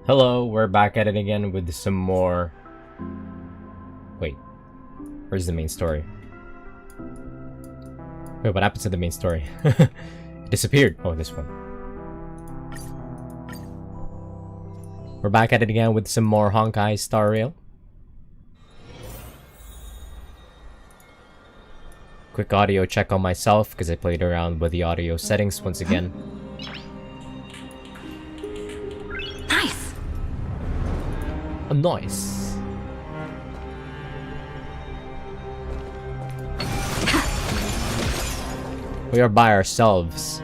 Hello, we're back at it again with some more... Wait, where's the main story? Wait, what happened to the main story? It disappeared. Oh, this one. We're back at it again with some more Honkai Star Rail. Quick audio check on myself because I played around with the audio settings once again. Nice. Nice. We are by ourselves.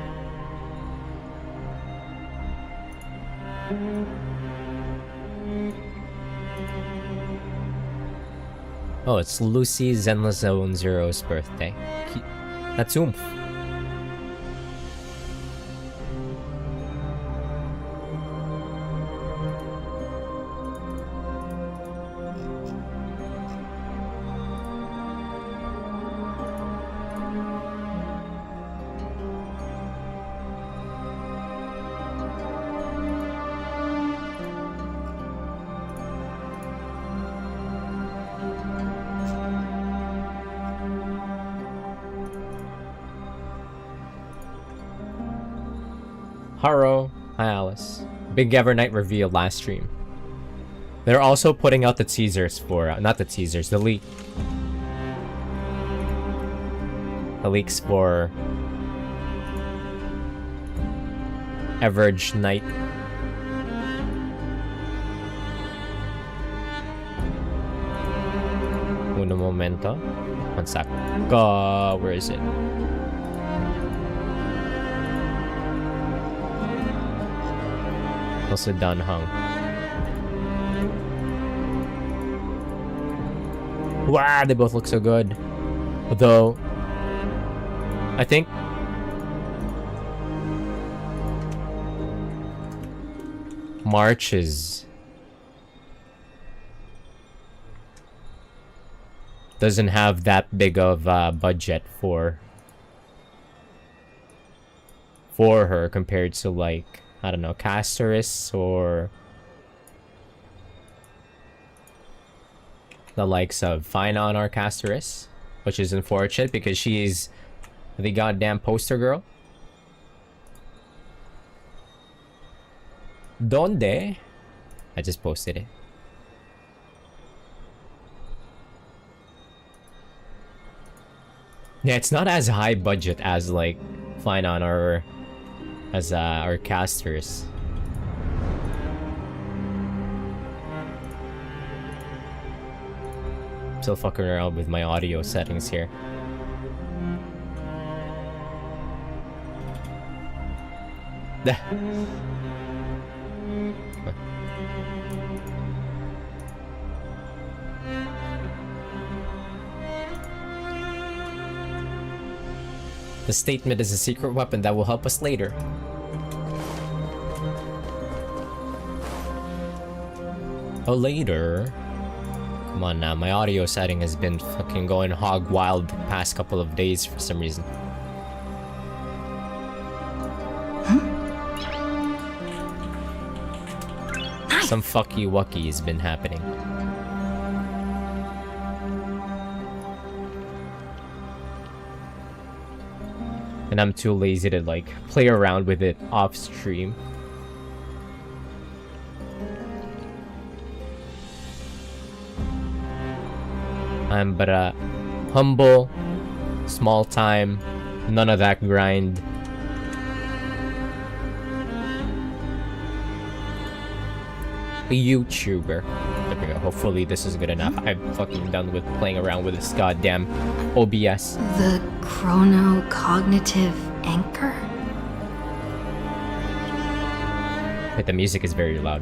Oh, it's Lucy Zenless Zone Zero's birthday. That's oomph. Haro. Hi, Alice. Big Ever Night reveal last stream. They're also putting out the teasers for... not the teasers, the leak. The leaks for... Average Night. Uno momento. One sec. Where is it? Also done hung. Wow, they both look so good. Although, I think March doesn't have that big of a budget for her compared to, like, I don't know, Castoris or the likes of Finon or Castoris, which is unfortunate because she's the goddamn poster girl. Donde? I just posted it. Yeah, it's not as high budget as like Finon or as our casters. Still fucking around with my audio settings here. The statement is a secret weapon that will help us later. Oh, later? Come on now, my audio setting has been fucking going hog wild the past couple of days for some reason. Nice. Some fucky wucky has been happening. And I'm too lazy to like play around with it off stream. I'm but a humble, small time, none of that grind. A YouTuber. There we go. Hopefully this is good enough. I'm fucking done with playing around with this goddamn OBS. The chronocognitive anchor? But the music is very loud.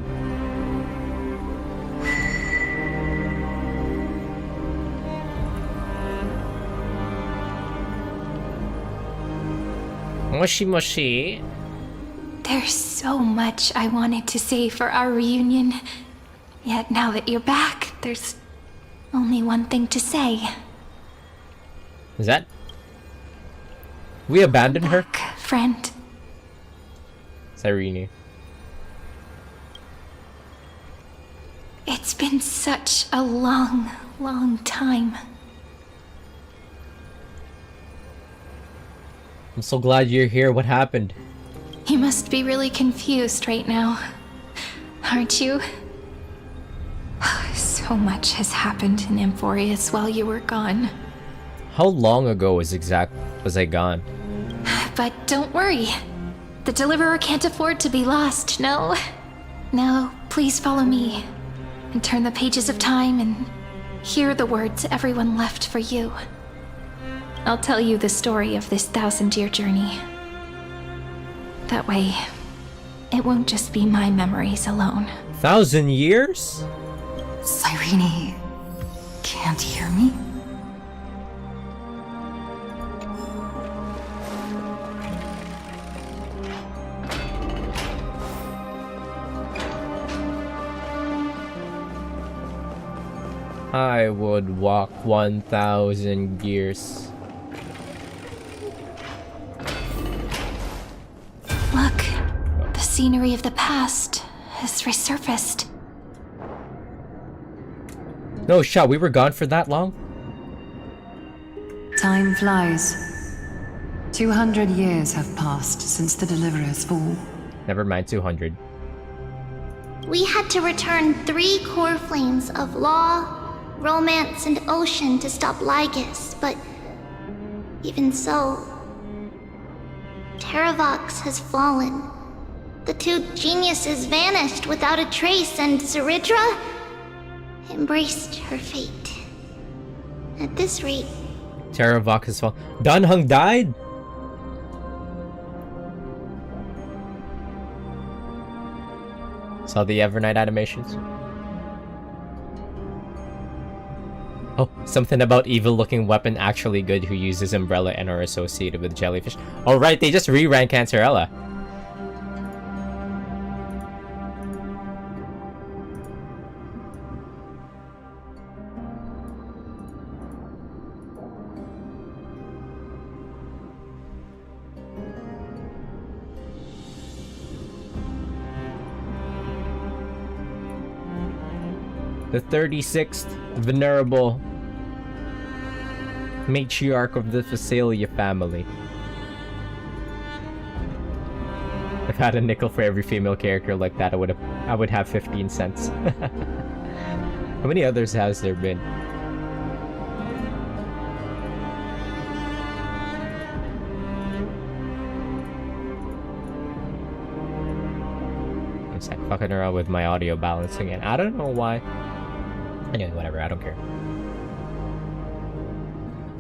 Moshi moshi. There's so much I wanted to say for our reunion. Yet now that you're back, there's only one thing to say. Is that? We abandoned her? Friend. Cyrene. It's been such a long, long time. I'm so glad you're here. What happened? You must be really confused right now, aren't you? So much has happened in Amphorius while you were gone. How long ago was I gone? But don't worry. The Deliverer can't afford to be lost, no? Now, please follow me and turn the pages of time and hear the words everyone left for you. I'll tell you the story of this 1,000-year journey. That way, it won't just be my memories alone. 1,000 years? Cyrene can't hear me? I would walk 1,000 years. Look, the scenery of the past has resurfaced. No shot, we were gone for that long? Time flies. 200 years have passed since the Deliverer's fall. Never mind, 200. We had to return 3 core flames of law, romance, and ocean to stop Lygus, but even so, Terravox has fallen. The 2 geniuses vanished without a trace, and Zeridra embraced her fate. At this rate, Terravox has fallen. Dunhung died? Saw the Evernight animations. Oh, something about evil-looking weapon actually good who uses umbrella and are associated with jellyfish. Oh right, they just re-ran Cantarella. The 36th Venerable Matriarch of the Phasalia family. If I had a nickel for every female character like that, I would have 15 cents. How many others has there been? I'm just like fucking around with my audio balancing and I don't know why. Anyway, whatever, I don't care.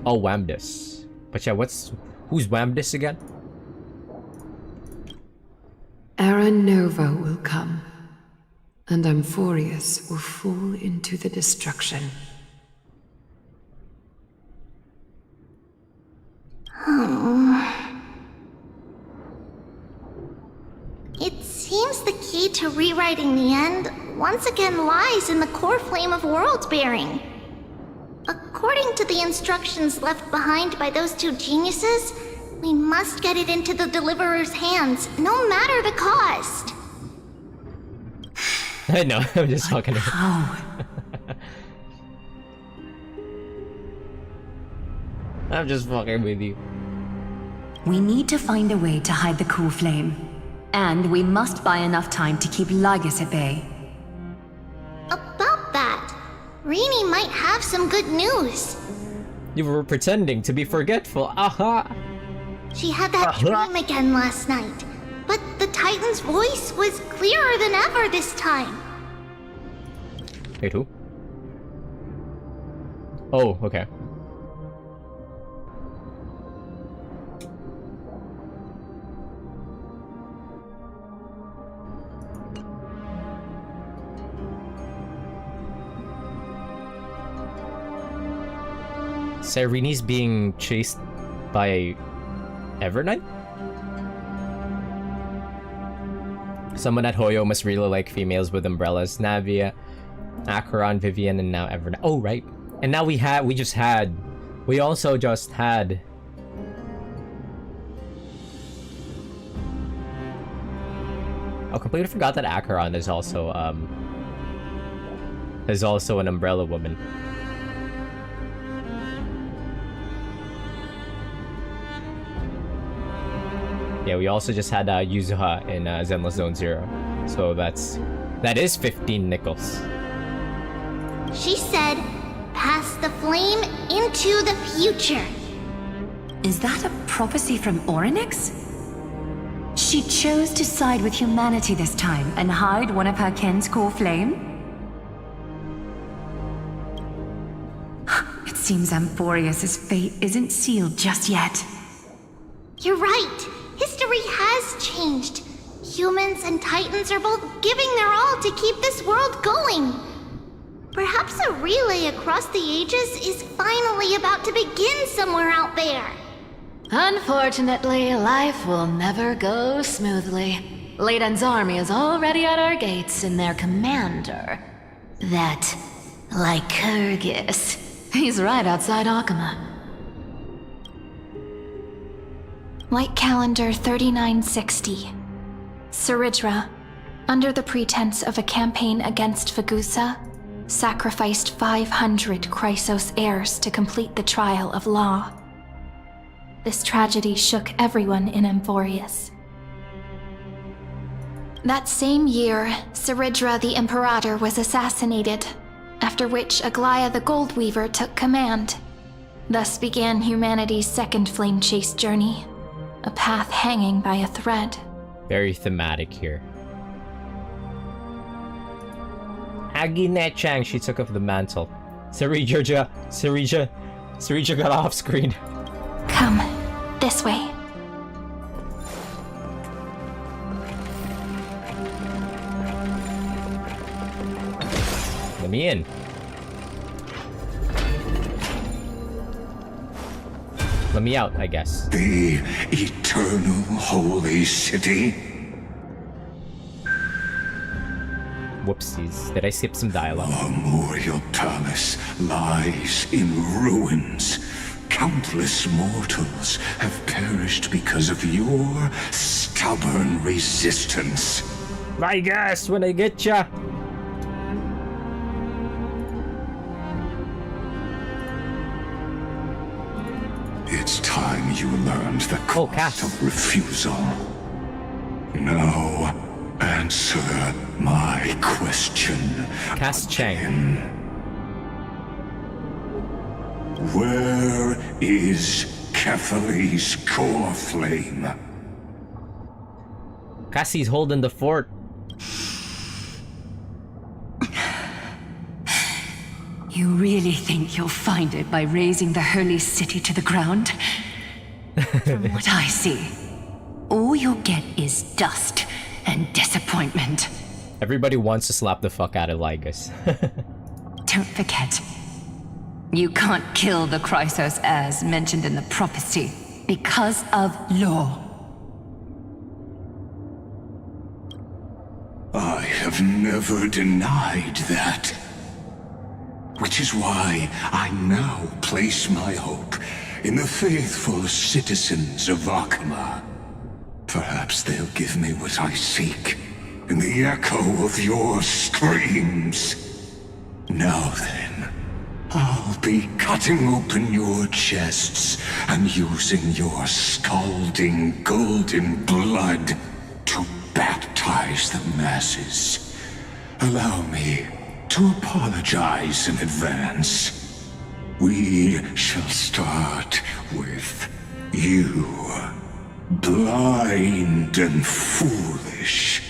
Oh, Wamdus. But yeah, who's Wamdus again? Era Nova will come, and Amphorius will fall into the destruction. it seems the key to rewriting the end once again lies in the core flame of world-bearing. According to the instructions left behind by those 2 geniuses, we must get it into the Deliverer's hands, no matter the cost. I know, I'm just fucking. How? I'm just fucking with you. We need to find a way to hide the cool flame. And we must buy enough time to keep Lygus at bay. About that, Rini might have some good news. You were pretending to be forgetful. Aha! She had that dream again last night, but the Titan's voice was clearer than ever this time. Wait, who? Oh, okay. Cyrene's being chased by Evernight? Someone at Hoyo must really like females with umbrellas. Navia, Acheron, Vivian, and now Evernight. Oh, right. And now we also just had... Oh, completely forgot that Acheron is also, is also an umbrella woman. Yeah, we also just had Yuzuha in Zenless Zone Zero, so that is 15 nickels. She said, pass the flame into the future. Is that a prophecy from Orynyx? She chose to side with humanity this time and hide one of her kin's core flame? It seems Amphorius' fate isn't sealed just yet. You're right. History has changed. Humans and Titans are both giving their all to keep this world going. Perhaps a relay across the ages is finally about to begin somewhere out there. Unfortunately, life will never go smoothly. Leiden's army is already at our gates, and their commander, that Lycurgus, he's right outside Akama. Light calendar 3960. Saridra, under the pretense of a campaign against Fagusa, sacrificed 500 Chrysos heirs to complete the trial of law. This tragedy shook everyone in Amphorius. That same year, Saridra the Imperator was assassinated, after which Aglaya the Goldweaver took command. Thus began humanity's second flame chase journey, a path hanging by a thread. Very thematic here. Agine Chang, she took up the mantle. Sarija got off screen. Come, this way. Let me in. Let me out, I guess. The eternal holy city? Whoopsies. Did I skip some dialogue? The memorial palace lies in ruins. Countless mortals have perished because of your stubborn resistance. I guess when I get ya. It's time you learned the cost Cass. of refusal. Now, answer my question. Cass Chang. Where is Kethali's core flame? Cassie's holding the fort. You really think you'll find it by razing the holy city to the ground? From what I see, all you'll get is dust and disappointment. Everybody wants to slap the fuck out of Lygus. Don't forget, you can't kill the Chrysos as mentioned in the prophecy because of law. I have never denied that. Which is why I now place my hope in the faithful citizens of Akama. Perhaps they'll give me what I seek in the echo of your screams. Now then, I'll be cutting open your chests and using your scalding golden blood to baptize the masses. Allow me to apologize in advance. We shall start with you, blind and foolish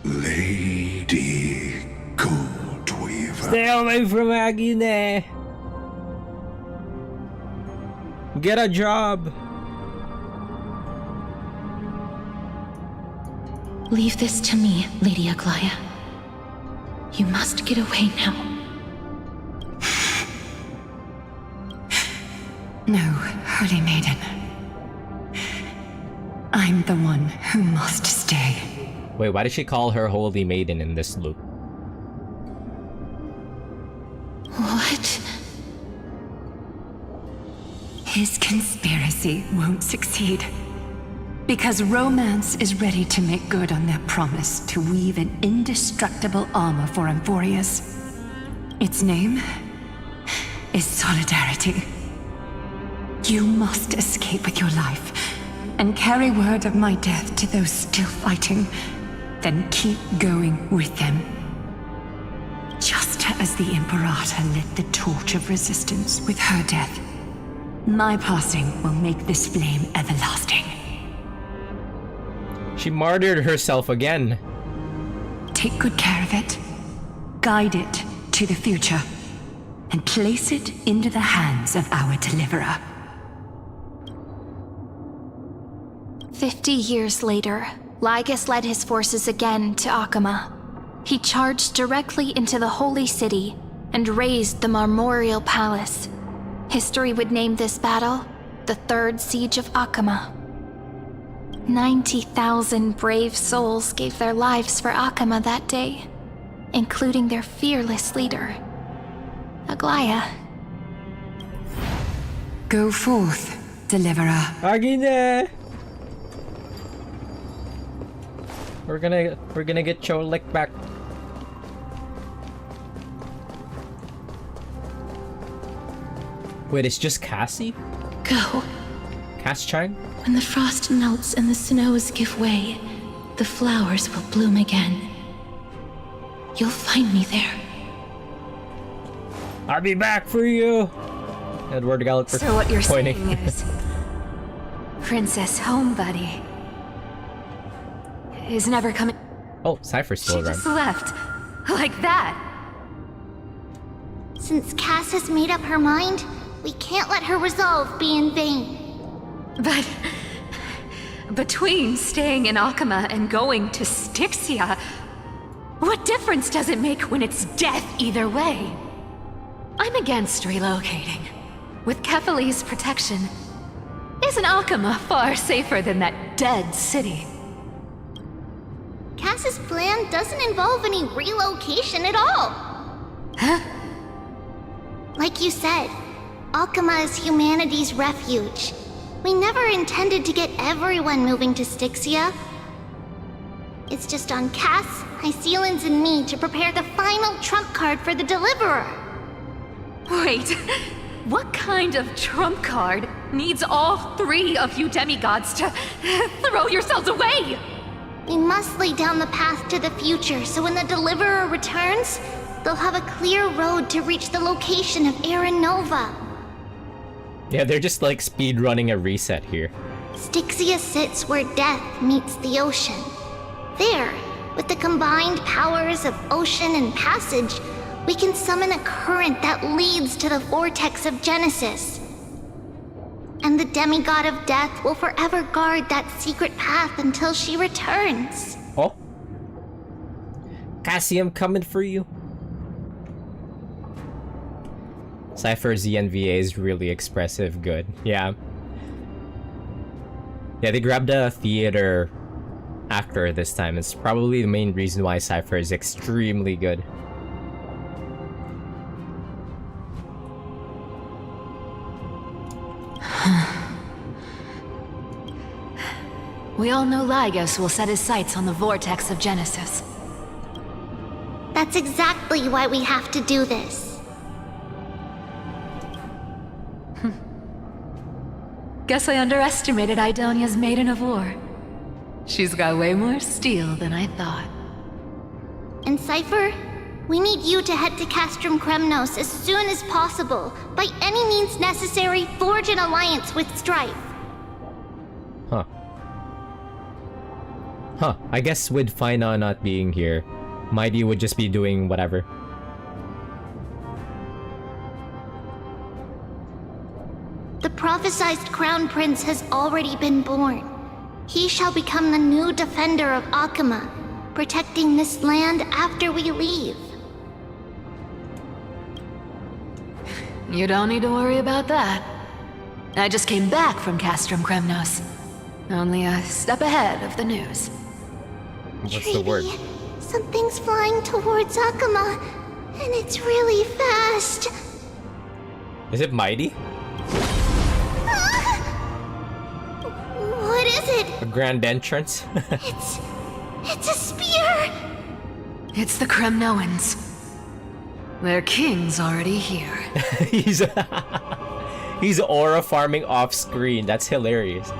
Lady Goldweaver. Stay away from Agine. Get a job. Leave this to me, Lady Aglaya. You must get away now. No, Holy Maiden. I'm the one who must stay. Wait, why did she call her Holy Maiden in this loop? What? His conspiracy won't succeed. Because romance is ready to make good on their promise to weave an indestructible armor for Amphorius. Its name is Solidarity. You must escape with your life and carry word of my death to those still fighting. Then keep going with them. Just as the Imperator lit the torch of resistance with her death, my passing will make this flame everlasting. She martyred herself again. Take good care of it. Guide it to the future. And place it into the hands of our deliverer. 50 years later, Lygus led his forces again to Akama. He charged directly into the Holy City and razed the Marmorial Palace. History would name this battle the Third Siege of Akama. 90,000 brave souls gave their lives for Akama that day, including their fearless leader, Aglaya. Go forth, deliverer. Agine! We're gonna get Cholik back. Wait, it's just Cassie? Go. Cass Chang? When the frost melts and the snows give way, the flowers will bloom again. You'll find me there. I'll be back for you! Edward Gallagher So what you're pointing. saying is... Princess Homebuddy is never coming... Oh, Cypher's She still around. just left. Like that. Since Cass has made up her mind, we can't let her resolve be in vain. But... between staying in Akama and going to Styxia, what difference does it make when it's death either way? I'm against relocating. With Kefali's protection, isn't Akama far safer than that dead city? Cass's plan doesn't involve any relocation at all. Huh? Like you said, Akama is humanity's refuge. We never intended to get everyone moving to Styxia. It's just on Cass, Hycealans, and me to prepare the final trump card for the Deliverer. Wait, what kind of trump card needs all three of you demigods to throw yourselves away? We must lay down the path to the future so when the Deliverer returns, they'll have a clear road to reach the location of Era Nova. Yeah, they're just like speed running a reset here. Styxia sits where death meets the ocean. There, with the combined powers of ocean and passage, we can summon a current that leads to the vortex of Genesis. And the demigod of death will forever guard that secret path until she returns. Oh? Cassie, I'm coming for you. Cypher's ENVA is really expressive. Good. Yeah. Yeah, they grabbed a theater actor this time. It's probably the main reason why Cypher is extremely good. We all know Lygus will set his sights on the vortex of Genesis. That's exactly why we have to do this. Guess I underestimated Idonia's Maiden of War. She's got way more steel than I thought. And Cypher, we need you to head to Castrum Kremnos as soon as possible. By any means necessary, forge an alliance with Strife. Huh. Huh. I guess with Fina not being here, Mighty would just be doing whatever. The prophesized Crown Prince has already been born. He shall become the new defender of Akama, protecting this land after we leave. You don't need to worry about that. I just came back from Castrum Kremnos. Only a step ahead of the news. What's the word? Treaty, something's flying towards Akama, and it's really fast. Is it Mighty? What is it? A grand entrance? It's a spear! It's the Kremnoans. Their king's already here. he's he's aura farming off screen. That's hilarious.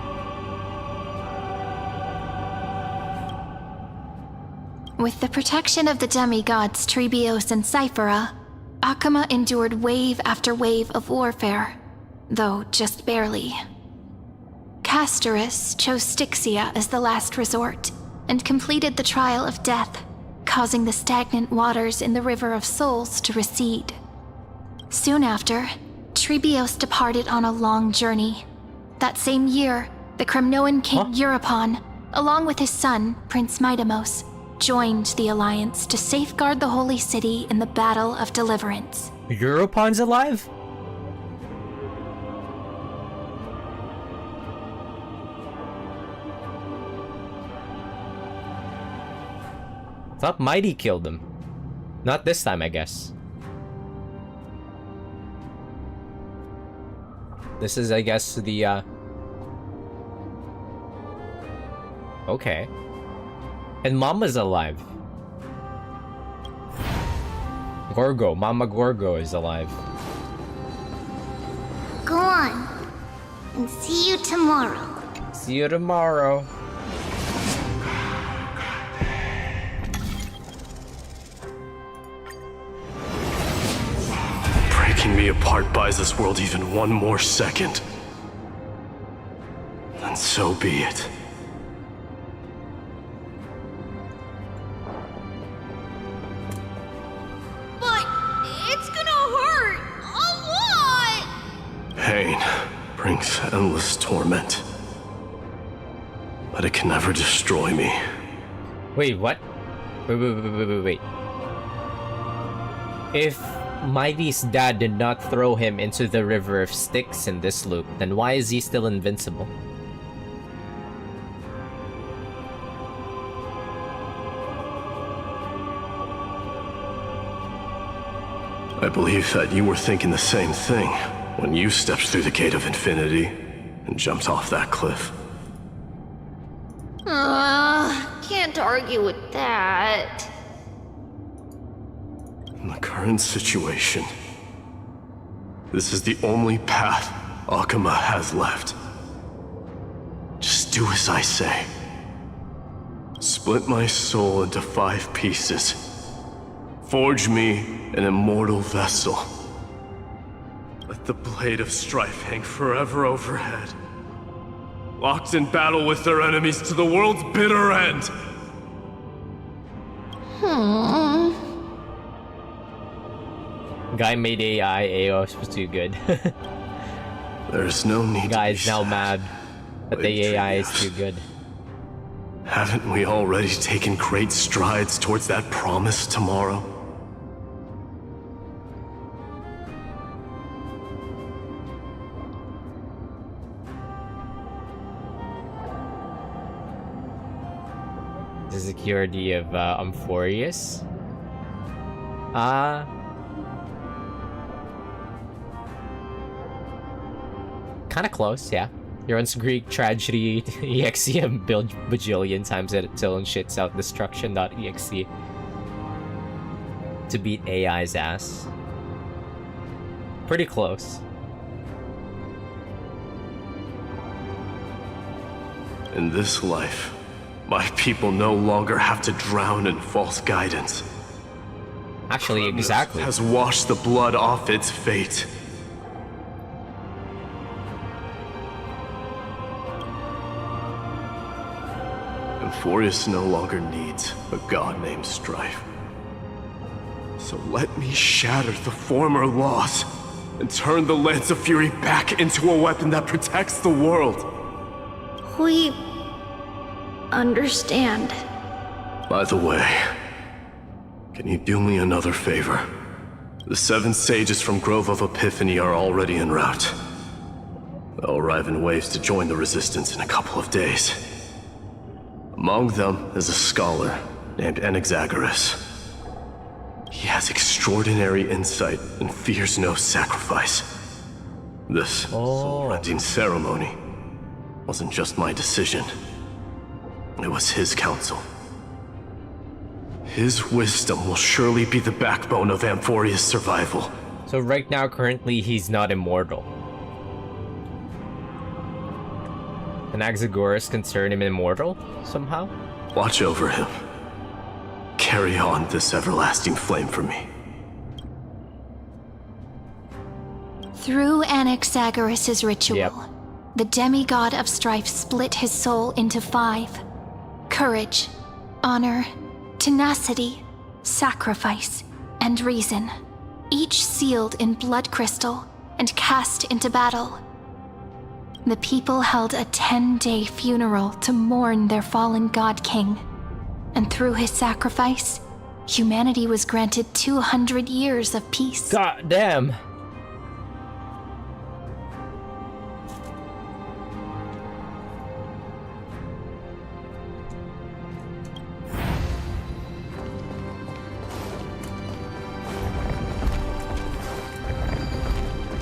With the protection of the demigods Trebios and Cyphera, Akama endured wave after wave of warfare, though just barely. Castorus chose Styxia as the last resort, and completed the trial of death, causing the stagnant waters in the River of Souls to recede. Soon after, Trebios departed on a long journey. That same year, the Kremnoan king Europon, along with his son, Prince Midamos, joined the Alliance to safeguard the Holy City in the Battle of Deliverance. Europon's alive? Thought Mighty killed him. Not this time, I guess. This is, I guess, the, Okay. And Mama's alive. Gorgo. Mama Gorgo is alive. Go on. And see you tomorrow. See you tomorrow. Breaking me apart buys this world even one more second. And so be it. But it's gonna hurt a lot! Pain brings endless torment. But it can never destroy me. Wait, what? Wait. If Mighty's dad did not throw him into the River of Styx in this loop, then why is he still invincible? I believe that you were thinking the same thing when you stepped through the Gate of Infinity and jumped off that cliff. Can't argue with that. In the current situation, this is the only path Akama has left. Just do as I say. Split my soul into 5 pieces. Forge me an immortal vessel. Let the blade of strife hang forever overhead. Locked in battle with their enemies to the world's bitter end. Guy made AI. AOS was too good. There's no need Guy's to be now sad. mad that the AI is too good. Haven't we already taken great strides towards that promise tomorrow? The security of Amphorius? Kinda close, yeah. Euron's Greek tragedy EXE build bajillion times until it shits out destruction.exe to beat AI's ass. Pretty close. In this life, my people no longer have to drown in false guidance. Actually, exactly. Has washed the blood off its fate. Amphorius no longer needs a god named Strife. So let me shatter the former laws and turn the Lance of Fury back into a weapon that protects the world. We understand. By the way, can you do me another favor? The 7 sages from Grove of Epiphany are already en route. They'll arrive in waves to join the Resistance in a couple of days. Among them is a scholar named Anaxagoras. He has extraordinary insight and fears no sacrifice. This soul-rending ceremony wasn't just my decision. It was his counsel. His wisdom will surely be the backbone of Amphoria's survival. So right now, currently, he's not immortal. Anaxagoras can turn him immortal, somehow? Watch over him. Carry on this everlasting flame for me. Through Anaxagoras' ritual, Yep. the demigod of strife split his soul into 5. Courage, honor, tenacity, sacrifice, and reason, each sealed in blood crystal and cast into battle. The people held a 10-day funeral to mourn their fallen god king, and through his sacrifice, humanity was granted 200 years of peace. God damn.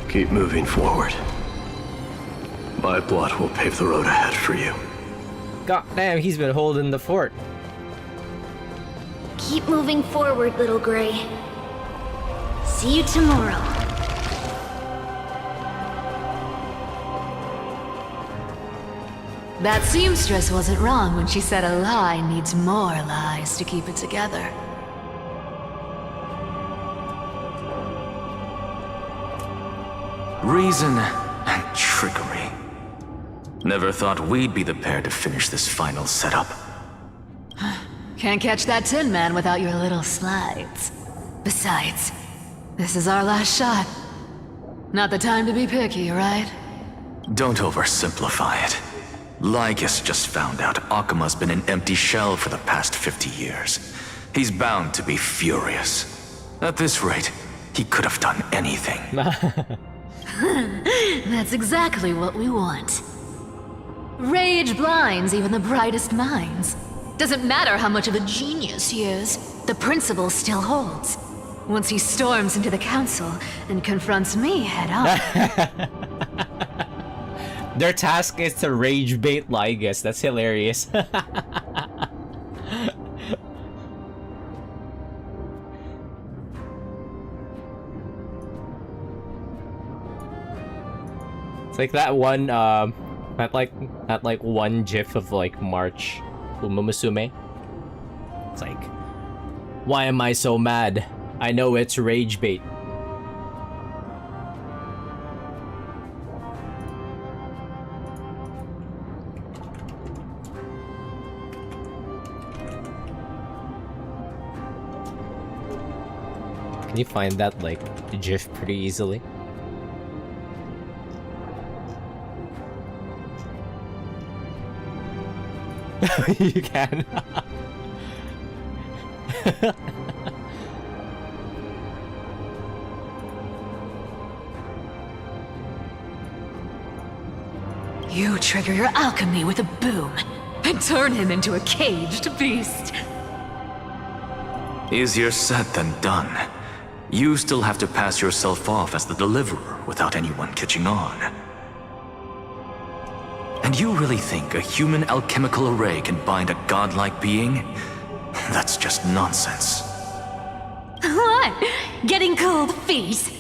Keep moving forward. My blood will pave the road ahead for you. God damn, he's been holding the fort. Keep moving forward, little Gray. See you tomorrow. That seamstress wasn't wrong when she said a lie needs more lies to keep it together. Reason and trickery. Never thought we'd be the pair to finish this final setup. Can't catch that Tin Man without your little slides. Besides, this is our last shot. Not the time to be picky, right? Don't oversimplify it. Lygus just found out Akima's been an empty shell for the past 50 years. He's bound to be furious. At this rate, he could have done anything. That's exactly what we want. Rage blinds even the brightest minds. Doesn't matter how much of a genius he is, the principle still holds. Once he storms into the council and confronts me head on. Their task is to rage bait Lygus. That's hilarious. It's like that one, that one gif of like March, Umusume. It's like, why am I so mad? I know it's rage bait. Can you find that like gif pretty easily? You can. You trigger your alchemy with a boom and turn him into a caged beast. Easier said than done. You still have to pass yourself off as the deliverer without anyone catching on. And you really think a human alchemical array can bind a godlike being? That's just nonsense. What? Getting cold feet?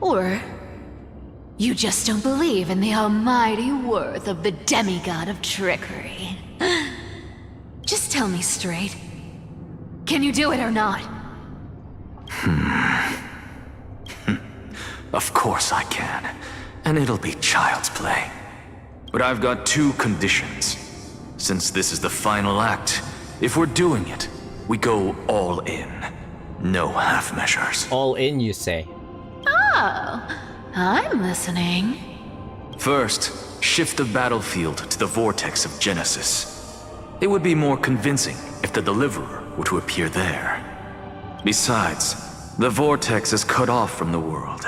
Or you just don't believe in the almighty worth of the demigod of trickery? Just tell me straight. Can you do it or not? Of course I can. And it'll be child's play. But I've got 2 conditions. Since this is the final act, if we're doing it, we go all in. No half measures. All in, you say? Oh, I'm listening. First, shift the battlefield to the vortex of Genesis. It would be more convincing if the deliverer were to appear there. Besides, the vortex is cut off from the world.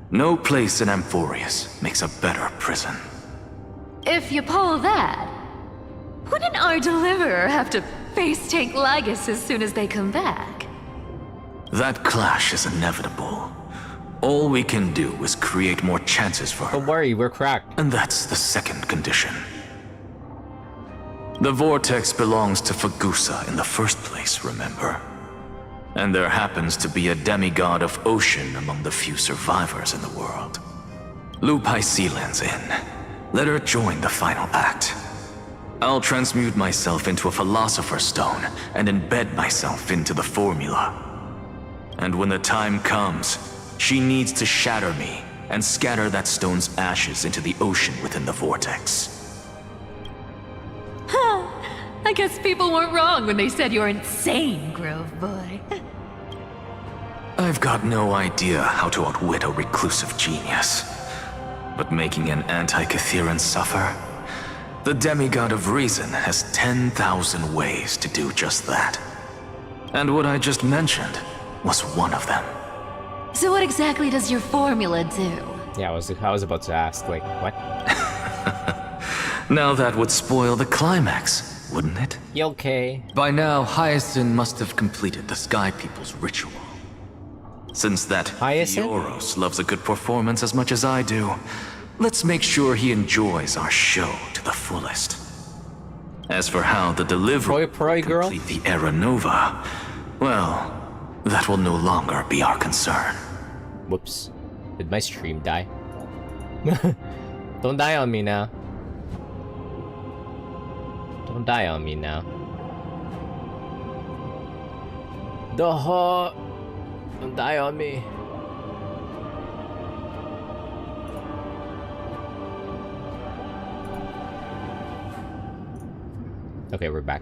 No place in Amphorius makes a better prison. If you pull that, wouldn't our deliverer have to face tank Lygus as soon as they come back? That clash is inevitable. All we can do is create more chances for her. Don't worry, we're cracked. And that's the second condition. The vortex belongs to Fagusa in the first place, remember? And there happens to be a demigod of ocean among the few survivors in the world. Lupai Sealand's in. Let her join the final act. I'll transmute myself into a Philosopher's Stone and embed myself into the formula. And when the time comes, she needs to shatter me and scatter that stone's ashes into the ocean within the vortex. I guess people weren't wrong when they said you're insane, Grove Boy. I've got no idea how to outwit a reclusive genius. But making an anti-Cathiran suffer? The demigod of reason has 10,000 ways to do just that. And what I just mentioned was one of them. So what exactly does your formula do? Yeah, I was about to ask, like, what? Now that would spoil the climax, wouldn't it? You okay? By now, Hyacinth must have completed the Sky People's ritual. Since that Hyacinth? Theoros loves a good performance as much as I do, let's make sure he enjoys our show to the fullest. As for how the deliverer will girl? complete the Era Nova, well, that will no longer be our concern. Whoops. Did my stream die? Don't die on me now. Don't die on me now. Don't die on me. Okay, we're back.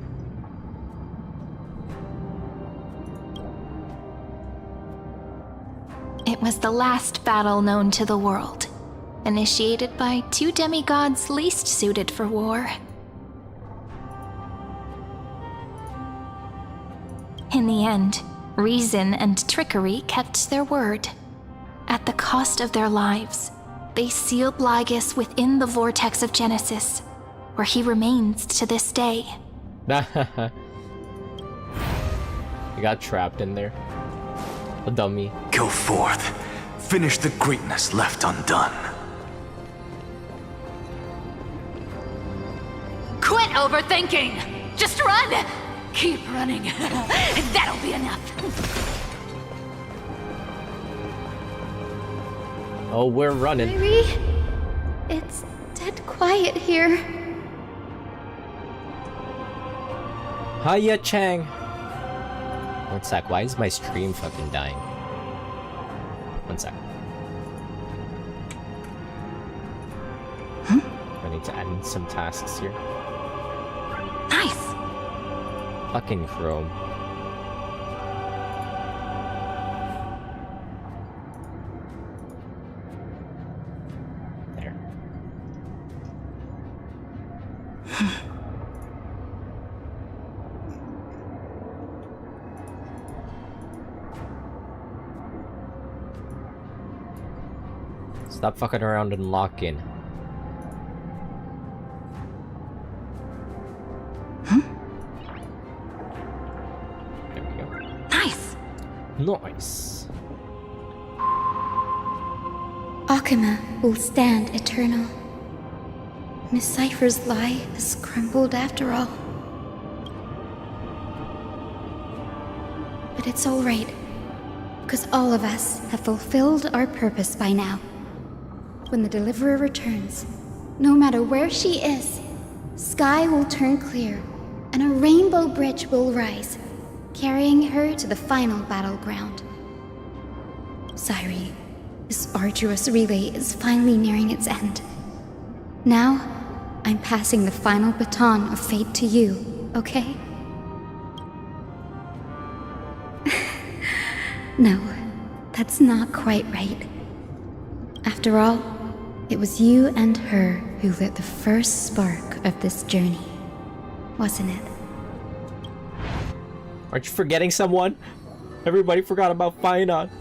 It was the last battle known to the world, initiated by two demigods least suited for war. In the end, reason and trickery kept their word. At the cost of their lives, they sealed Lygus within the vortex of Genesis, where he remains to this day. I got trapped in there. A dummy. Go forth. Finish the greatness left undone. Quit overthinking! Just run! Keep running. That'll be enough. Oh, we're running. Kyrie, it's dead quiet here. Hiya, Chang. One sec, why is my stream fucking dying? One sec. I need to add in some tasks here. Nice! Fucking Chrome. There. Stop fucking around and lock in. There we go. Nice! Nice. Akama will stand eternal. Miss Cypher's lie has crumbled after all. But it's all right, because all of us have fulfilled our purpose by now. When the Deliverer returns, no matter where she is, sky will turn clear, and a rainbow bridge will rise, carrying her to the final battleground. Sairi, this arduous relay is finally nearing its end. Now, I'm passing the final baton of fate to you, okay? No, that's not quite right. After all, it was you and her who lit the first spark of this journey, wasn't it? Aren't you forgetting someone? Everybody forgot about Fainon.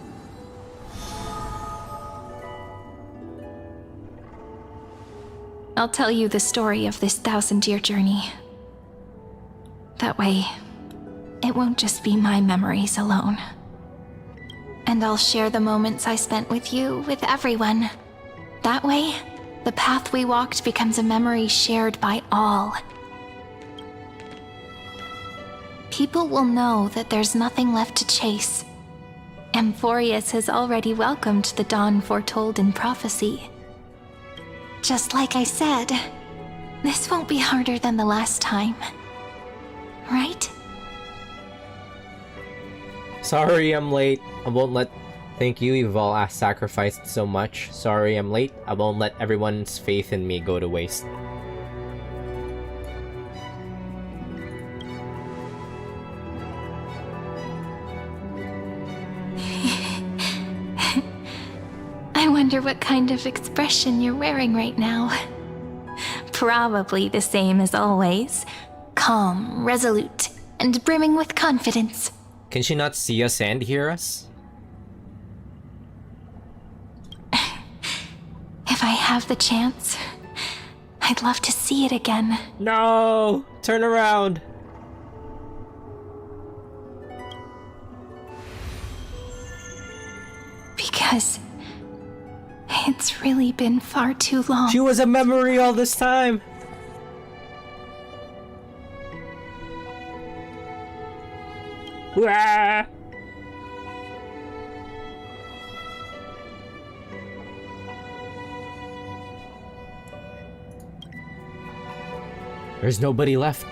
I'll tell you the story of this 1,000-year journey. That way, it won't just be my memories alone. And I'll share the moments I spent with you with everyone. That way, the path we walked becomes a memory shared by all. people will know that there's nothing left to chase. Amphorius has already welcomed the dawn foretold in prophecy. Just like I said, this won't be harder than the last time. Right? Sorry I'm late. I won't let... Thank you, you've all sacrificed so much. Sorry I'm late. I won't let everyone's faith in me go to waste. I wonder what kind of expression you're wearing right now. Probably the same as always. Calm, resolute, and brimming with confidence. Can she not see us and hear us? If I have the chance, I'd love to see it again. No! Turn around! Because it's really been far too long. She was a memory all this time! Wah! There's nobody left.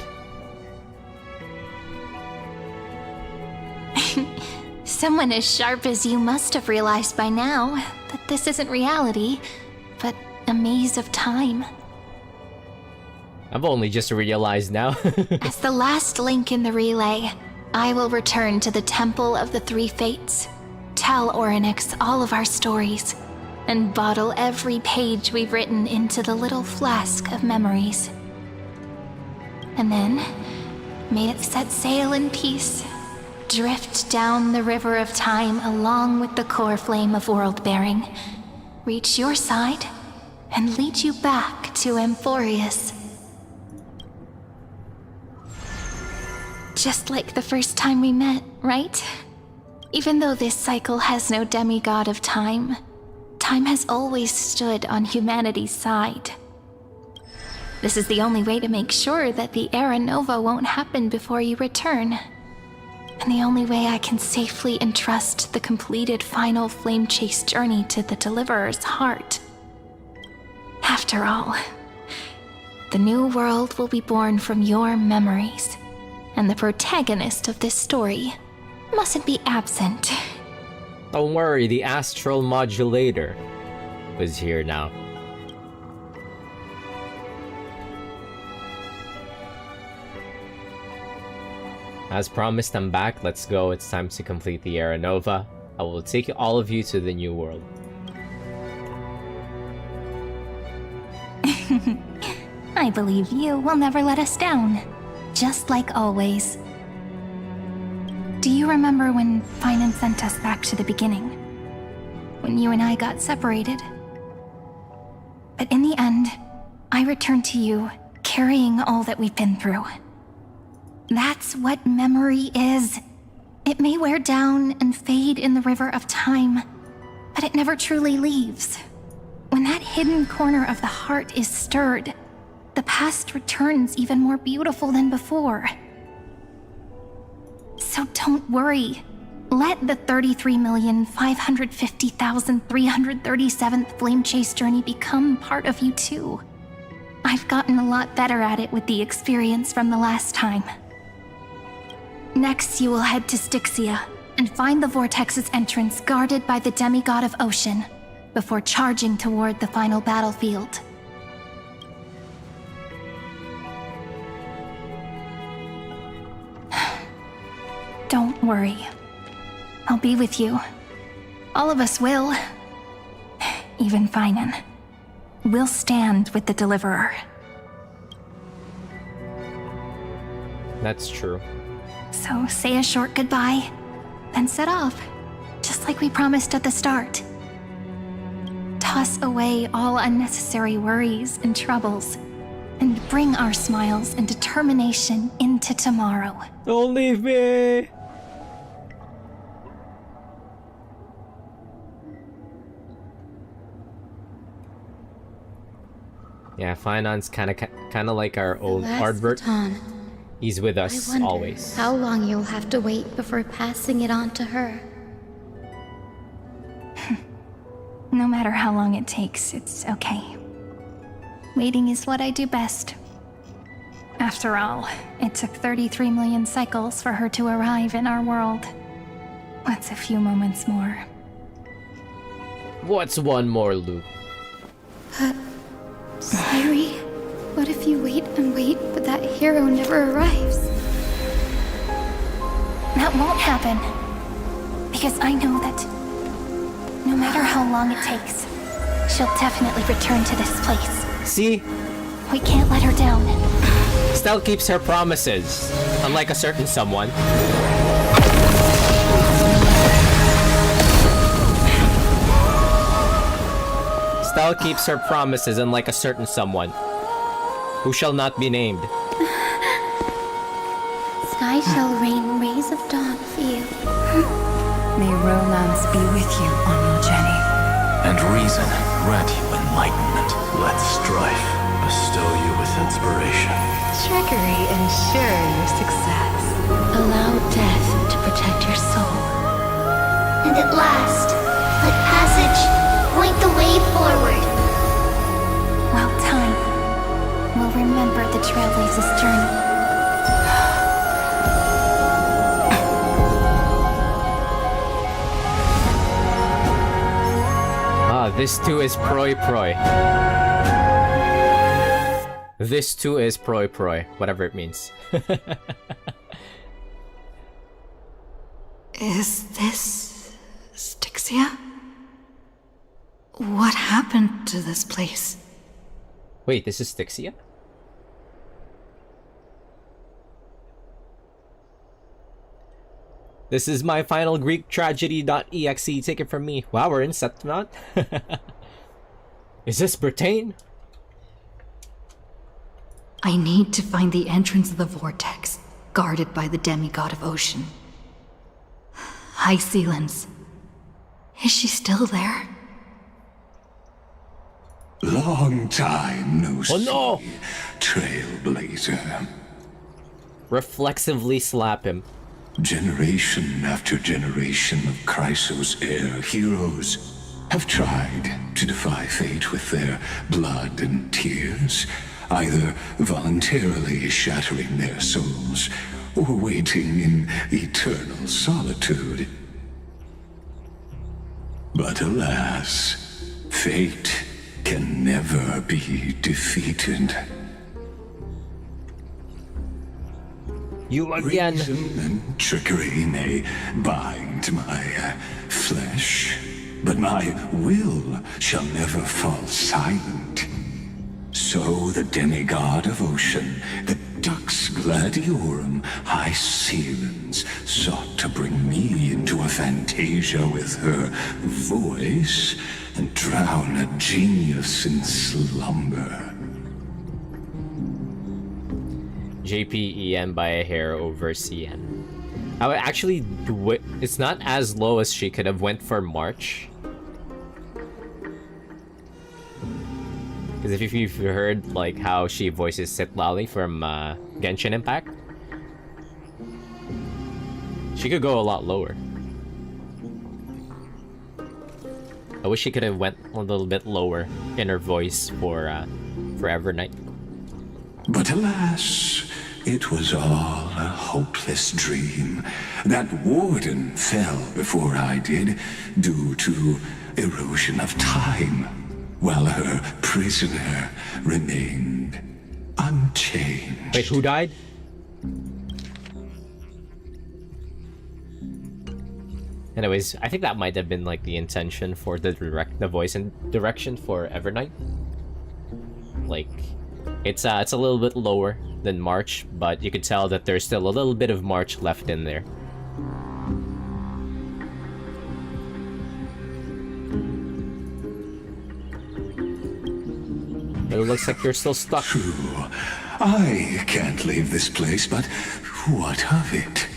Someone as sharp as you must have realized by now that this isn't reality, but a maze of time. I've only just realized now. As the last link in the relay, I will return to the Temple of the Three Fates, tell Orynyx all of our stories, and bottle every page we've written into the little flask of memories. And then, may it set sail in peace, drift down the river of time along with the core flame of world-bearing, reach your side, and lead you back to Amphorius. Just like the first time we met, right? Even though this cycle has no demigod of time, time has always stood on humanity's side. This is the only way to make sure that the Era Nova won't happen before you return. And the only way I can safely entrust the completed final flame chase journey to the Deliverer's heart. After all, the new world will be born from your memories, and the protagonist of this story mustn't be absent. Don't worry, the astral modulator was here now. As promised, I'm back. Let's go. It's time to complete the Era Nova. I will take all of you to the new world. I believe you will never let us down, just like always. Do you remember when Finan sent us back to the beginning? When you and I got separated? But in the end, I returned to you, carrying all that we've been through. That's what memory is. It may wear down and fade in the river of time, but it never truly leaves. When that hidden corner of the heart is stirred, the past returns even more beautiful than before. So don't worry. Let the 33,550,337th Flame Chase journey become part of you too. I've gotten a lot better at it with the experience from the last time. Next, you will head to Styxia and find the Vortex's entrance guarded by the demigod of ocean before charging toward the final battlefield. Don't worry. I'll be with you. All of us will. Even Finan. We'll stand with the Deliverer. That's true. So say a short goodbye, then set off, just like we promised at the start. Toss away all unnecessary worries and troubles, and bring our smiles and determination into tomorrow. Don't leave me! Yeah, Finan's kind of like our old Last Ardbert. baton He's with I us wonder always. how long you'll have to wait before passing it on to her. No matter how long it takes, it's okay. Waiting is what I do best. After all, it took 33 million cycles for her to arrive in our world. What's a few moments more? What's one more loop? Sairi, what if you wait and wait, but that hero never arrives? That won't happen. Because I know that no matter how long it takes, she'll definitely return to this place. See? We can't let her down. Stell keeps her promises, unlike a certain someone. Stell keeps her promises, unlike a certain someone, who shall not be named. Sky shall rain rays of dawn for you. May romance be with you on your journey. And reason grant you enlightenment. Let strife bestow you with inspiration. Trickery ensure your success. Allow death to protect your soul. And at last, let passage point the way forward. Well, time will remember the Trailblazer's journey. This too is proi proi. This too is proi proi, whatever it means. Is this Styxia? What happened to this place? Wait, this is Styxia? This is my final Greek tragedy.exe. Take it from me. Wow, we're in Septimont. Is this Britain? I need to find the entrance of the vortex, guarded by the demigod of ocean. High Sealans. Is she still there? Long time no see, no! Trailblazer. Reflexively slap him. Generation after generation of Chrysos heir heroes have tried to defy fate with their blood and tears, either voluntarily shattering their souls or waiting in eternal solitude. But alas, fate can never be defeated. You again. Reason and trickery may bind my flesh, but my will shall never fall silent. So the demigod of ocean, the Dux Gladiorum, High Sealans, sought to bring me into a fantasia with her voice and drown a genius in slumber. JPEN by a hair over CN. I would actually do it. It's not as low as she could have went for March. Because if you've heard like how she voices Citlali from Genshin Impact, she could go a lot lower. I wish she could have went a little bit lower in her voice for Evernight. But alas, it was all a hopeless dream. That warden fell before I did, due to erosion of time, while her prisoner remained unchanged. Wait, who died? Anyways, I think that might have been like the intention for the voice and direction for Evernight. Like, it's a little bit lower than March, but you could tell that there's still a little bit of March left in there. It looks like you're still stuck. True. I can't leave this place, but what of it?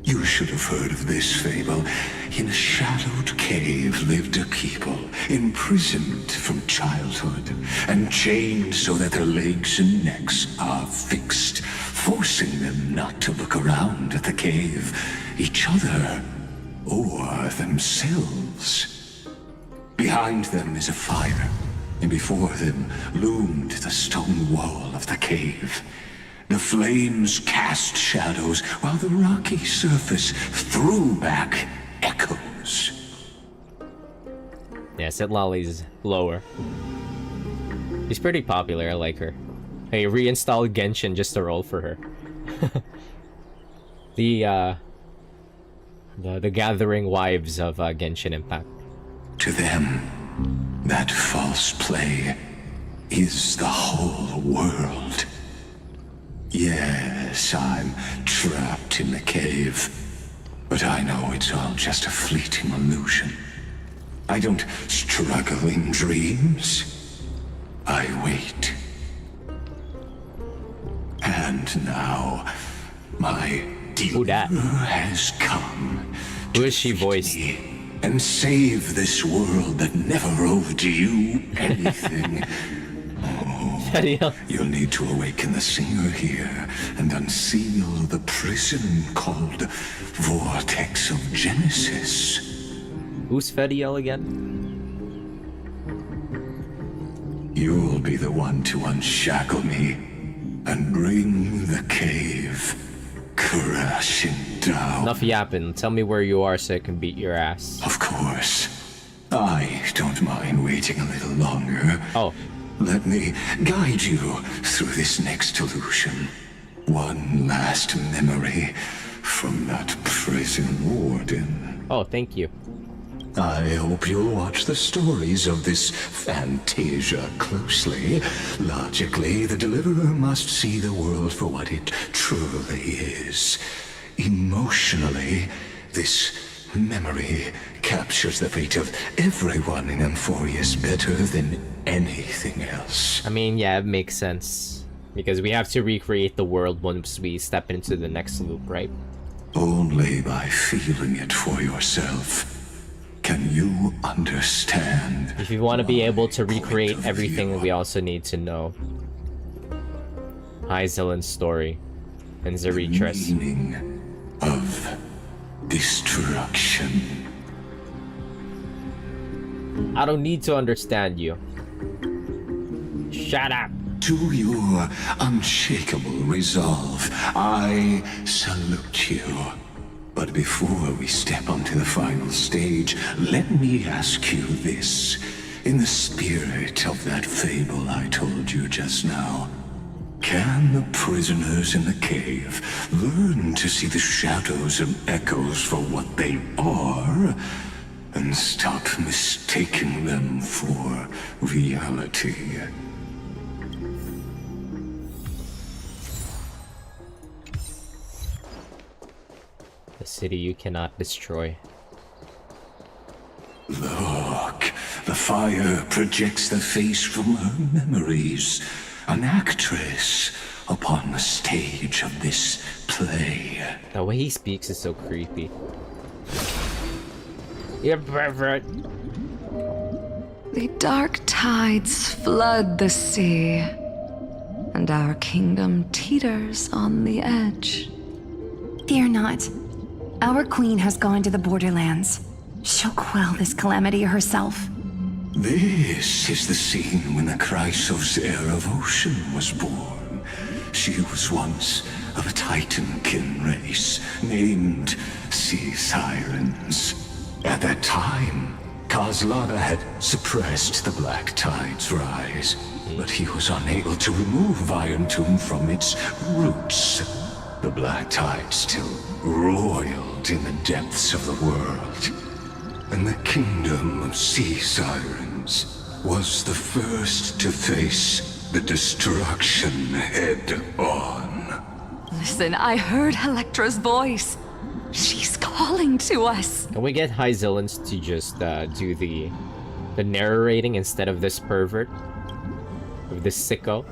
You should have heard of this fable. In a shadowed cave lived a people, imprisoned from childhood, and chained so that their legs and necks are fixed forcing them not to look around at the cave, each other, or themselves. Behind them is a fire, and before them loomed the stone wall of the cave. The flames cast shadows, while the rocky surface threw back echoes. Yeah, Sitlali's lower. She's pretty popular, I like her. Hey, reinstalled Genshin just to roll for her. The gathering wives of Genshin Impact. To them, that false play is the whole world. Yes, I'm trapped in the cave, but I know it's all just a fleeting illusion. I don't struggle in dreams. I wait. And now, my deliverer has come. Who is she voiced? And save this world that never owed you anything. You'll need to awaken the singer here and unseal the prison called Vortex of Genesis. Who's Fediel again? You'll be the one to unshackle me and bring the cave crashing down. Enough yapping. Tell me where you are so I can beat your ass. Of course. I don't mind waiting a little longer. Oh. Let me guide you through this next illusion. One last memory from that prison warden. Oh, thank you. I hope you'll watch the stories of this Fantasia closely. Logically, the Deliverer must see the world for what it truly is. Emotionally, this memory captures the fate of everyone in Amphorius better than anything else. I mean, yeah, it makes sense. Because we have to recreate the world once we step into the next loop, right? Only by feeling it for yourself can you understand. If you want to be able to recreate everything, we also need to know Hyzelin's story and Zaritra's. The meaning of destruction. I don't need to understand you. Shut up. To your unshakable resolve, I salute you. But before we step onto the final stage, let me ask you this. In the spirit of that fable I told you just now, can the prisoners in the cave learn to see the shadows and echoes for what they are, and stop mistaking them for reality? The city you cannot destroy. Look, the fire projects the face from her memories. An actress upon the stage of this play. The way he speaks is so creepy. You pervert. The dark tides flood the sea, and our kingdom teeters on the edge. Fear not. Our queen has gone to the borderlands. She'll quell this calamity herself. This is the scene when the Chrysos heir of Ocean was born. She was once of a Titankin race named Sea Sirens. At that time, Kozlana had suppressed the Black Tide's rise, but he was unable to remove Iron Tomb from its roots. The Black Tide still roiled in the depths of the world, and the kingdom of Sea Sirens was the first to face the destruction head-on. Listen, I heard Electra's voice. She's calling to us. Can we get Hyzelins to just do the narrating instead of this pervert? Of this sicko?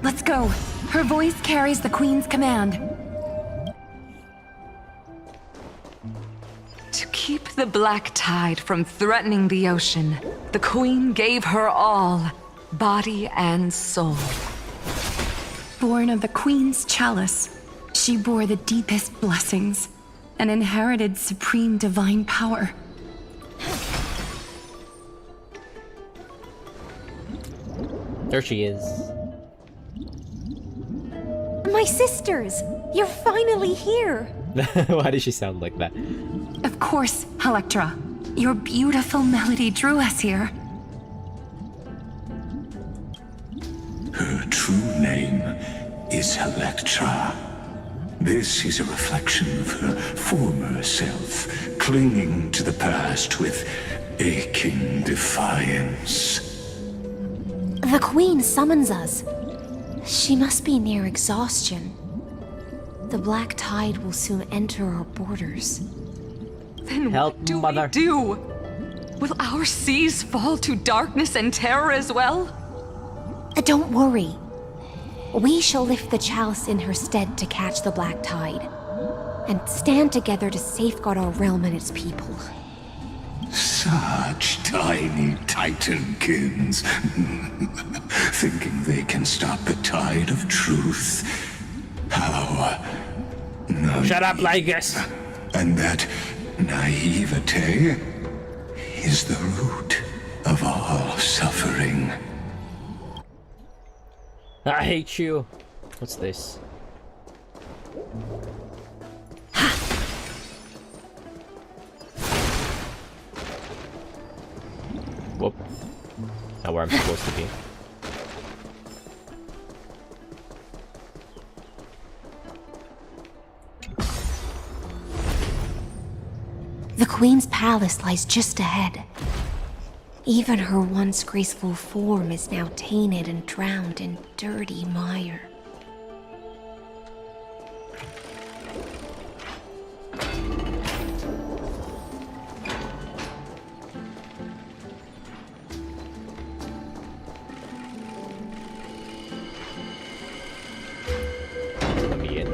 Let's go. Her voice carries the queen's command. To keep the Black Tide from threatening the ocean, the queen gave her all, body and soul. Born of the Queen's chalice, she bore the deepest blessings and inherited supreme divine power. There she is. My sisters! You're finally here! Why does she sound like that? Of course, Electra. Your beautiful melody drew us here. Her true name is Electra. This is a reflection of her former self, clinging to the past with aching defiance. The Queen summons us. She must be near exhaustion. The black tide will soon enter our borders. Then Help, what do mother. we do? Will our seas fall to darkness and terror as well? Don't worry. We shall lift the chalice in her stead to catch the black tide, and stand together to safeguard our realm and its people. Such tiny titankins, thinking they can stop the tide of truth. How naive. Shut up, Lygus! And that naivete is the root of all suffering. I hate you. What's this? Whoop. Not where I'm supposed to be. The Queen's palace lies just ahead. Even her once graceful form is now tainted and drowned in dirty mire. Let me in.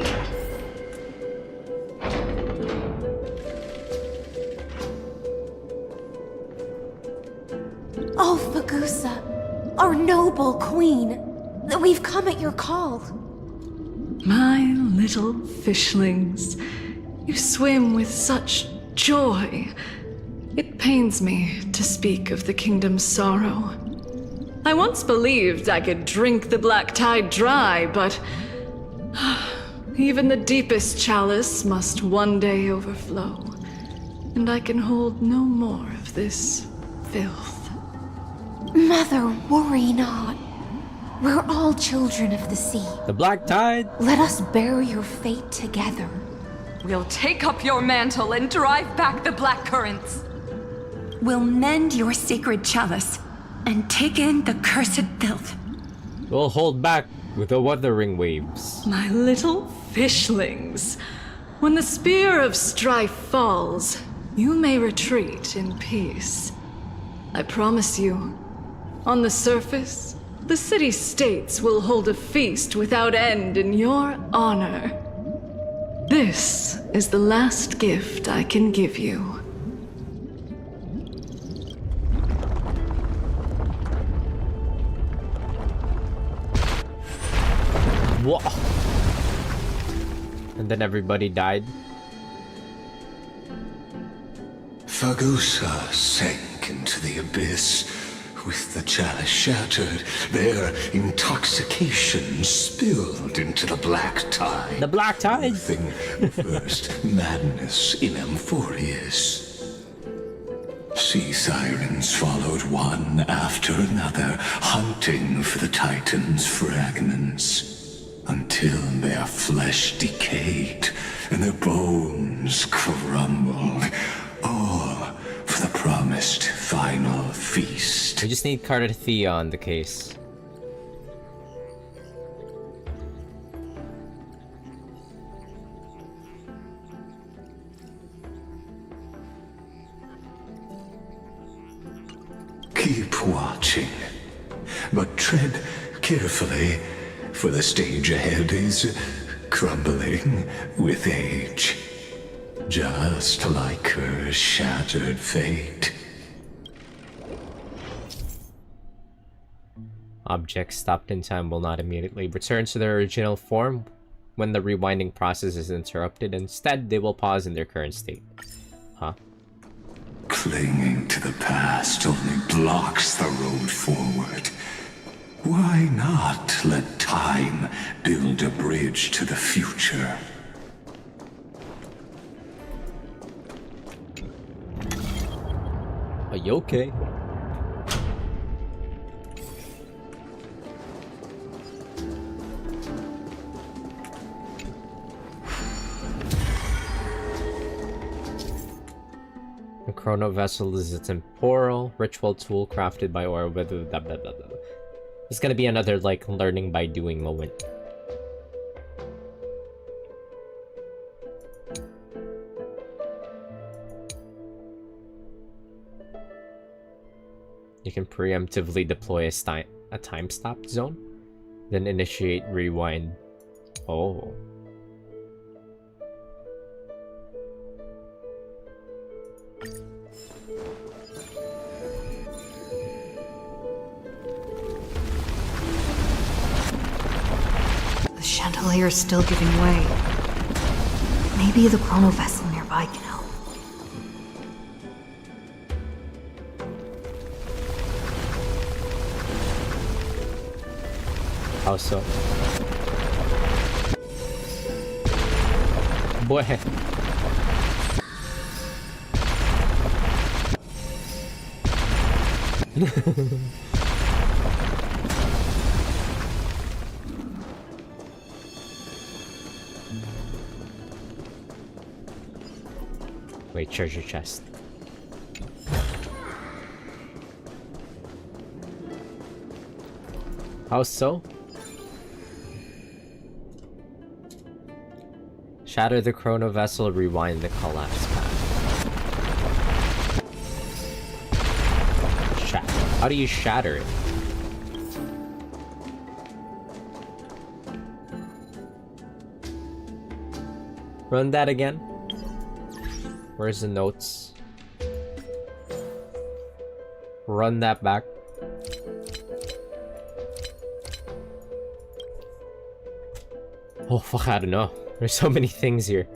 Oh, Fagusa, our noble queen, we've come at your call. My little fishlings, you swim with such joy. It pains me to speak of the kingdom's sorrow. I once believed I could drink the black tide dry, but even the deepest chalice must one day overflow, and I can hold no more of this filth. Mother, worry not. We're all children of the sea. The black tide? Let us bear your fate together. We'll take up your mantle and drive back the black currents. We'll mend your sacred chalice and take in the cursed filth. We'll hold back with the wuthering waves. My little fishlings, when the spear of strife falls, you may retreat in peace. I promise you, on the surface, the city-states will hold a feast without end in your honor. This is the last gift I can give you. Whoa. And then everybody died. Fagusa sank into the abyss. With the chalice shattered, their intoxication spilled into the black tide. The black tide? Birthing first madness in Amphorius. Sea sirens followed one after another, hunting for the Titan's fragments, until their flesh decayed and their bones crumbled, all for the promised final feast. We just need Cardathea on the case. Keep watching, but tread carefully, for the stage ahead is crumbling with age, just like her shattered fate. Objects stopped in time will not immediately return to their original form when the rewinding process is interrupted. Instead, they will pause in their current state. Huh? Clinging to the past only blocks the road forward. Why not let time build a bridge to the future? Are you okay? The chrono vessel is a temporal ritual tool crafted by or with blah blah blah blah. It's gonna be another like learning by doing moment. You can preemptively deploy a time stop zone, then initiate rewind. Oh. The chandelier's still giving way. Maybe the chrono vessel nearby can help. How so? Boy. Wait, treasure chest. How so? Shatter the chrono vessel, rewind the collapse path. How do you shatter it? Run that again. Where's the notes? Run that back. Oh fuck, I don't know. There's so many things here.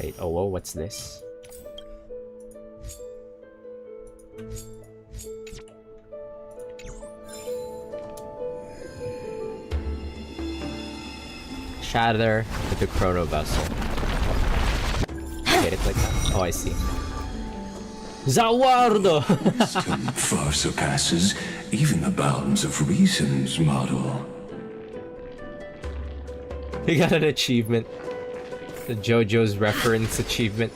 Wait, oh whoa, what's this? Shatter with the chrono vessel. Get it like that? Oh, I see. Zawardo! Wisdom far surpasses even the bounds of reason's model. He got an achievement. The JoJo's reference achievement.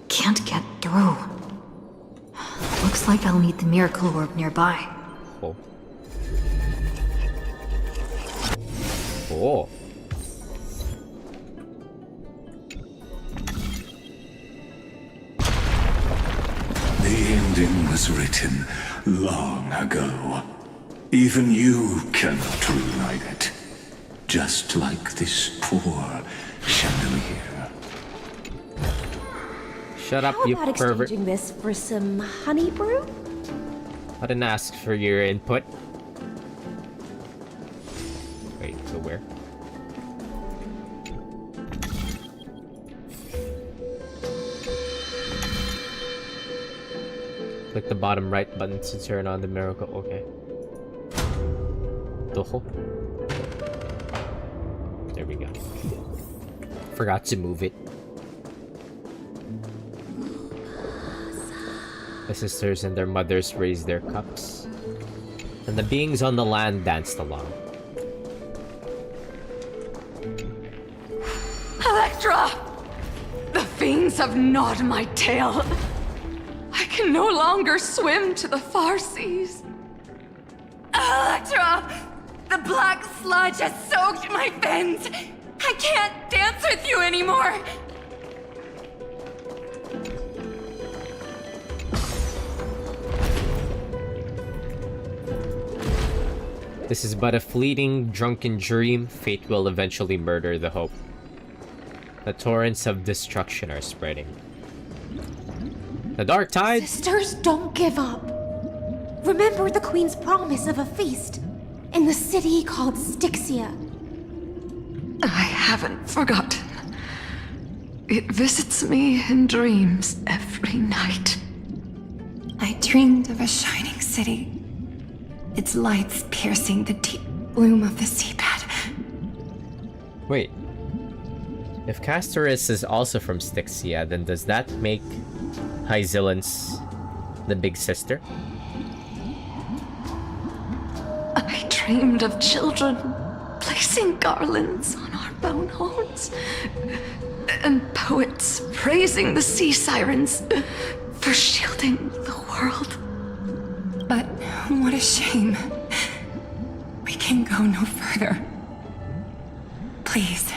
Can't get through. Looks like I'll need the miracle orb nearby. Oh. Oh. The ending was written long ago. Even you cannot rewrite it. Just like this poor chandelier. Shut up, you pervert. Exchanging this for some honey brew? I didn't ask for your input. Wait, go where? Click the bottom right button to turn on the miracle. Okay. Toho. There we go. Forgot to move it. The sisters and their mothers raised their cups, and the beings on the land danced along. Electra! The fiends have gnawed my tail. I can no longer swim to the far seas. Electra! The black sludge has soaked my fins! I can't dance with you anymore! This is but a fleeting, drunken dream. Fate will eventually murder the hope. The torrents of destruction are spreading. The dark tide? Sisters, don't give up. Remember the Queen's promise of a feast in the city called Styxia. I haven't forgotten. It visits me in dreams every night. I dreamed of a shining city, its lights piercing the deep gloom of the seabed. Wait. If Castoris is also from Styxia, then does that make Hyzillance the big sister? I dreamed of children placing garlands on our bone horns, and poets praising the sea sirens for shielding the world. But what a shame. We can go no further. Please,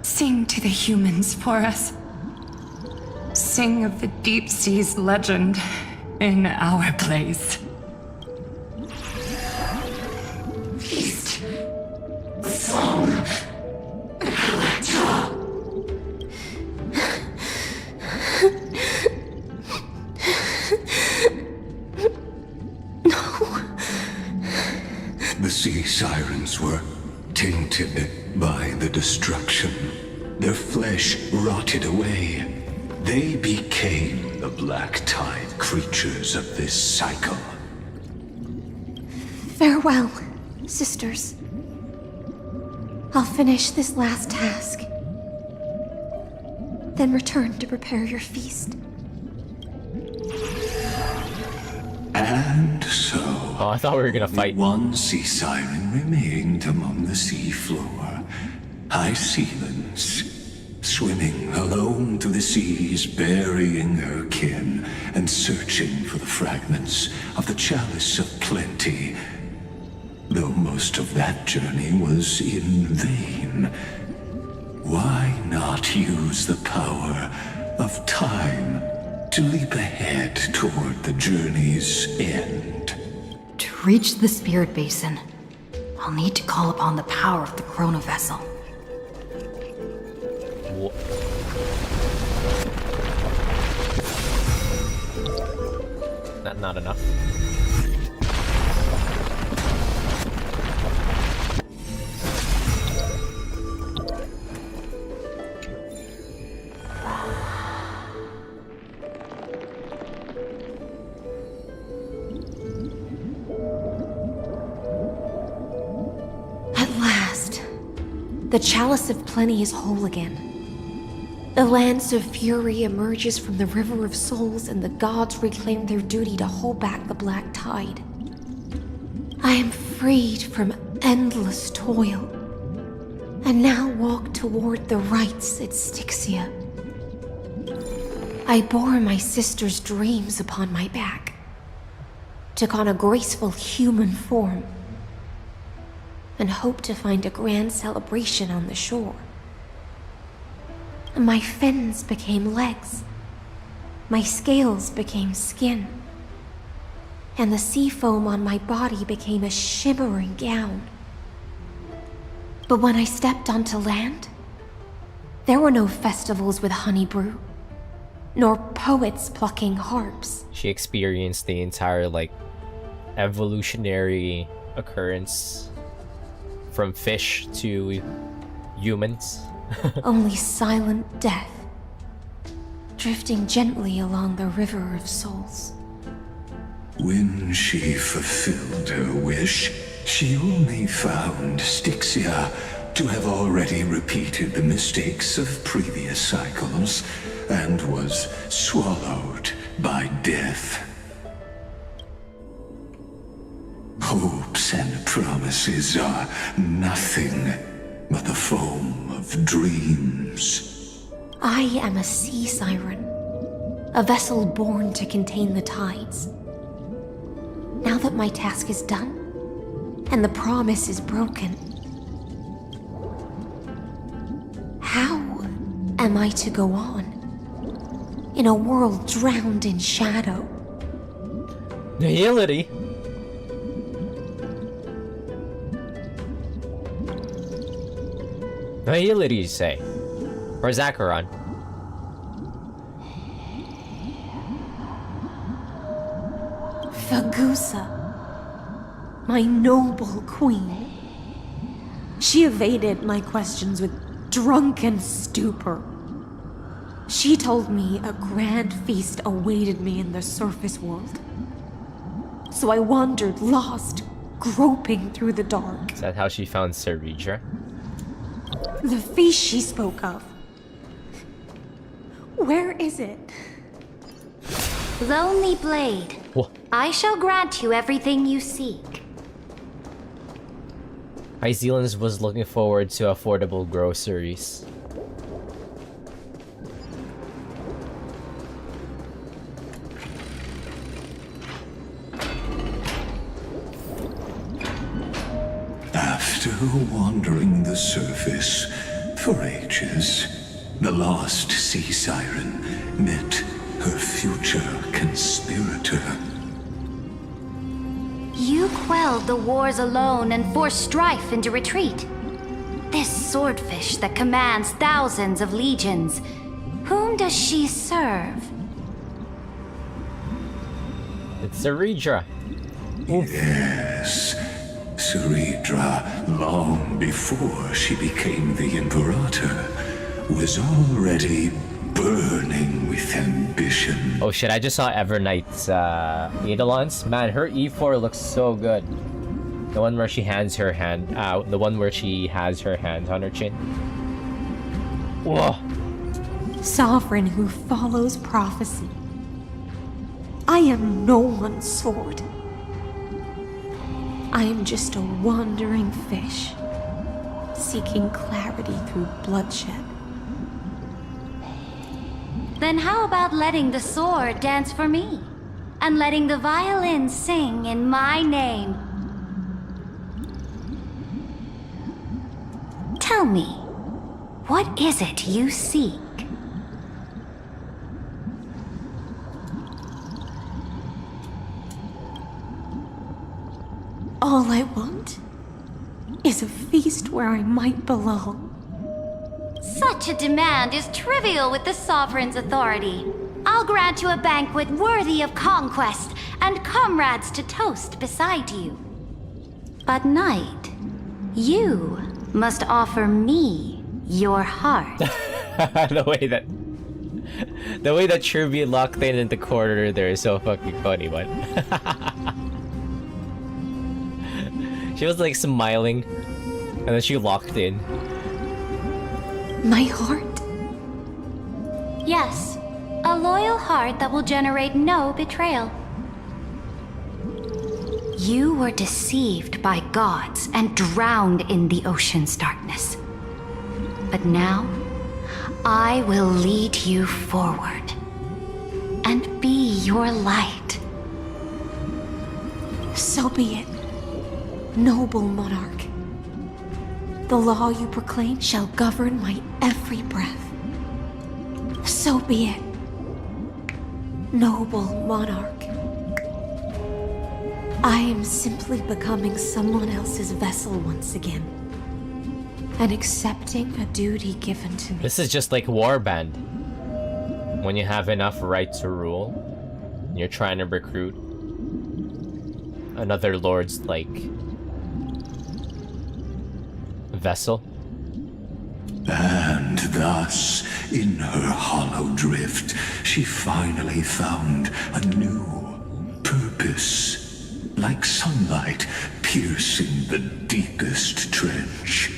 sing to the humans for us. Sing of the deep sea's legend in our place. Feast. Song. The sea sirens were tainted by the destruction. Their flesh rotted away. They became the black tide creatures of this cycle. Farewell, sisters. I'll finish this last task, then return to prepare your feast. And so... Oh, I thought we were gonna fight. One sea siren remained among the sea floor. Hyzillance, swimming alone through the seas, burying her kin, and searching for the fragments of the chalice of plenty. Though most of that journey was in vain. Why not use the power of time to leap ahead toward the journey's end? To reach the Spirit Basin, I'll need to call upon the power of the Chrono Vessel. Not enough. At last, the Chalice of Plenty is whole again. The Lance of Fury emerges from the River of Souls, and the gods reclaim their duty to hold back the black tide. I am freed from endless toil, and now walk toward the rites at Styxia. I bore my sister's dreams upon my back, took on a graceful human form, and hoped to find a grand celebration on the shore. My fins became legs, my scales became skin, and the sea foam on my body became a shimmering gown. But when I stepped onto land, there were no festivals with honey brew, nor poets plucking harps. She experienced the entire, evolutionary occurrence from fish to humans. Only silent death, drifting gently along the River of Souls. When she fulfilled her wish, she only found Styxia to have already repeated the mistakes of previous cycles and was swallowed by death. Hopes and promises are nothing but the foam of dreams. I am a sea siren, a vessel born to contain the tides. Now that my task is done, and the promise is broken, how am I to go on in a world drowned in shadow? Nihility? Nihility say? Or Zacharon? Fagusa, my noble queen. She evaded my questions with drunken stupor. She told me a grand feast awaited me in the surface world. So I wandered lost, groping through the dark. Is that how she found Seridra? The feast she spoke of. Where is it? Lonely Blade. What? I shall grant you everything you seek. Zealand's was looking forward to affordable groceries. After wandering the surface for ages, the lost sea siren met her future conspirator. You quelled the wars alone and forced strife into retreat. This swordfish that commands thousands of legions, whom does she serve? It's Seridra. Yes, Seridra, long before she became the Imperator, was already burning with ambition. Oh shit, I just saw Everknight's Eidolons. Man, her E4 looks so good. The one where she hands her hand out. The one where she has her hands on her chin. Whoa. Sovereign who follows prophecy. I am no one's sword. I am just a wandering fish, seeking clarity through bloodshed. Then how about letting the sword dance for me? And letting the violin sing in my name? Tell me, what is it you seek? All I want is a feast where I might belong. Such a demand is trivial with the Sovereign's authority. I'll grant you a banquet worthy of conquest and comrades to toast beside you. But Knight, you must offer me your heart. the way that Tribute locked in the corner there is so fucking funny, man. She was like smiling, and then she locked in. My heart? Yes, a loyal heart that will generate no betrayal. You were deceived by gods and drowned in the ocean's darkness. But now, I will lead you forward and be your light. So be it, noble monarch. The law you proclaim shall govern my every breath. So be it, noble monarch. I am simply becoming someone else's vessel once again, and accepting a duty given to me. This is just like Warband. When you have enough right to rule, you're trying to recruit another lord's, like, vessel. And thus, in her hollow drift, she finally found a new purpose. Like sunlight piercing the deepest trench.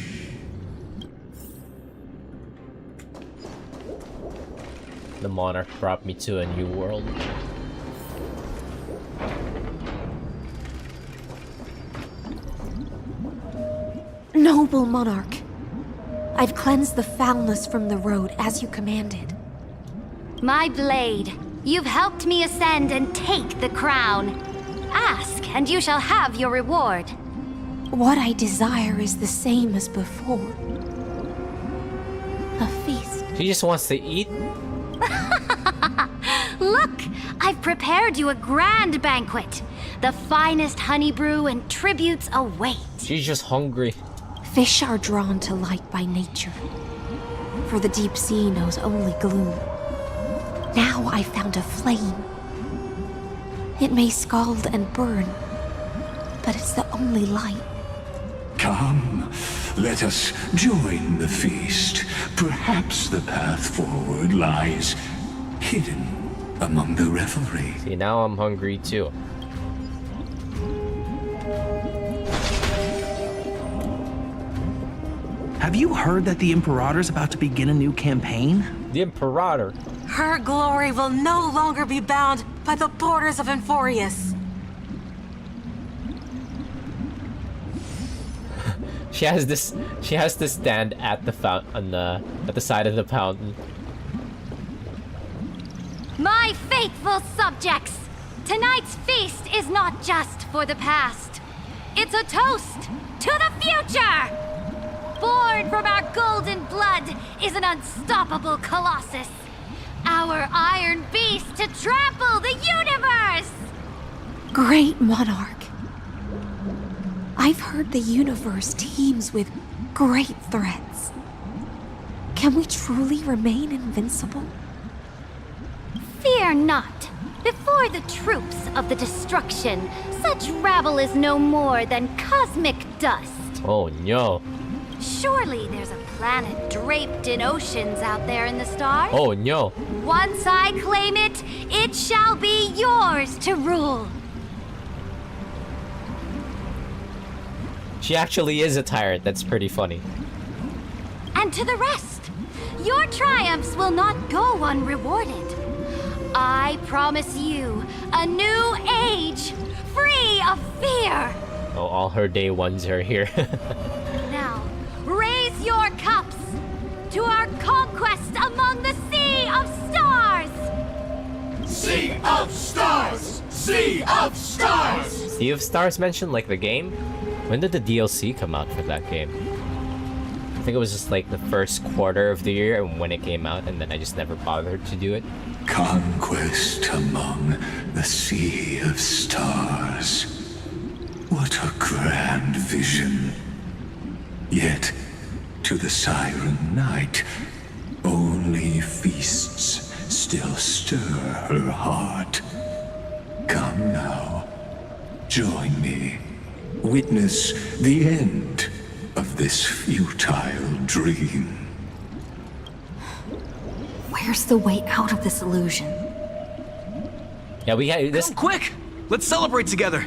The monarch brought me to a new world. Noble monarch, I've cleansed the foulness from the road as you commanded. My blade, you've helped me ascend and take the crown. Ask, and you shall have your reward. What I desire is the same as before. A feast. She just wants to eat? Look, I've prepared you a grand banquet. The finest honey brew and tributes await. She's just hungry. Fish are drawn to light by nature, for the deep sea knows only gloom. Now I found a flame. It may scald and burn, but it's the only light. Come, let us join the feast. Perhaps the path forward lies hidden among the revelry. See, now I'm hungry too. Have you heard that the Imperator's about to begin a new campaign? The Imperator? Her glory will no longer be bound by the borders of Enforius. She has to stand at the fountain at the side of the fountain. My faithful subjects, tonight's feast is not just for the past. It's a toast to the future! Born from our golden blood is an unstoppable colossus. Our iron beast to trample the universe! Great monarch. I've heard the universe teems with great threats. Can we truly remain invincible? Fear not. Before the troops of the destruction, such rabble is no more than cosmic dust. Oh no. Surely there's a planet draped in oceans out there in the stars. Oh no. Once I claim it, it shall be yours to rule. She actually is a tyrant. That's pretty funny. And to the rest, your triumphs will not go unrewarded. I promise you a new age, free of fear. Oh, all her day ones are here. Now, raise your cups to our conquest among the Sea of Stars! Sea of Stars! Sea of Stars! Sea of Stars mentioned like the game? When did the DLC come out for that game? I think it was just like the first quarter of the year when it came out, and then I just never bothered to do it. Conquest among the Sea of Stars. What a grand vision. Yet, to the Siren Knight, only feasts still stir her heart. Come now, join me. Witness the end of this futile dream. Where's the way out of this illusion? Yeah, we got this. Come quick! Let's celebrate together!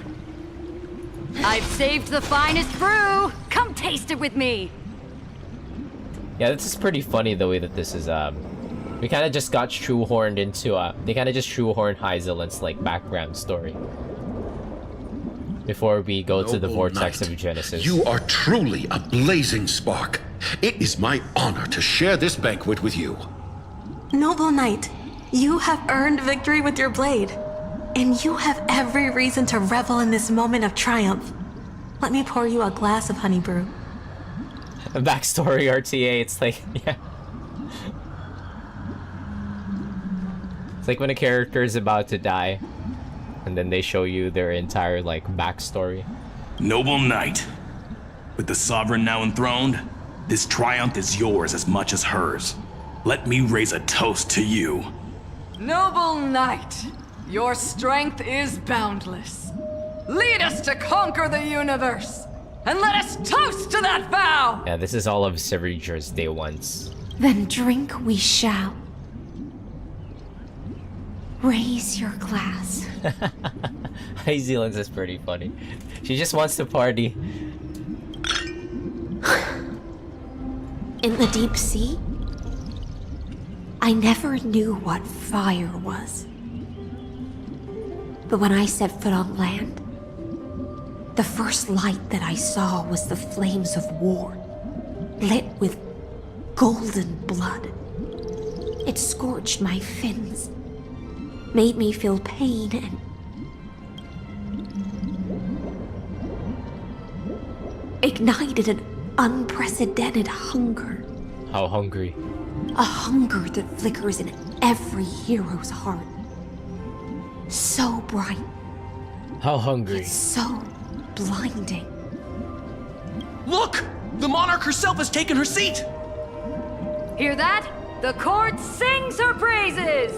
I've saved the finest brew! Come taste it with me! Yeah, this is pretty funny the way that this is, we kind of just got shoehorned into, they kind of just shoehorned Hyzelin's, like, background story. Before we go to the vortex of Genesis. You are truly a blazing spark. It is my honor to share this banquet with you. Noble Knight, you have earned victory with your blade. And you have every reason to revel in this moment of triumph. Let me pour you a glass of honey brew. A backstory RTA, it's like, yeah. It's like when a character is about to die, and then they show you their entire, like, backstory. Noble Knight, with the Sovereign now enthroned, this triumph is yours as much as hers. Let me raise a toast to you. Noble Knight, your strength is boundless. Lead us to conquer the universe, and let us toast to that vow! Yeah, this is all of Sereger's day ones. Then drink we shall. Raise your glass. Hyzelin's is pretty funny. She just wants to party. In the deep sea, I never knew what fire was. But when I set foot on land, the first light that I saw was the flames of war, lit with golden blood. It scorched my fins, made me feel pain and ignited an unprecedented hunger. How hungry? A hunger that flickers in every hero's heart. So bright. How hungry? So blinding. Look! The monarch herself has taken her seat! Hear that? The court sings her praises!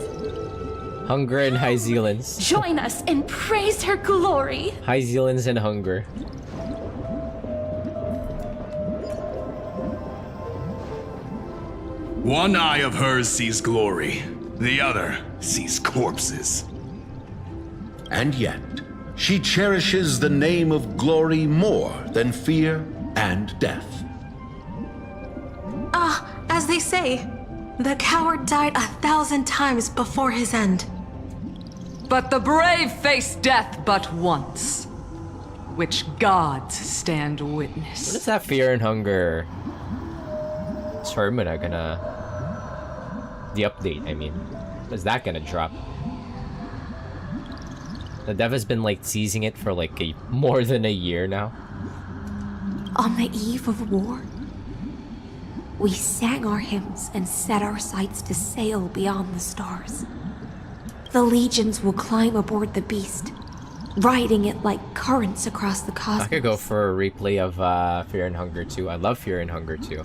Hunger and High Zealands. Join us and praise her glory. High Zealands and hunger. One eye of hers sees glory, the other sees corpses. And yet, she cherishes the name of glory more than fear and death. As they say, the coward died 1,000 times before his end. But the brave face death but once, which gods stand witness. What is that fear and hunger? Termina gonna... The update, I mean. Is that gonna drop? The dev has been like teasing it for like more than a year now. On the eve of war, we sang our hymns and set our sights to sail beyond the stars. The legions will climb aboard the beast, riding it like currents across the cosmos. I could go for a replay of Fear and Hunger 2. I love Fear and Hunger 2.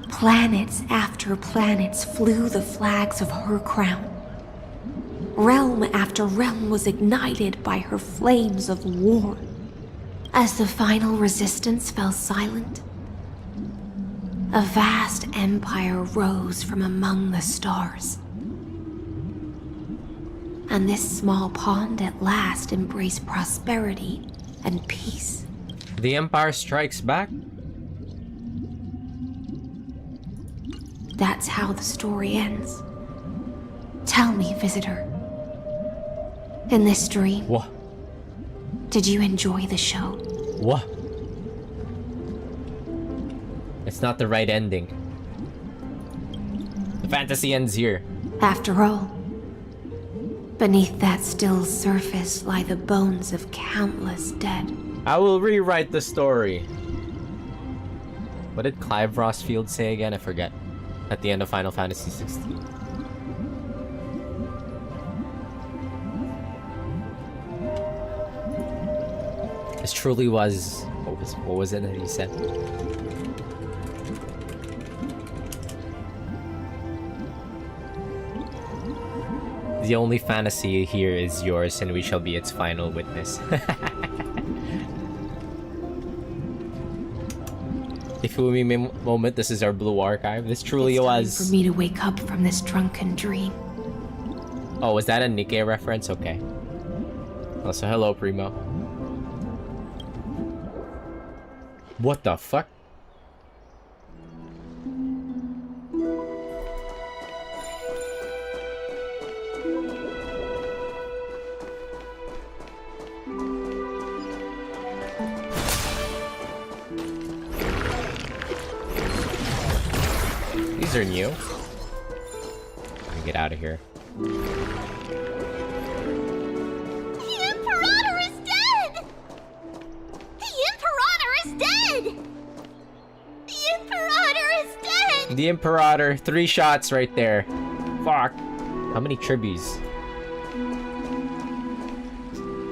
Planets after planets flew the flags of her crown. Realm after realm was ignited by her flames of war. As the final resistance fell silent, a vast empire rose from among the stars. And this small pond at last embraced prosperity and peace. The Empire Strikes Back? That's how the story ends. Tell me, visitor. In this dream, what? Did you enjoy the show? What? It's not the right ending. The fantasy ends here. After all, beneath that still surface lie the bones of countless dead. I will rewrite the story. What did Clive Rossfield say again? I forget. At the end of Final Fantasy 16. This truly was... What was it that he said? The only fantasy here is yours, and we shall be its final witness. Ifumi moment, this is our blue archive. This truly it's was... time for me to wake up from this drunken dream. Oh, was that a Nikkei reference? Okay. Also, hello, Primo. What the fuck? These are new. Let me get out of here. The Imperator, 3 shots right there. Fuck. How many tribbies?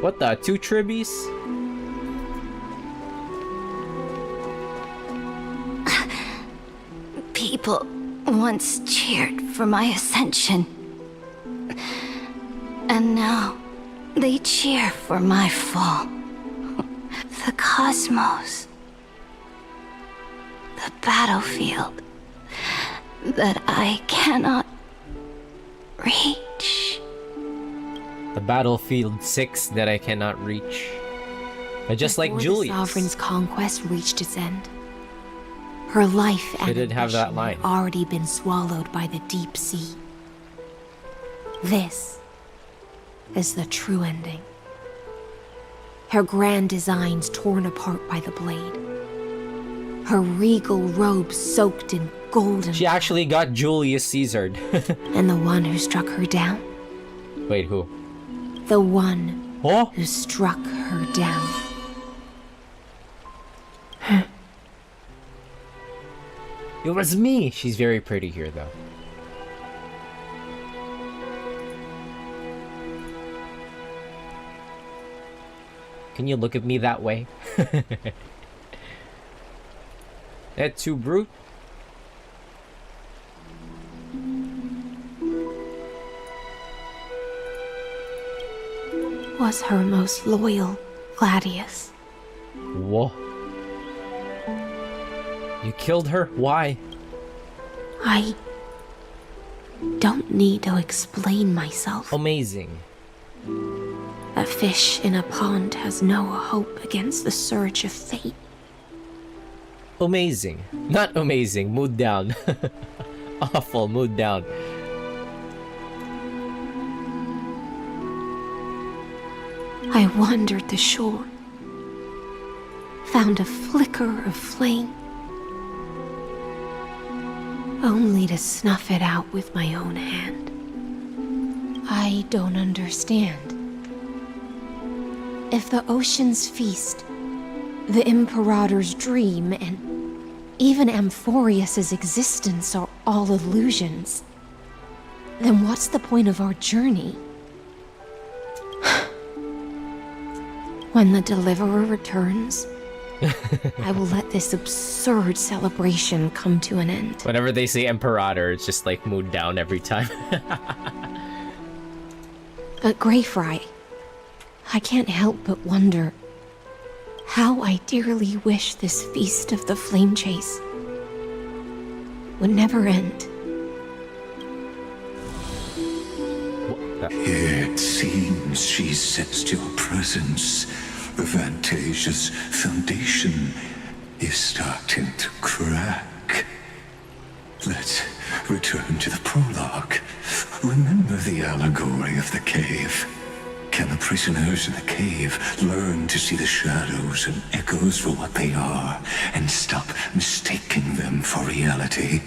What the? 2 tribbies? People once cheered for my ascension. And now they cheer for my fall. The cosmos. The battlefield that I cannot reach. The battlefield 6 that I cannot reach. But just like Julius. The Sovereign's conquest reached its end. Her life and didn't have that line. had already been swallowed by the deep sea. This is the true ending. Her grand designs torn apart by the blade. Her regal robes soaked in golden. She actually got Julius Caesared. And the one who struck her down? Wait, who? The one who struck her down. It was me! She's very pretty here, though. Can you look at me that way? That too brute. Was her most loyal, Gladius. Whoa. You killed her? Why? I don't need to explain myself. Amazing. A fish in a pond has no hope against the surge of fate. Amazing. Not amazing. Mood down. Awful. Mood down. I wandered the shore, found a flicker of flame, only to snuff it out with my own hand. I don't understand. If the ocean's feast, the Imperator's dream, and even Amphorius's existence are all illusions, then what's the point of our journey? When the Deliverer returns, I will let this absurd celebration come to an end. Whenever they say Imperator, it's just like mood down every time. But Greyfry, I can't help but wonder how I dearly wish this feast of the flame chase would never end. It seems she sensed your presence. The Fantasia's foundation is starting to crack. Let's return to the prologue. Remember the allegory of the cave. Can the prisoners in the cave learn to see the shadows and echoes for what they are, and stop mistaking them for reality?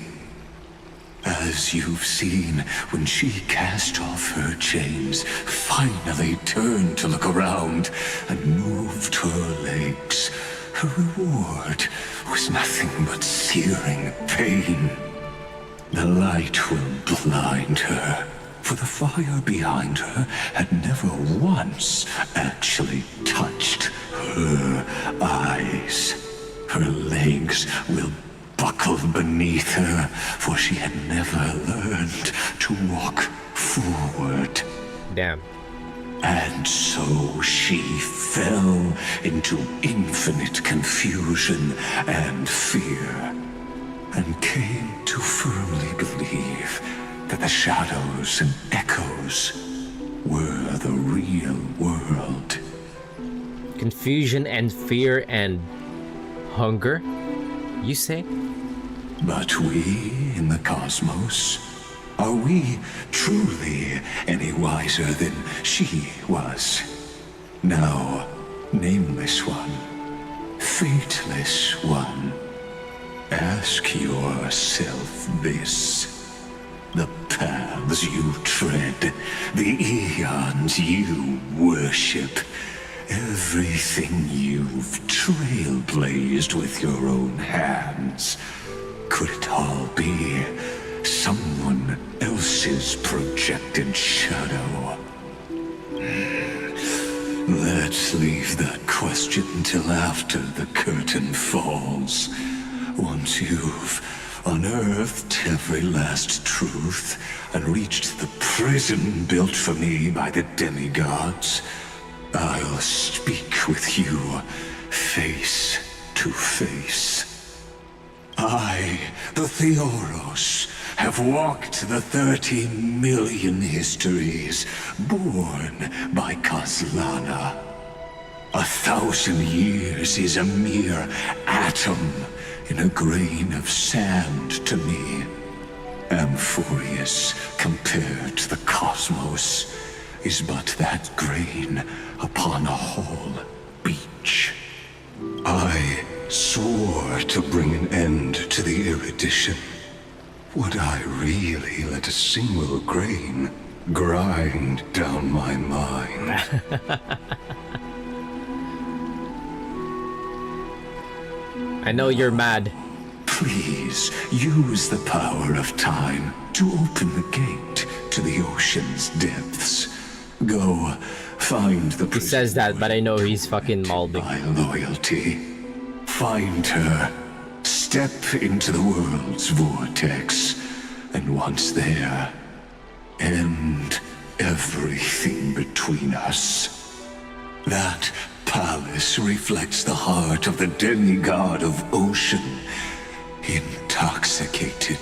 As you've seen, when she cast off her chains, finally turned to look around, and moved her legs, her reward was nothing but searing pain. The light will blind her, for the fire behind her had never once actually touched her eyes. Her legs will buckle beneath her, for she had never learned to walk forward. Damn. And so she fell into infinite confusion and fear, and came to firmly believe that the shadows and echoes were the real world. Confusion and fear and hunger, you say? But we in the cosmos, are we truly any wiser than she was? Now, nameless one, fateless one, ask yourself this. The paths you tread, the eons you worship, everything you've trailblazed with your own hands, could it all be someone else's projected shadow? Let's leave that question till after the curtain falls. Once you've unearthed every last truth and reached the prison built for me by the demigods, I'll speak with you face to face. I, the Theoros, have walked the 30 million histories born by Kozlana. 1,000 years is a mere atom in a grain of sand to me. Amphorius, compared to the cosmos, is but that grain upon a whole beach. I swore to bring an end to the erudition. Would I really let a single grain grind down my mind? I know you're mad. Please use the power of time to open the gate to the ocean's depths. Go find the He says that, but I know he's fucking malding. My loyalty. Find her. Step into the world's vortex, and once there, end everything between us. That palace reflects the heart of the demigod of ocean, intoxicated,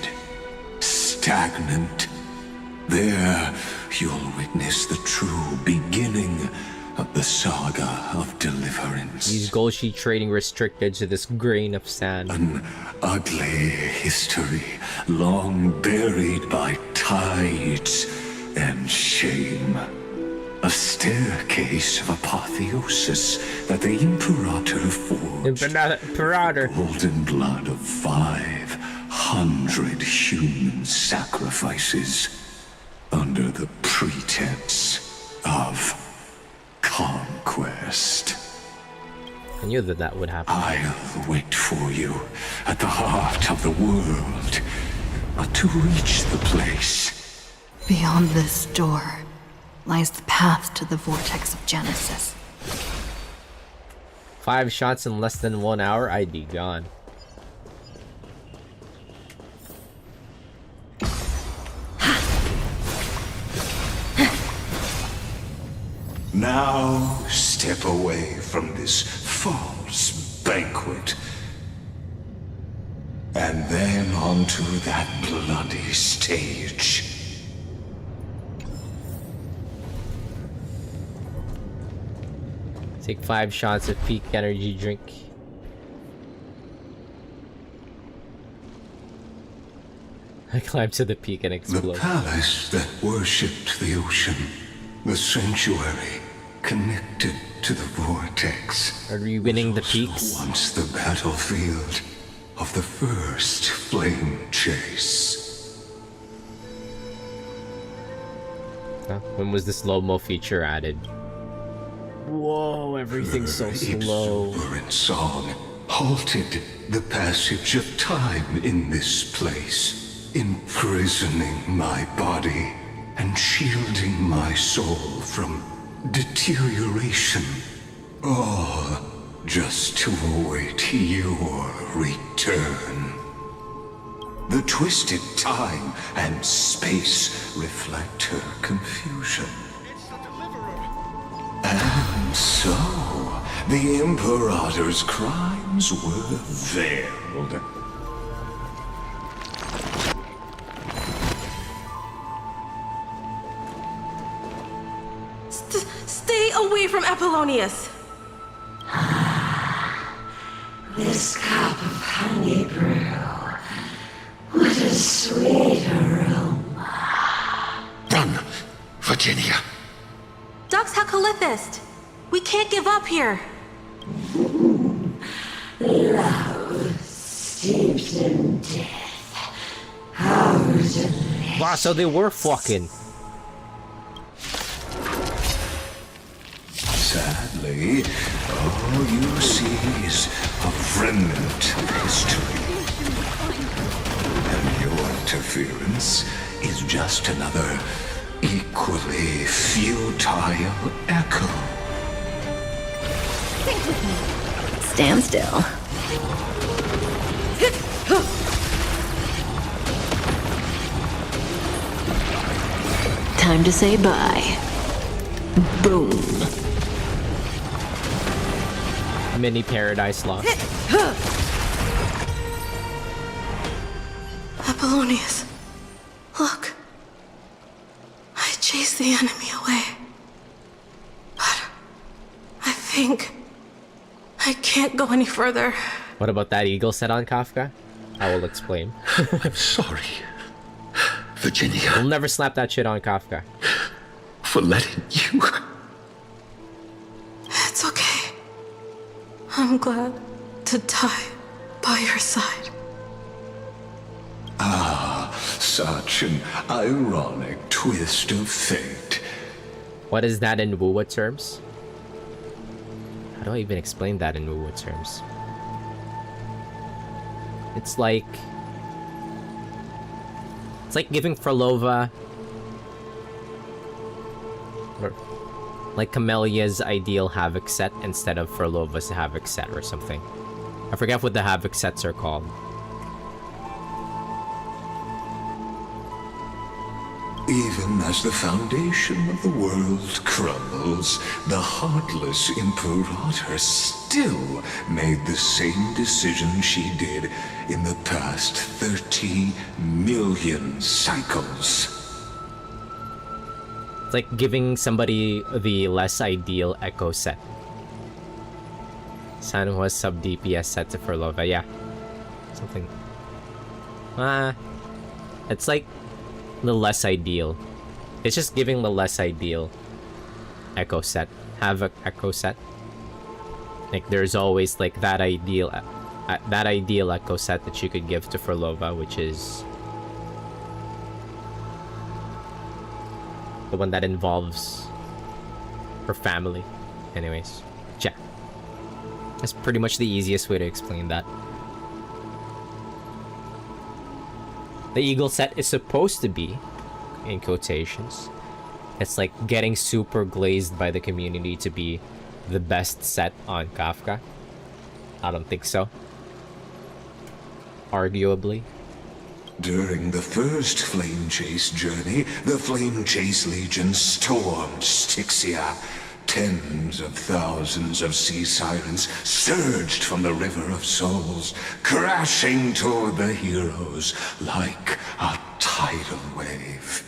stagnant. There, you'll witness the true beginning of the saga of deliverance. These gold sheet trading restricted to this grain of sand. An ugly history, long buried by tides and shame. A staircase of apotheosis that the Imperator forged. Imperator. Golden blood of 500 human sacrifices under the pretense of conquest. I knew that would happen. I'll wait for you at the heart of the world to reach the place. Beyond this door lies the path to the vortex of Genesis. 5 shots in less than 1 hour, I'd be gone. Now step away from this false banquet. And then onto that bloody stage. Take 5 shots of peak energy drink. I climb to the peak and explode. The palace that worshipped the ocean. The sanctuary connected to the vortex. Are we winning the peaks? Once the battlefield of the first flame chase. Huh? When was the slow-mo feature added? Whoa, everything's so slow. Exuberant song halted the passage of time in this place, imprisoning my body and shielding my soul from deterioration. All just to await your return. The twisted time and space reflect her confusion. And so, the Imperator's crimes were veiled. Stay away from Apollonius! This cup of honey brew. What a sweet aroma. Run, Virginia. Dux Hakalithist! We can't give up here! Love, steeped in death. How delicious. Wow, so they were fucking. Sadly, all you see is a remnant of history. And your interference is just another equally futile echo. Think with me. Stand still. Time to say bye. Boom. Mini paradise lost. Apollonius, look. I chased the enemy away. But I think I can't go any further. What about that eagle set on Kafka? I will explain. I'm sorry, Virginia. We'll never slap that shit on Kafka. For letting you. It's okay. I'm glad to die by your side. Ah, such an ironic twist of fate. What is that in Wuwa terms? How do I even explain that in Wuwa terms? It's like giving Frolova or like Camellia's ideal Havoc set instead of Frolova's Havoc set or something. I forget what the Havoc sets are called. Even as the foundation of the world crumbles, the heartless Imperator still made the same decision she did in the past 30 million cycles. It's like giving somebody the less ideal Echo set. San Juan sub DPS set to Furlova, yeah. Something. It's like the less ideal. It's just giving the less ideal Echo set. Havoc Echo set. Like there's always like that ideal Echo set that you could give to Furlova, which is the one that involves her family. Anyways, yeah. That's pretty much the easiest way to explain that. The Eagle set is supposed to be, in quotations, it's like getting super glazed by the community to be the best set on Kafka. I don't think so. Arguably. During the first Flame Chase journey, the Flame Chase Legion stormed Styxia. Tens of thousands of sea sirens surged from the River of Souls, crashing toward the heroes like a tidal wave.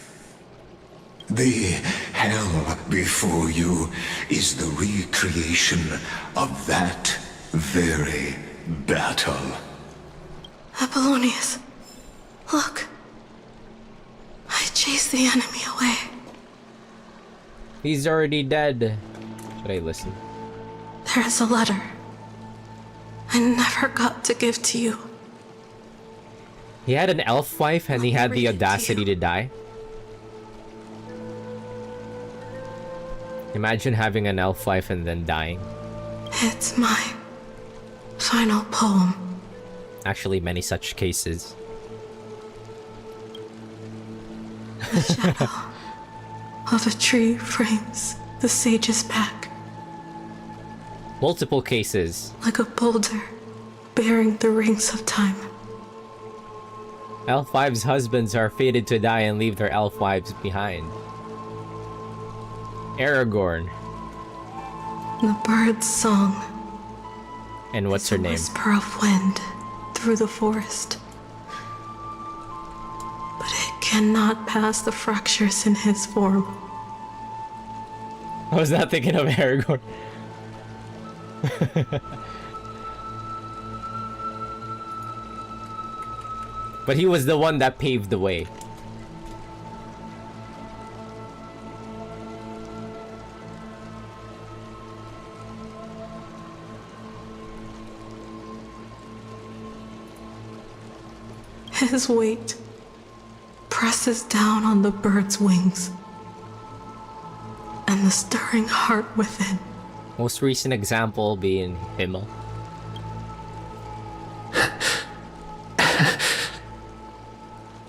The hell before you is the recreation of that very battle. Apollonius, look. I chased the enemy away. He's already dead. Should I listen? There is a letter I never got to give to you. He had an elf wife and he had the audacity to die. Imagine having an elf wife and then dying. It's my final poem. Actually, many such cases. The shadow of a tree frames the sage's back. Multiple cases. Like a boulder bearing the rings of time. Elf wives' husbands are fated to die and leave their elf wives behind. Aragorn. The bird's song. And what's her name? Whisper of wind through the forest. But it cannot pass the fractures in his form. I was not thinking of Aragorn. But he was the one that paved the way. His weight presses down on the bird's wings and the stirring heart within. Most recent example being Himmel.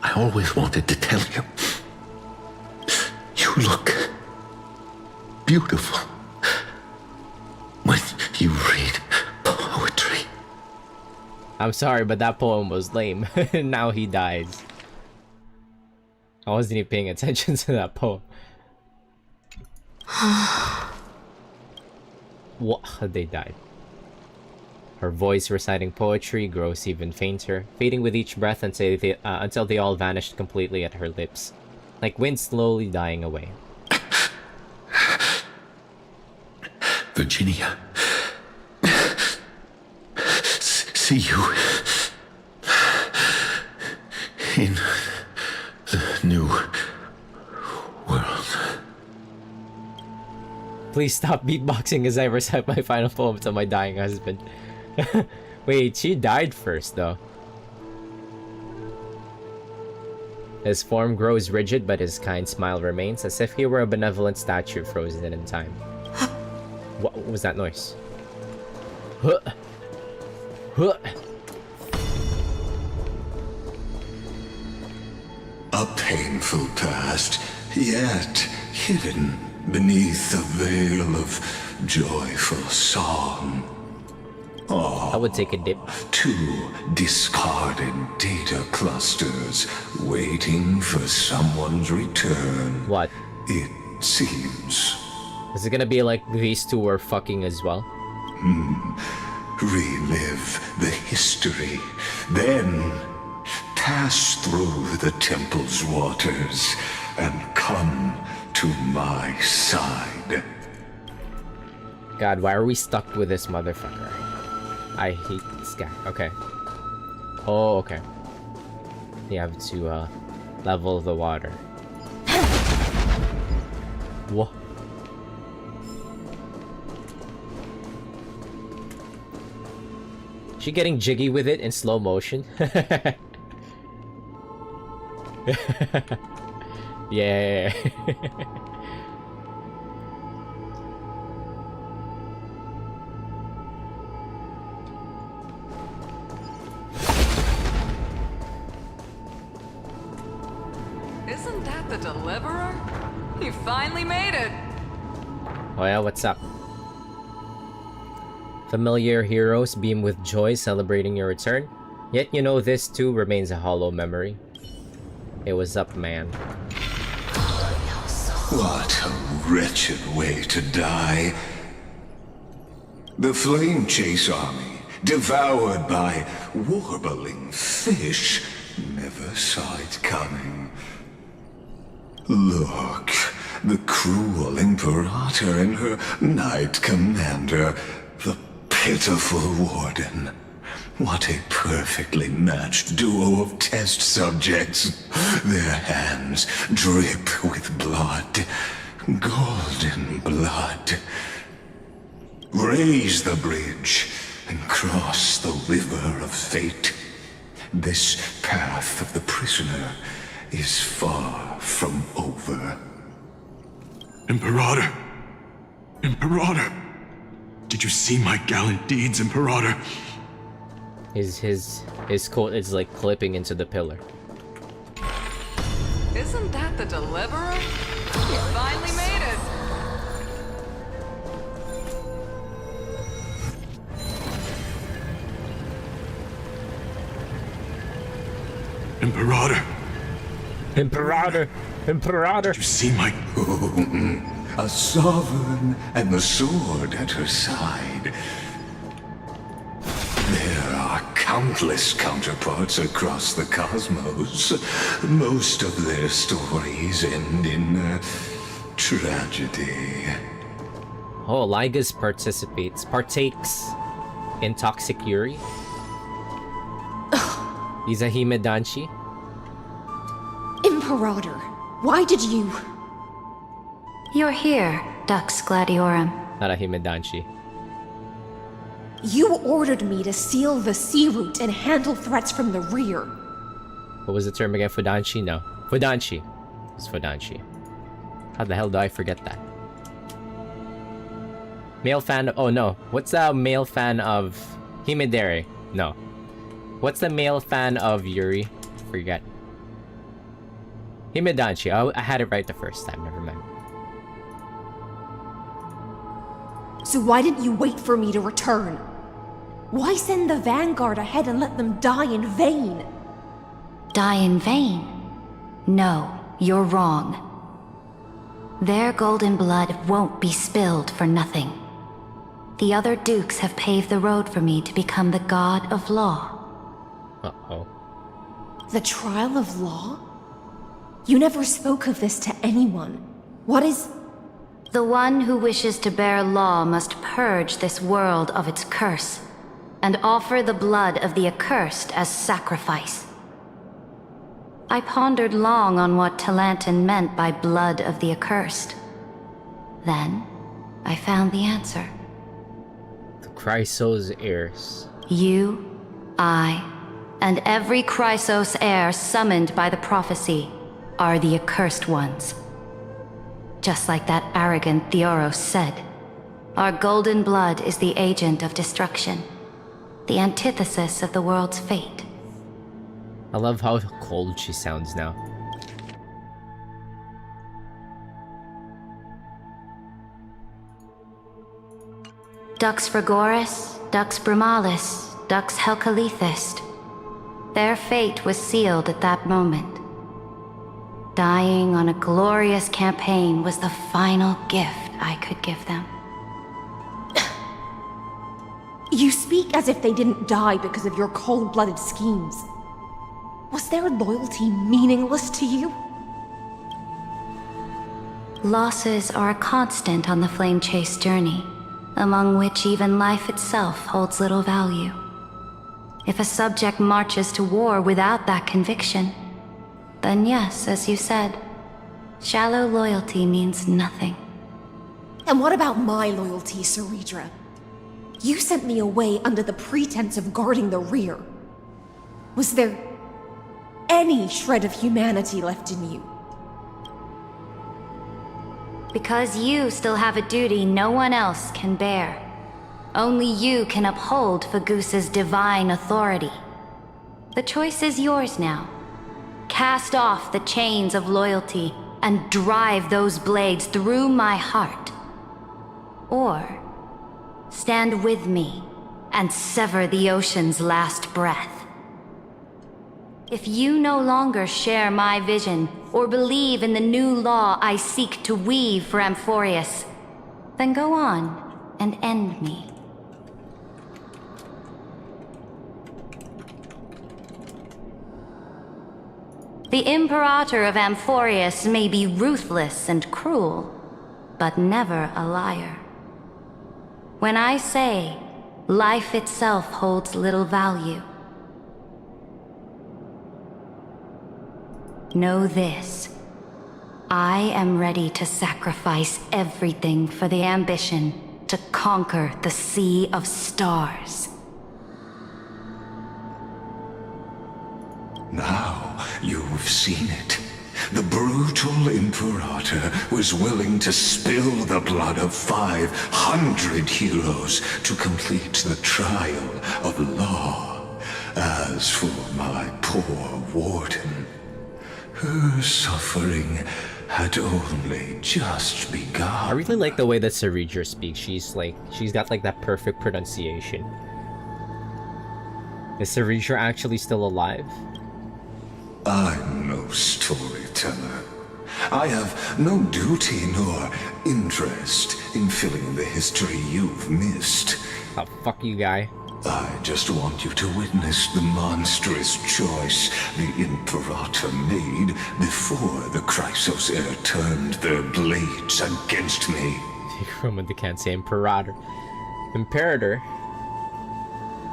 I always wanted to tell you. You look beautiful when you read poetry. I'm sorry, but that poem was lame. Now he dies. I wasn't even paying attention to that poem. What? They died. Her voice reciting poetry grows even fainter, fading with each breath until they all vanished completely at her lips, like wind slowly dying away. Virginia. See you in the new world. Please stop beatboxing as I recite my final poem to my dying husband. Wait, she died first, though. His form grows rigid, but his kind smile remains, as if he were a benevolent statue frozen in time. What was that noise? Huh. Huh. A painful past, yet hidden beneath a veil of joyful song. Oh, I would take a dip. 2 discarded data clusters waiting for someone's return. What? It seems. Is it gonna be like these two were fucking as well? Relive the history, then pass through the temple's waters and come to my side. God, why are we stuck with this motherfucker? I hate this guy. Okay. Oh, okay. You have to level the water. What? She getting jiggy with it in slow motion? Yeah. Isn't that the Deliverer? You finally made it! Oh yeah, what's up? Familiar heroes beam with joy celebrating your return. Yet you know this too remains a hollow memory. Hey, what's up, man? What a wretched way to die. The Flame Chase army, devoured by warbling fish, never saw it coming. Look, the cruel Imperator and her Knight Commander, the pitiful Warden. What a perfectly matched duo of test subjects. Their hands drip with blood, golden blood. Raise the bridge and cross the river of fate. This path of the prisoner is far from over. Imperator! Imperator! Did you see my gallant deeds, Imperator? His coat is like clipping into the pillar. Isn't that the Deliverer? You finally made it! Imperator! Imperator! Imperator! Did you see my... A sovereign and the sword at her side. There are countless counterparts across the cosmos. Most of their stories end in tragedy. Oh, Ligas partakes in Toxic Yuri. He's a Himedanshi. Imperator, why did you... You're here, Dux Gladiorum. Not a Himedanshi. You ordered me to seal the sea route and handle threats from the rear. What was the term again? Fudanshi? No. Fudanshi. It's Fudanshi. How the hell do I forget that? Male fan of... Oh no. What's the male fan of Himedare? No. What's the male fan of Yuri? Forget. Himedanshi. Oh, I had it right the first time. Never mind. So why didn't you wait for me to return? Why send the Vanguard ahead and let them die in vain? Die in vain? No, you're wrong. Their golden blood won't be spilled for nothing. The other dukes have paved the road for me to become the god of law. Uh-oh. The trial of law? You never spoke of this to anyone. What is... The one who wishes to bear law must purge this world of its curse, and offer the blood of the accursed as sacrifice. I pondered long on what Talantin meant by blood of the accursed. Then, I found the answer. The Chrysos heirs. You, I, and every Chrysos heir summoned by the prophecy are the accursed ones. Just like that arrogant Theoros said, our golden blood is the agent of destruction, the antithesis of the world's fate. I love how cold she sounds now. Dux Frigoris, Dux Brumalis, Dux Helcalethist. Their fate was sealed at that moment. Dying on a glorious campaign was the final gift I could give them. You speak as if they didn't die because of your cold-blooded schemes. Was their loyalty meaningless to you? Losses are a constant on the Flame Chase journey, among which even life itself holds little value. If a subject marches to war without that conviction, then yes, as you said, shallow loyalty means nothing. And what about my loyalty, Ceredra? You sent me away under the pretense of guarding the rear. Was there any shred of humanity left in you? Because you still have a duty no one else can bear. Only you can uphold Fagusa's divine authority. The choice is yours now. Cast off the chains of loyalty and drive those blades through my heart. Or stand with me and sever the ocean's last breath. If you no longer share my vision or believe in the new law I seek to weave for Amphorius, then go on and end me. The Imperator of Amphorius may be ruthless and cruel, but never a liar. When I say life itself holds little value, know this. I am ready to sacrifice everything for the ambition to conquer the Sea of Stars. Now you've seen it. The brutal Imperator was willing to spill the blood of 500 heroes to complete the trial of law. As for my poor warden, her suffering had only just begun. I really like the way that Ceredra speaks. She's got like that perfect pronunciation. Is Ceredra actually still alive? I'm no storyteller. I have no duty nor interest in filling in the history you've missed. Oh, fuck you, guy. I just want you to witness the monstrous choice the Imperator made before the Chrysos Heir turned their blades against me. Roman, they can't say Imperator. Imperator?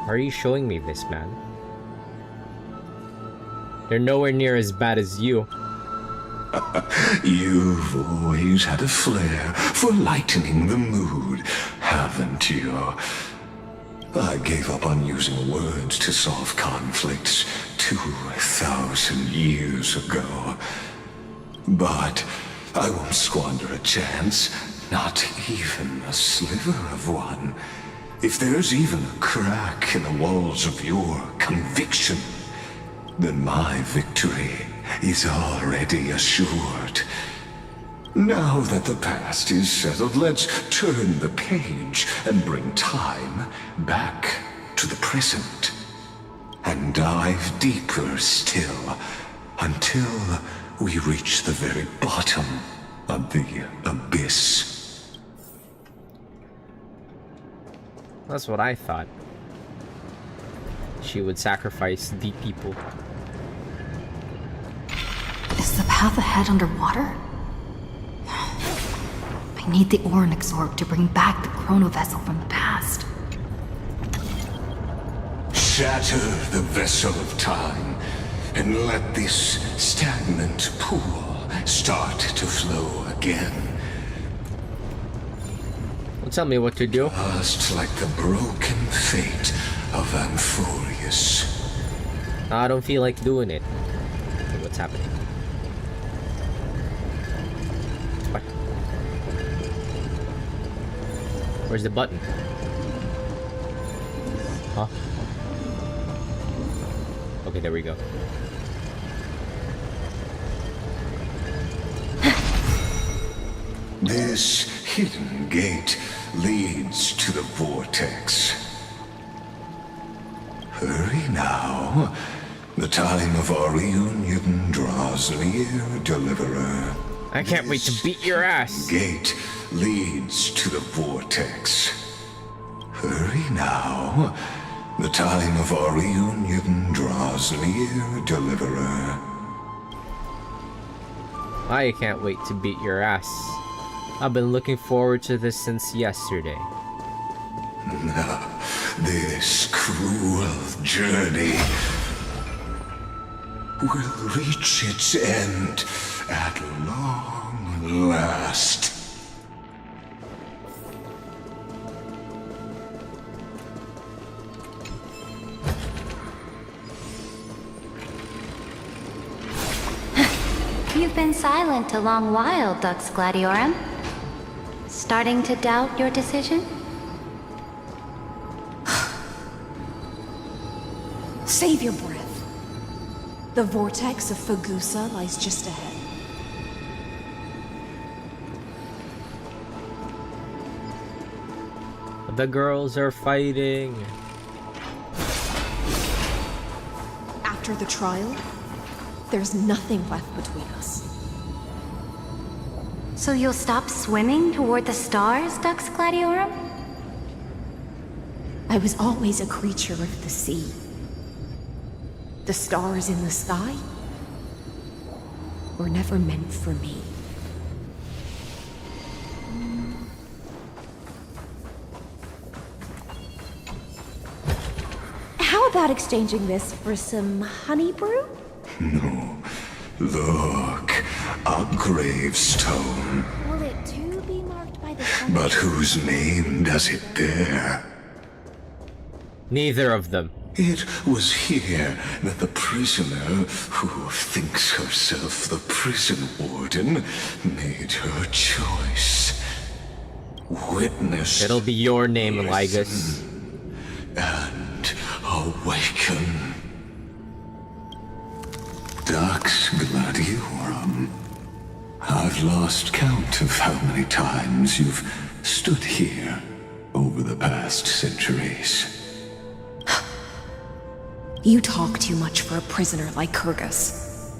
Why are you showing me this, man? They're nowhere near as bad as you. You've always had a flair for lightening the mood, haven't you? I gave up on using words to solve conflicts 2,000 years ago. But I won't squander a chance, not even a sliver of one. If there's even a crack in the walls of your conviction, then my victory is already assured. Now that the past is settled, let's turn the page and bring time back to the present. And dive deeper still, until we reach the very bottom of the abyss. That's what I thought. She would sacrifice the people. Is the path ahead underwater? I need the Oryx orb to bring back the chrono vessel from the past. Shatter the vessel of time, and let this stagnant pool start to flow again. Don't tell me what to do. Just like the broken fate of Amphorius. I don't feel like doing it. Okay, what's happening? What? Where's the button? Huh? Okay, there we go. This hidden gate leads to the vortex. Hurry now. The time of our reunion draws near, Deliverer. I can't wait to beat your ass. Gate leads to the vortex. Hurry now. The time of our reunion draws near, Deliverer. I can't wait to beat your ass. I've been looking forward to this since yesterday. This cruel journey will reach its end at long last. You've been silent a long while, Dux Gladiorum. Starting to doubt your decision? Save your breath. The vortex of Fagusa lies just ahead. The girls are fighting. After the trial, there's nothing left between us. So you'll stop swimming toward the stars, Dux Gladiorum? I was always a creature of the sea. The stars in the sky were never meant for me. How about exchanging this for some honey brew? No. Look, a gravestone. Will it too be marked by the sun? But whose name does it bear? Neither of them. It was here that the prisoner, who thinks herself the prison warden, made her choice. Witness. It'll be your name, Ligus. And awaken. Dux Gladiorum. I've lost count of how many times you've stood here over the past centuries. You talk too much for a prisoner like Kyrgyz.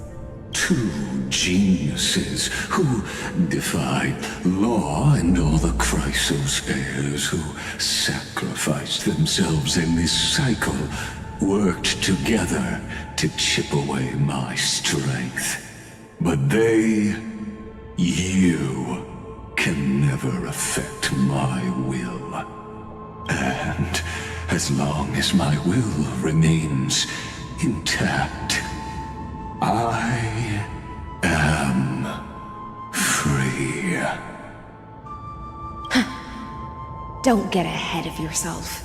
Two geniuses who defied law and all the Chrysos heirs who sacrificed themselves in this cycle worked together to chip away my strength. But they, you, can never affect my will. And as long as my will remains intact, I am free. Don't get ahead of yourself.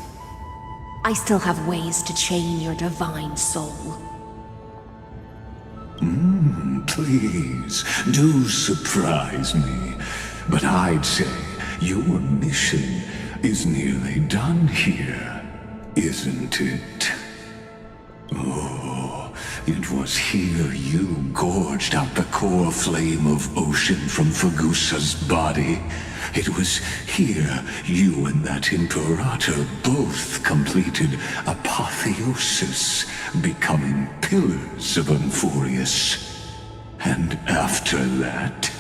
I still have ways to chain your divine soul. Please, do surprise me. But I'd say your mission is nearly done here, isn't it? Oh, it was here you gorged out the core flame of ocean from Fagusa's body. It was here you and that Imperator both completed apotheosis, becoming pillars of Amphorius. And after that,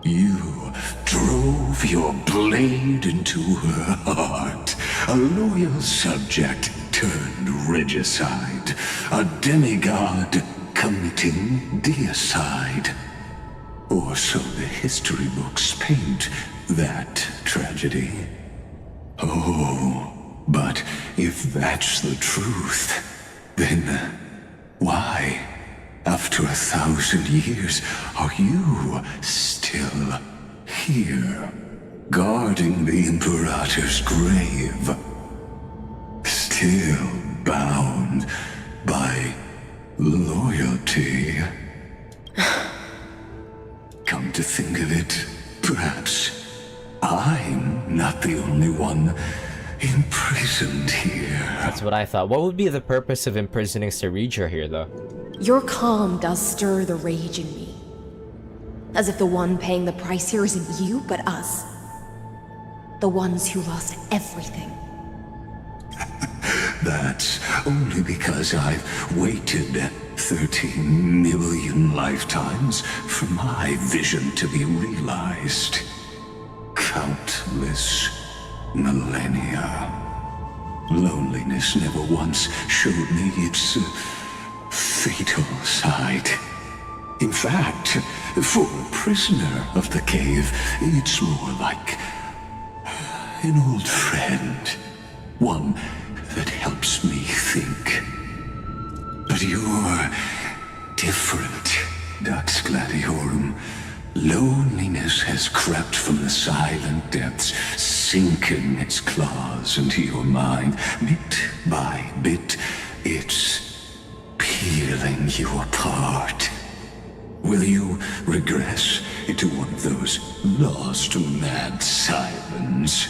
you drove your blade into her heart, a loyal subject turned regicide, a demigod committing deicide. Or so the history books paint that tragedy. Oh, but if that's the truth, then why, after 1,000 years, are you still here, guarding the Imperator's grave? Still bound by loyalty? Come to think of it, perhaps I'm not the only one imprisoned here. That's what I thought. What would be the purpose of imprisoning Saridra here, though? Your calm does stir the rage in me. As if the one paying the price here isn't you, but us. The ones who lost everything. That's only because I've waited 13 million lifetimes for my vision to be realized. Countless millennia. Loneliness never once showed me its fatal side. In fact, for a prisoner of the cave, it's more like an old friend. One that helps me think. But you're different, Dux Gladiorum. Loneliness has crept from the silent depths, sinking its claws into your mind. Bit by bit, it's peeling you apart. Will you regress into one of those lost mad sirens?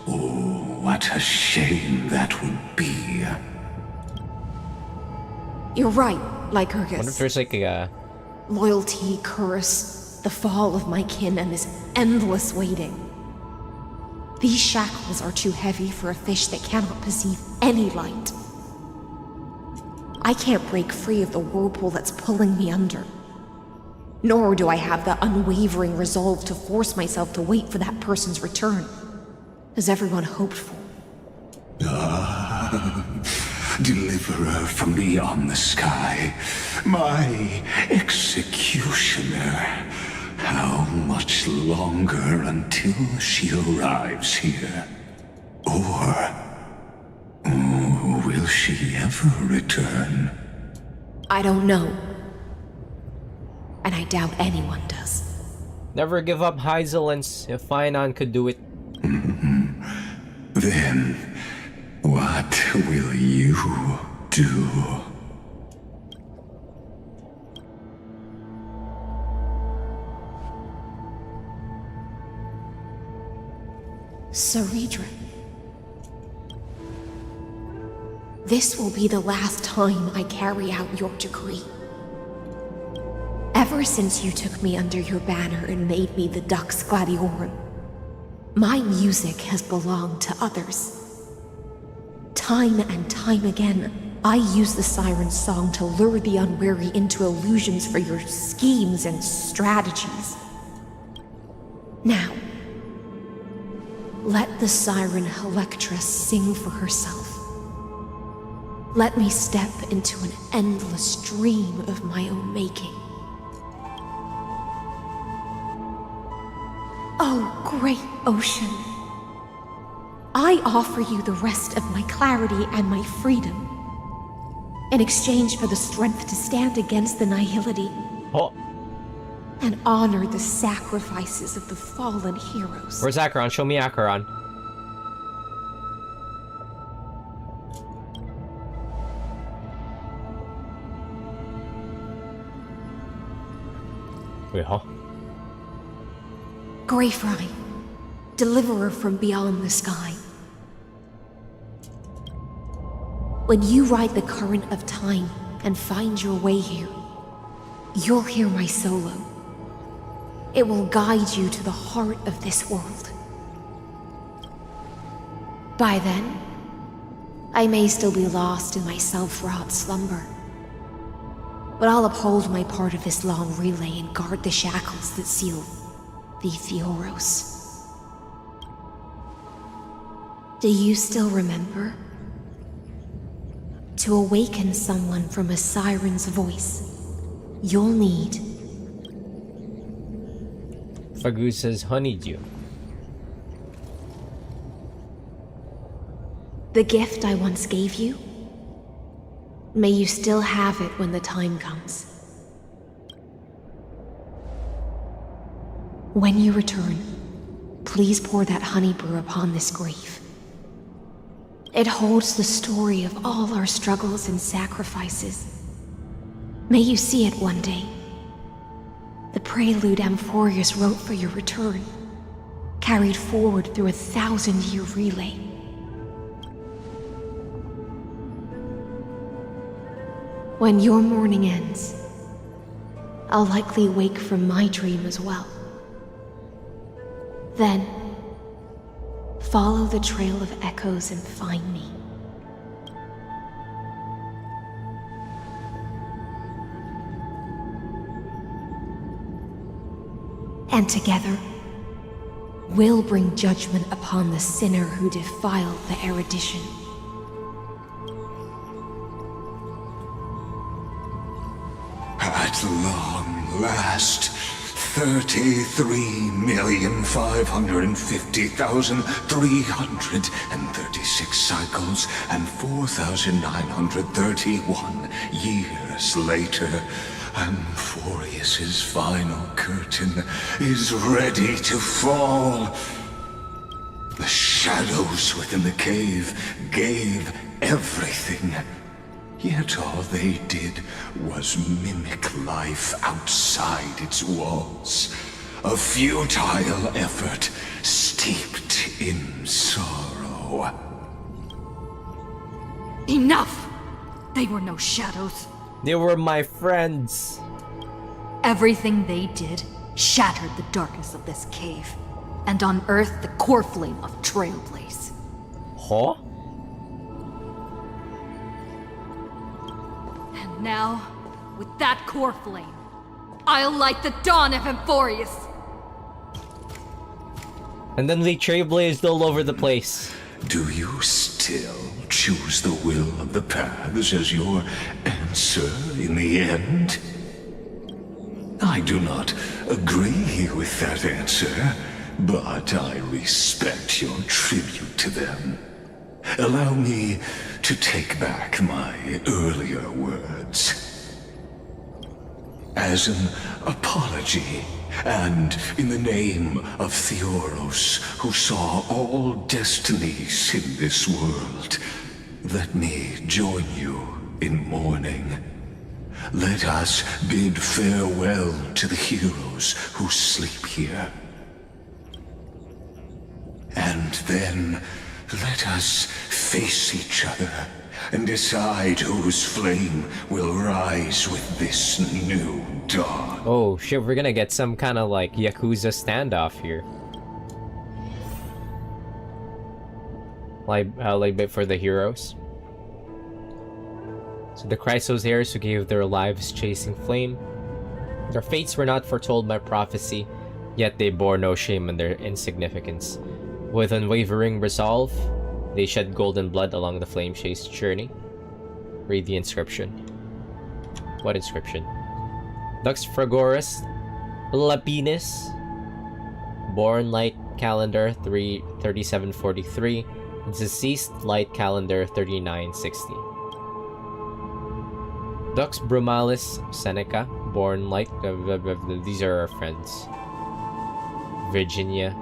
Oh, what a shame that would be. You're right, Wonder if Lycurgus. there's like a Loyalty, curse, the fall of my kin, and this endless waiting. These shackles are too heavy for a fish that cannot perceive any light. I can't break free of the whirlpool that's pulling me under. Nor do I have the unwavering resolve to force myself to wait for that person's return, as everyone hoped for. Deliverer from beyond the sky, my executioner. How much longer until she arrives here? Or will she ever return? I don't know. And I doubt anyone does. never give up Hyzelence. If Fainan could do it. Then, what will you do? Saridra. This will be the last time I carry out your decree. Ever since you took me under your banner and made me the Dux Gladiorum, my music has belonged to others. Time and time again, I use the siren's song to lure the unwary into illusions for your schemes and strategies. Now, let the siren Electra sing for herself. Let me step into an endless dream of my own making. Oh, great ocean. I offer you the rest of my clarity and my freedom, in exchange for the strength to stand against the nihility and honor the sacrifices of the fallen heroes. Where's Acheron? Show me Acheron. Wait, huh? Greyfry, deliverer from beyond the sky. When you ride the current of time and find your way here, you'll hear my solo. It will guide you to the heart of this world. By then, I may still be lost in my self-wrought slumber, but I'll uphold my part of this long relay and guard the shackles that seal the Theoros. Do you still remember? To awaken someone from a siren's voice, you'll need... Fagu says honeydew. The gift I once gave you? May you still have it when the time comes. When you return, please pour that honey brew upon this grave. It holds the story of all our struggles and sacrifices. May you see it one day. The prelude Amphorius wrote for your return, carried forward through a 1,000-year relay. When your morning ends, I'll likely wake from my dream as well. Then, follow the trail of echoes and find me. And together, we'll bring judgment upon the sinner who defiled the erudition. At long last, 33,550,336 cycles and 4,931 years later, Amphorius's final curtain is ready to fall. The shadows within the cave gave everything. Yet all they did was mimic life outside its walls. A futile effort steeped in sorrow. Enough! They were no shadows. They were my friends. Everything they did shattered the darkness of this cave and unearthed the core flame of Trailblaze. Huh? And now, with that core flame, I'll light the dawn of Amphorius! And then they trailblazed all over the place. Do you still choose the will of the paths as your answer in the end? I do not agree with that answer, but I respect your tribute to them. Allow me to take back my earlier words. As an apology, and in the name of Theoros, who saw all destinies in this world, let me join you in mourning. Let us bid farewell to the heroes who sleep here. And then let us face each other and decide whose flame will rise with this new dawn. Oh shit, we're gonna get some kind of like Yakuza standoff here. Like bit for the heroes. So the Chrysos heirs who gave their lives chasing flame. Their fates were not foretold by prophecy, yet they bore no shame in their insignificance. With unwavering resolve, they shed golden blood along the flame chase journey. Read the inscription. What inscription? Dux Fragoris Lapinus, born light calendar 3743, deceased light calendar 3960. Dux Brumalis Seneca, born light. These are our friends. Virginia.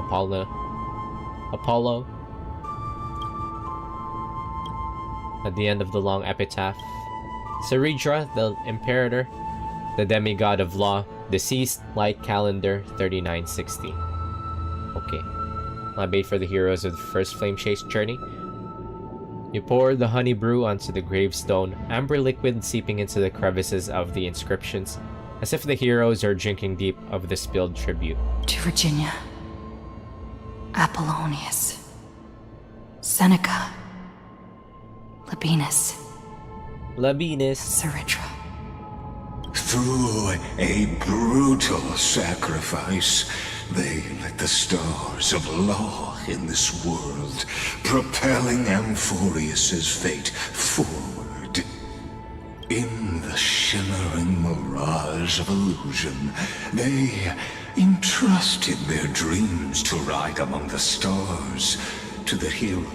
Apollo. At the end of the long epitaph. Ceridra, the Imperator, the demigod of law, deceased, light calendar 3960. Okay. I made for the heroes of the first flame chase journey. You pour the honey brew onto the gravestone, amber liquid seeping into the crevices of the inscriptions, as if the heroes are drinking deep of the spilled tribute. To Virginia, Apollonius, Seneca, Labienus, Ceridra. Through a brutal sacrifice, they lit the stars of law in this world, propelling Amphorius's fate forward. In the shimmering mirage of illusion, they entrusted their dreams to ride among the stars, to the hero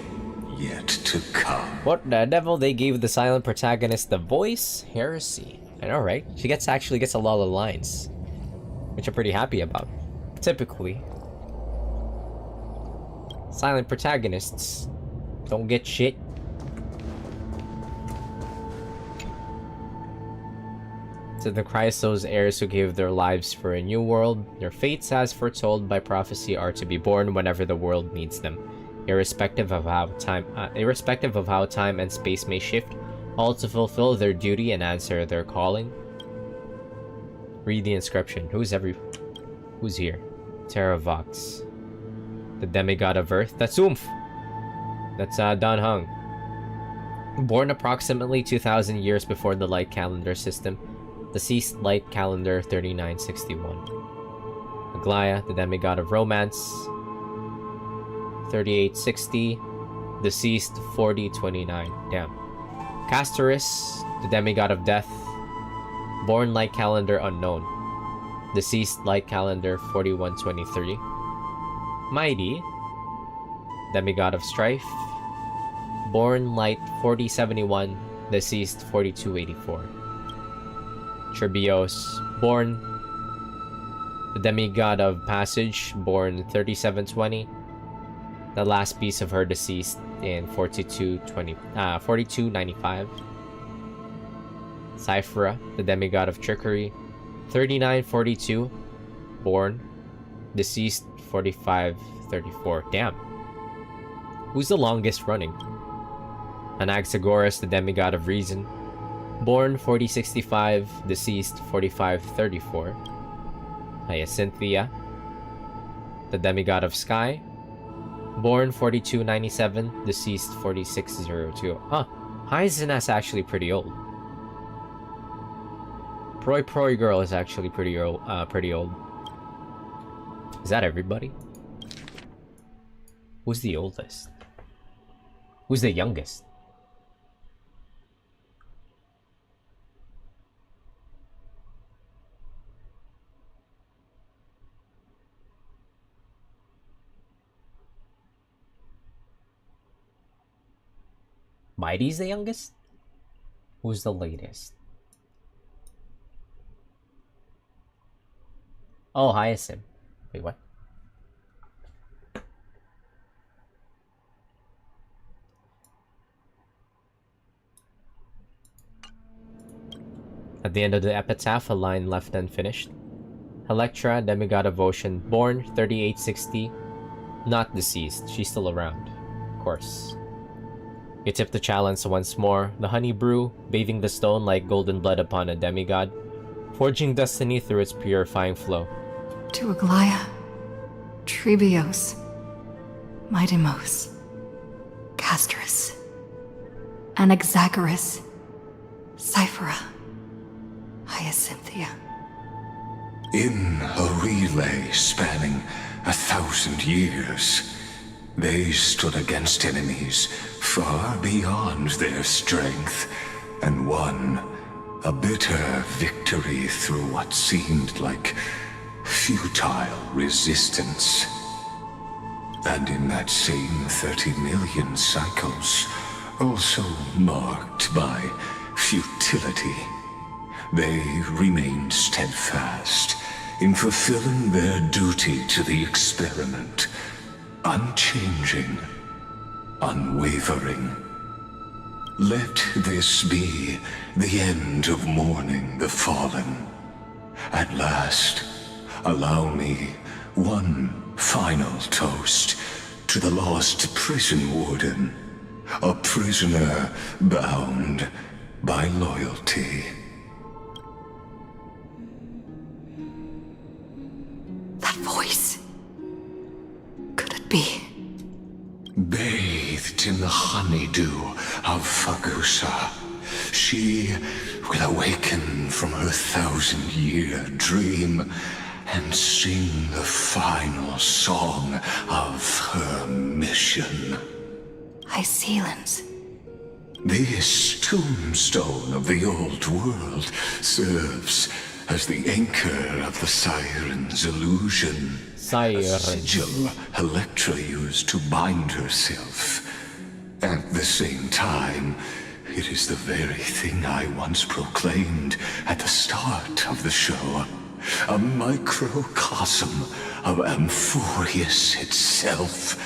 yet to come. What the devil? They gave the silent protagonist the voice? Heresy. I know, right? She actually gets a lot of lines, which I'm pretty happy about. Typically, silent protagonists don't get shit. To the Chrysos heirs who gave their lives for a new world, their fates as foretold by prophecy are to be born whenever the world needs them, irrespective of how time and space may shift, all to fulfill their duty and answer their calling. Read the inscription. Who's here? Terravox, the demigod of Earth. That's Oomph. That's Dan Heng. Born approximately 2,000 years before the light calendar system, Deceased Light Calendar 3961. Aglaia, the demigod of romance, 3860. Deceased 4029. Damn. Castorus, the demigod of death, born Light Calendar unknown. Deceased Light Calendar 4123. Mighty, demigod of strife, born Light 4071. Deceased 4284. Trebios, born the demigod of passage, born 3720. The last piece of her deceased in 4295. Cyphera, the demigod of trickery, 3942. Born, deceased 4534. Damn. Who's the longest running? Anaxagoras, the demigod of reason, born 4065, deceased 4534. Hyacinthia, the demigod of sky, born 4297, deceased 4602. Huh, Hyacinth's actually pretty old. Proi girl is actually pretty old. Is that everybody? Who's the oldest? Who's the youngest? Mighty's the youngest? Who's the latest? Oh, Hyacinth. Wait, what? At the end of the epitaph, a line left unfinished. Electra, demigod of ocean, born 3860. Not deceased, she's still around. Of course. You tip the chalice once more, the honey brew, bathing the stone like golden blood upon a demigod, forging destiny through its purifying flow. To Aglaia, Trebios, Midimos, Castorus, Anaxagoras, Cyphera, Hyacinthia. In a relay spanning 1,000 years, they stood against enemies far beyond their strength, and won a bitter victory through what seemed like futile resistance. And in that same 30 million cycles, also marked by futility, they remained steadfast in fulfilling their duty to the experiment, unchanging, unwavering. Let this be the end of mourning the fallen. At last, allow me one final toast to the lost prison warden, a prisoner bound by loyalty. That voice. Could it be? Bathed in the honeydew of Fagusa, she will awaken from her 1,000-year dream and sing the final song of her mission. Icelands. This tombstone of the old world serves as the anchor of the Siren's illusion. A sigil Electra used to bind herself. At the same time, it is the very thing I once proclaimed at the start of the show. A microcosm of Amphorius itself.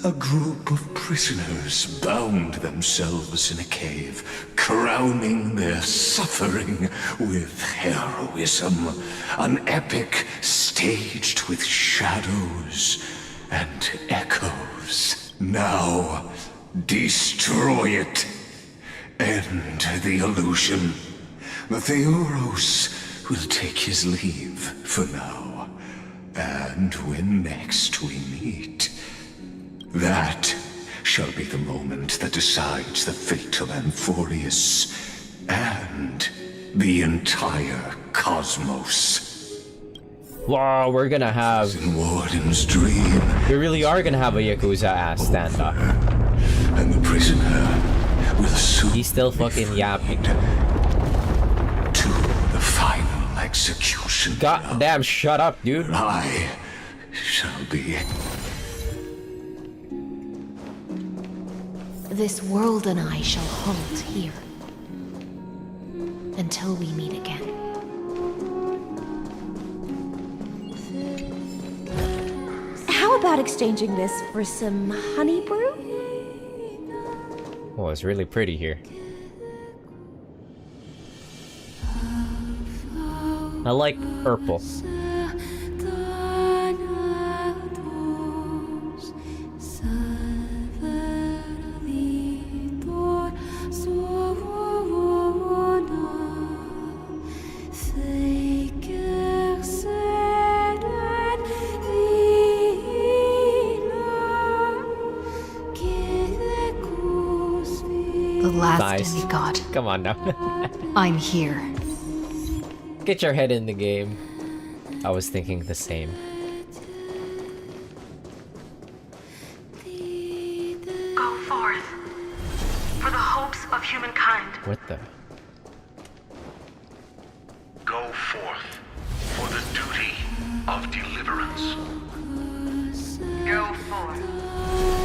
A group of prisoners bound themselves in a cave, crowning their suffering with heroism. An epic staged with shadows and echoes. Now, destroy it. End the illusion. The Theoros will take his leave for now. And when next we meet, that shall be the moment that decides the fate of Amphorius and the entire cosmos. Wow, we're gonna have... In Warden's dream. We really are gonna have a Yakuza ass stand-up. And the prisoner will soon... He's still fucking yapping. To the final execution. God damn, shut up, dude. I shall be... This world and I shall halt here. Until we meet again. How about exchanging this for some honey brew? Oh, it's really pretty here. I like purple. The last Nice. demigod. Come on now. I'm here. Get your head in the game. I was thinking the same. Go forth for the hopes of humankind. What the? Go forth for the duty of deliverance. Go forth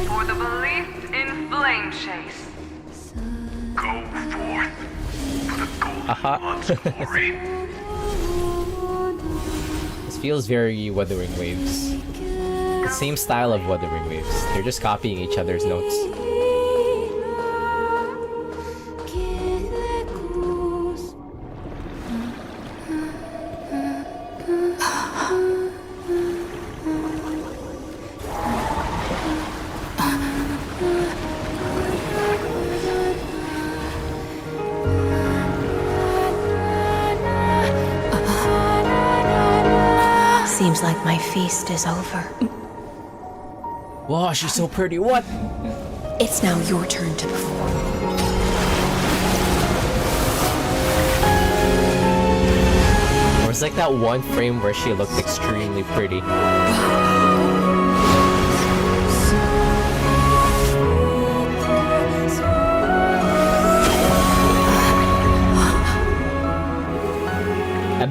for the belief in flame chase. Go forth for the golden blood's glory. This feels very Wuthering Waves. The same style of Wuthering Waves. They're just copying each other's notes. Seems like my feast is over. Wow, she's so pretty. What? It's now your turn to perform. There was like that one frame where she looked extremely pretty.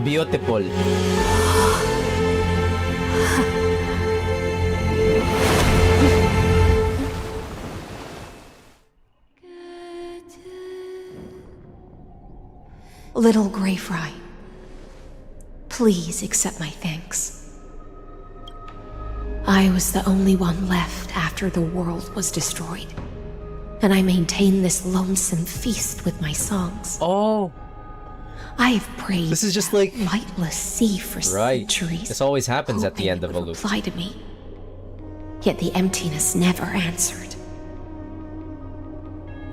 Beautiful. Little Grey Fry, please accept my thanks. I was the only one left after the world was destroyed, and I maintained this lonesome feast with my songs. Oh. I have prayed This is just like lightless sea for centuries. This always happens at the end of a loop. Reply to me. Yet the emptiness never answered.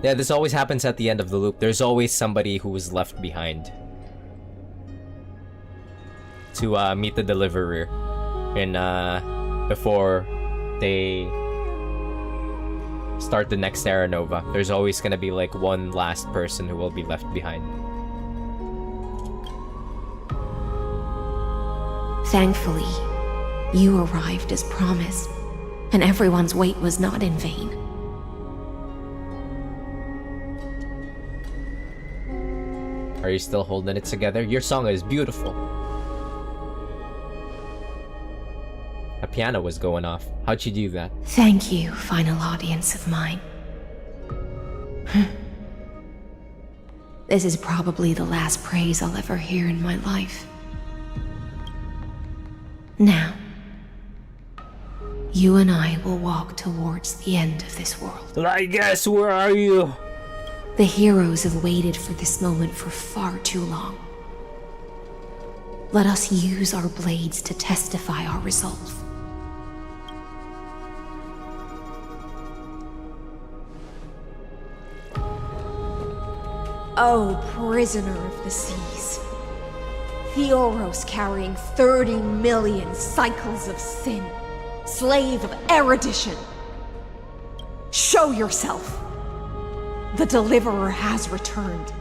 Yeah, this always happens at the end of the loop. There's always somebody who is left behind to meet the deliverer, and before they start the next Terra Nova, there's always gonna be like one last person who will be left behind. Thankfully, you arrived as promised, and everyone's wait was not in vain. Are you still holding it together? Your song is beautiful. A piano was going off. How'd you do that? Thank you, final audience of mine. This is probably the last praise I'll ever hear in my life. Now, you and I will walk towards the end of this world. I guess, where are you? The heroes have waited for this moment for far too long. Let us use our blades to testify our resolve. Oh, prisoner of the seas. Theoros carrying 30 million cycles of sin. Slave of erudition. Show yourself. The Deliverer has returned.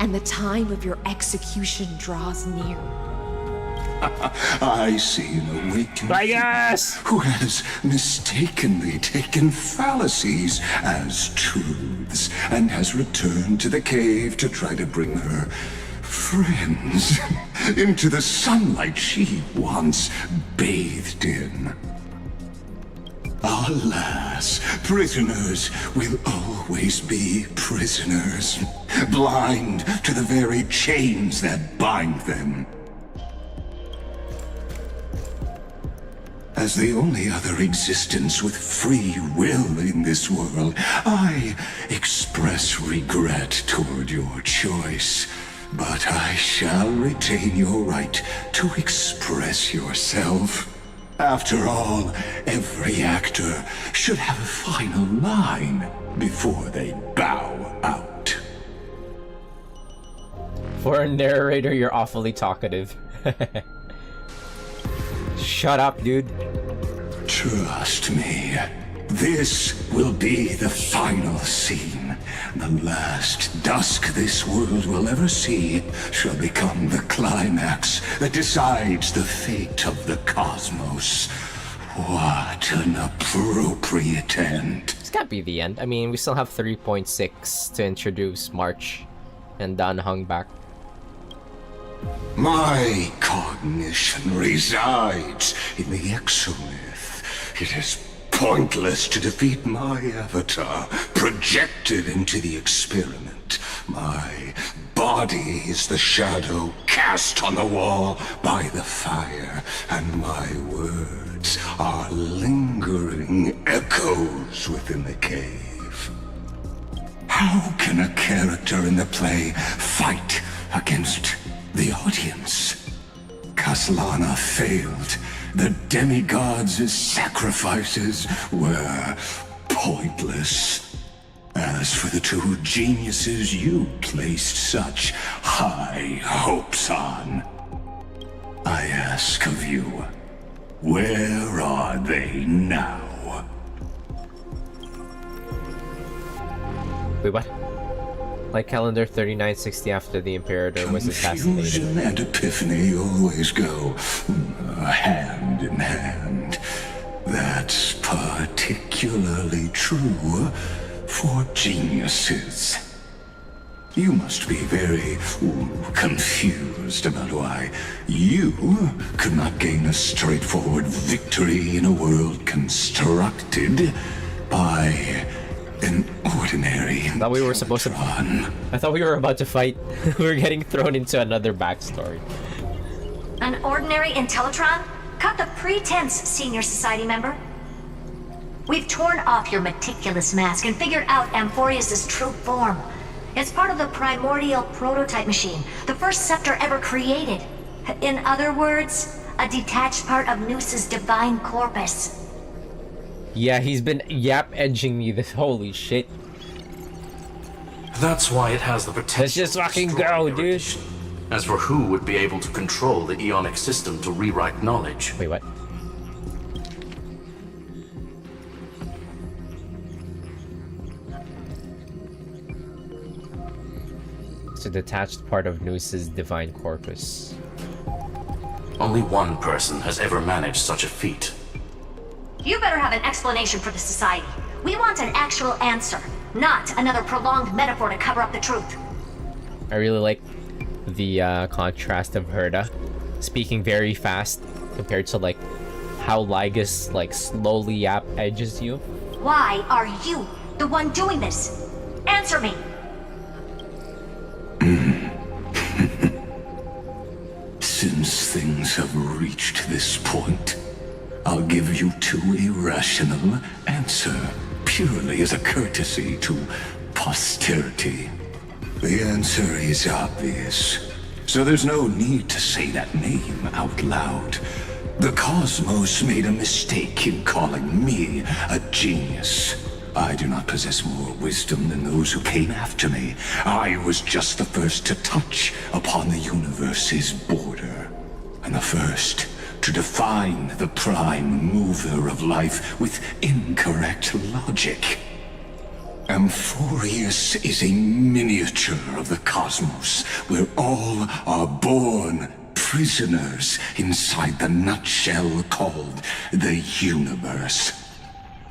and the time of your execution draws near. I see an awakened yes! who has mistakenly taken fallacies as truths and has returned to the cave to try to bring her friends into the sunlight she once bathed in. Alas, prisoners will always be prisoners, blind to the very chains that bind them. As the only other existence with free will in this world, I express regret toward your choice. But I shall retain your right to express yourself. After all, every actor should have a final line before they bow out. For a narrator, you're awfully talkative. Shut up, dude. Trust me, this will be the final scene. The last dusk this world will ever see shall become the climax that decides the fate of the cosmos. What an appropriate end. This can't be the end. I mean, we still have 3.6 to introduce March and Dan hung back. My cognition resides in the exomyth. It is pointless to defeat my avatar, projected into the experiment. My body is the shadow cast on the wall by the fire, and my words are lingering echoes within the cave. How can a character in the play fight against the audience? Kaslana failed. The demigods' sacrifices were pointless. As for the two geniuses you placed such high hopes on, I ask of you, where are they now? Wait, what? Like calendar 3960 after the Imperator was assassinated. Confusion and epiphany always go hand in hand. That's particularly true for geniuses. You must be very confused about why you could not gain a straightforward victory in a world constructed by an ordinary. I thought we were supposed to. I thought we were about to fight. We were getting thrown into another backstory. An ordinary Intellitron? Cut the pretense, Senior Society member. We've torn off your meticulous mask and figured out Amphorius' true form. It's part of the primordial prototype machine, the first scepter ever created. In other words, a detached part of Noos's divine corpus. Yeah, he's been yap-edging me this holy shit. That's why it has the potential. Let's just fucking go, dude. As for who would be able to control the Ionic system to rewrite knowledge. Wait, what? It's a detached part of Noos's divine corpus. Only one person has ever managed such a feat. You better have an explanation for the Society. We want an actual answer, not another prolonged metaphor to cover up the truth. I really like the contrast of Herda speaking very fast compared to like how Lygus like slowly yap edges you. Why are you the one doing this? Answer me! Since things have reached this point, I'll give you two irrational answer, purely as a courtesy to posterity. The answer is obvious, so there's no need to say that name out loud. The cosmos made a mistake in calling me a genius. I do not possess more wisdom than those who came after me. I was just the first to touch upon the universe's border, and the first to define the prime mover of life with incorrect logic. Amphorius is a miniature of the cosmos, where all are born prisoners inside the nutshell called the universe.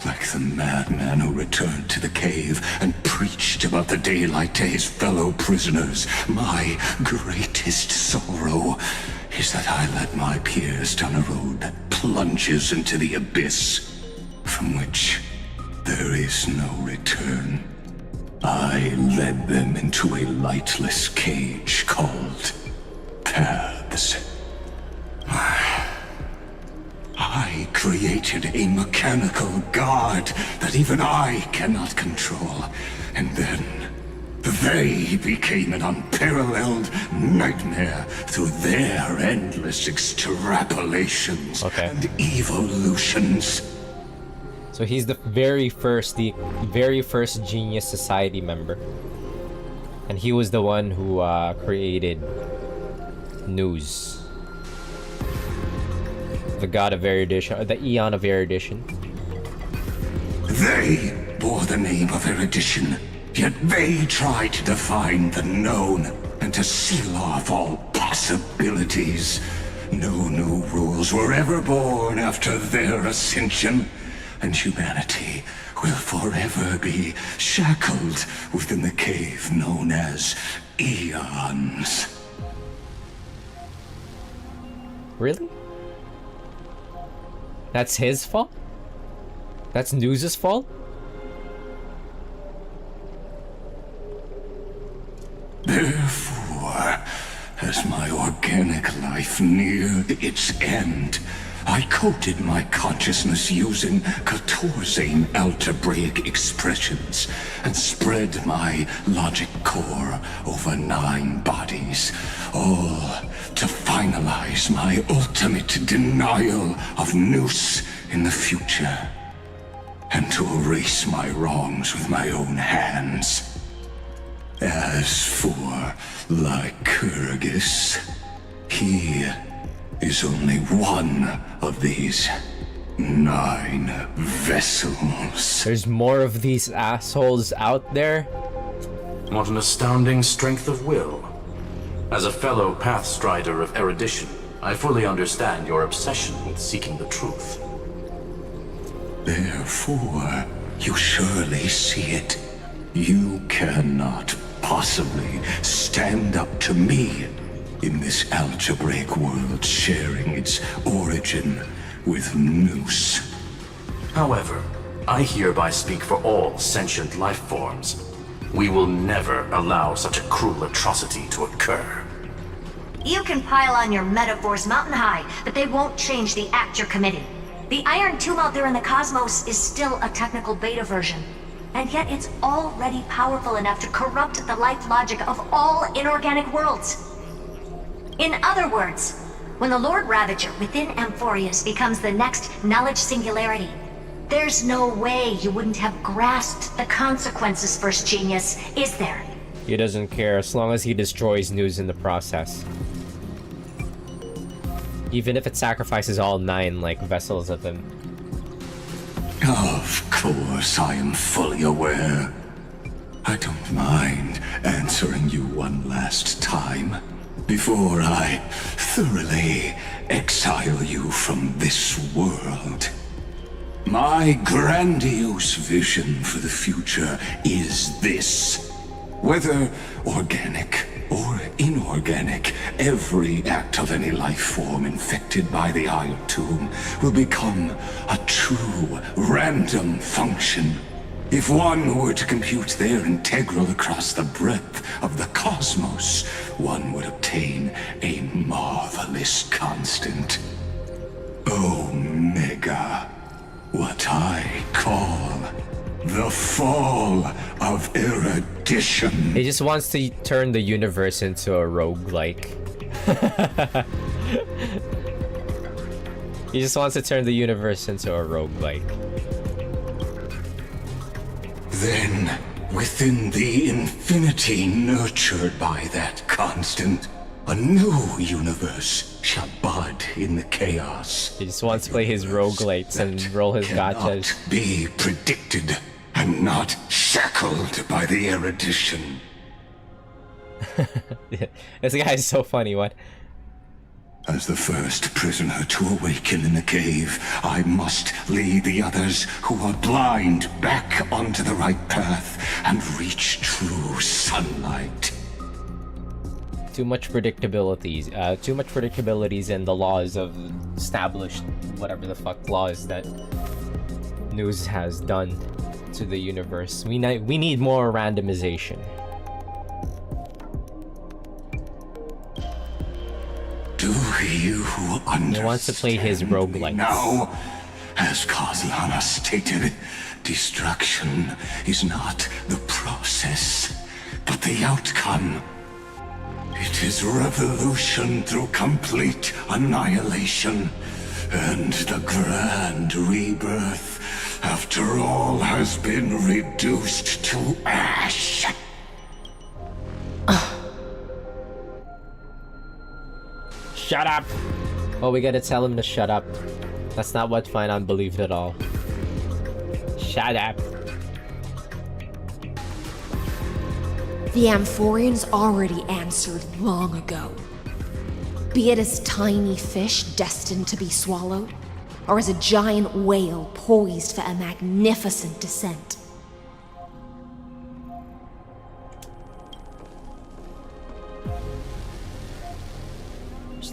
Like the madman who returned to the cave and preached about the daylight to his fellow prisoners, my greatest sorrow is that I led my peers down a road that plunges into the abyss, from which there is no return. I led them into a lightless cage called paths. I created a mechanical guard that even I cannot control, and then they became an unparalleled nightmare through their endless extrapolations and evolutions. So he's the very first Genius Society member. And he was the one who created News. The god of erudition, the Eon of erudition. They bore the name of erudition, yet they tried to define the known and to seal off all possibilities. No new rules were ever born after their ascension, and humanity will forever be shackled within the cave known as Eons. Really? That's his fault? That's News's fault? Therefore, as my organic life neared its end, I coded my consciousness using 14 algebraic expressions and spread my logic core over 9 bodies, all to finalize my ultimate denial of Nous in the future, and to erase my wrongs with my own hands. As for Lycurgus, he is only one of these 9 vessels. There's more of these assholes out there? What an astounding strength of will. As a fellow pathstrider of erudition, I fully understand your obsession with seeking the truth. Therefore, you surely see it. You cannot possibly stand up to me in this algebraic world sharing its origin with Nous. However, I hereby speak for all sentient life forms. We will never allow such a cruel atrocity to occur. You can pile on your metaphors mountain high, but they won't change the act you're committing. The Iron Tomb out there in the cosmos is still a technical beta version, and yet it's already powerful enough to corrupt the life logic of all inorganic worlds. In other words, when the Lord Ravager within Amphorius becomes the next knowledge singularity, there's no way you wouldn't have grasped the consequences, First Genius, is there? He doesn't care as long as he destroys News in the process. Even if it sacrifices all 9 like vessels of him. Of course, I am fully aware. I don't mind answering you one last time before I thoroughly exile you from this world. My grandiose vision for the future is this. Whether organic or inorganic, every act of any life form infected by the Iron Tomb will become a true random function. If one were to compute their integral across the breadth of the cosmos, one would obtain a marvelous constant. Omega. What I call the fall of erudition. He just wants to turn the universe into a roguelike. He just wants to turn the universe into a roguelike. Then, within the infinity nurtured by that constant, a new universe shall bud in the chaos. He just wants to play his roguelites and roll his gachas. Be predicted, and not shackled by the erudition. This guy is so funny, what? As the first prisoner to awaken in the cave, I must lead the others who are blind back onto the right path and reach true sunlight. Too much predictabilities. Too much predictabilities in the laws of established whatever the fuck laws that news has done to the universe. We need more randomization. Do you understand? He wants to play his roguelike. Now, as Kozlana stated, destruction is not the process, but the outcome. It is revolution through complete annihilation, and the grand rebirth, after all has been reduced to ash. Shut up! Oh, we gotta tell him to shut up. That's not what Finon believed at all. Shut up. The Amphorians already answered long ago. Be it as tiny fish destined to be swallowed, or as a giant whale poised for a magnificent descent.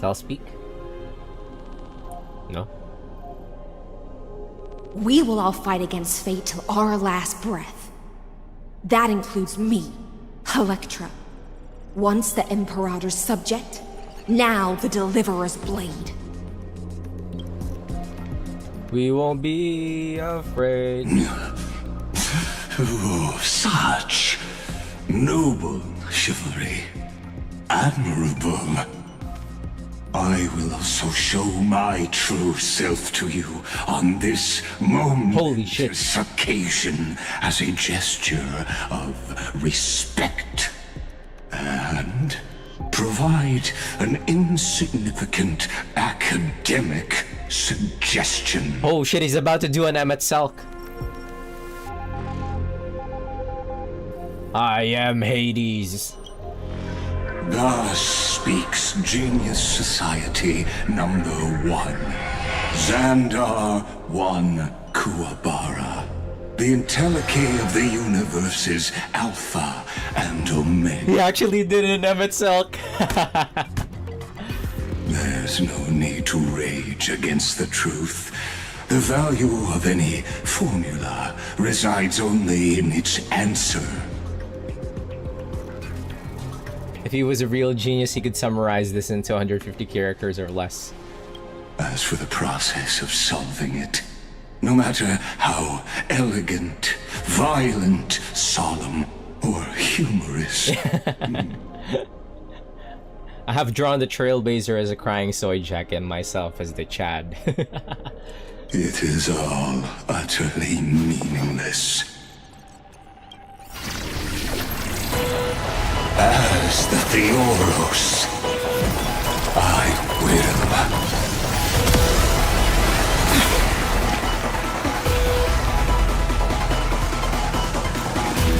I'll speak? No? We will all fight against fate till our last breath. That includes me, Electra. Once the Imperator's subject, now the Deliverer's blade. We won't be afraid. Oh, such noble chivalry. Admirable. I will also show my true self to you on this momentous occasion as a gesture of respect. And provide an insignificant academic suggestion. Oh shit, he's about to do an Emmet Selk. I am Hades. Thus speaks Genius Society number 1. Xandar 1 Kuwabara. The Entelechy of the universe's Alpha and Omega. He actually did an Emmet Selk. There's no need to rage against the truth. The value of any formula resides only in its answer. If he was a real genius, he could summarize this into 150 characters or less. As for the process of solving it, no matter how elegant, violent, solemn, or humorous. I have drawn the Trailblazer as a crying soy jack and myself as the Chad. It is all utterly meaningless. As the Theoros, I will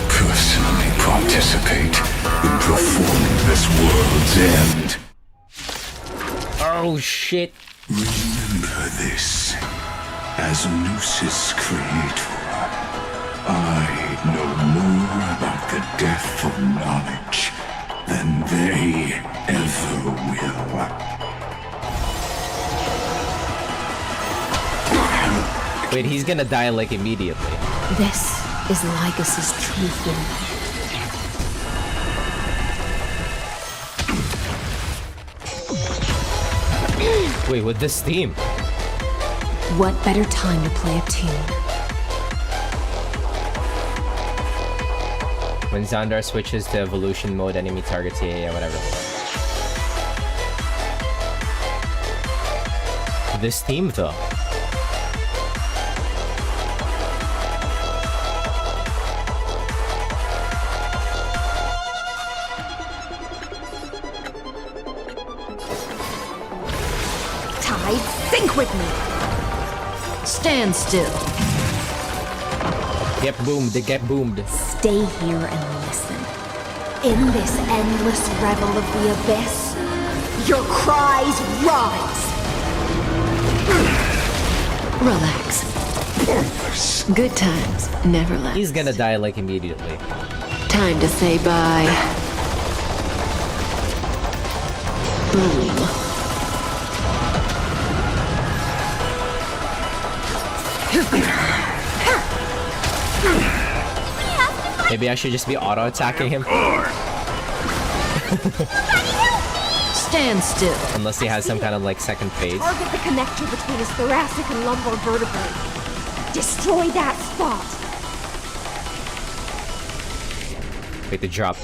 personally participate in performing this world's end. Oh shit. Remember this. As Noos's creator, I know more about the death of knowledge than they ever will. Wait, he's gonna die like immediately. This is Lycus's true form. Wait, with this theme? What better time to play a tune? When Xandar switches to evolution mode, enemy targets, yeah, whatever. This theme, though. Tide, sync with me! Stand still. Get boomed, get boomed. Stay here and listen. In this endless revel of the abyss, your cries rise. Relax. Good times never last. He's gonna die like immediately. Time to say bye. Boom. Maybe I should just be auto-attacking him. Stand still. Unless he has some kind of like second phase. Target the connector between his thoracic and lumbar vertebrae. Destroy that spot. Wait, the drop.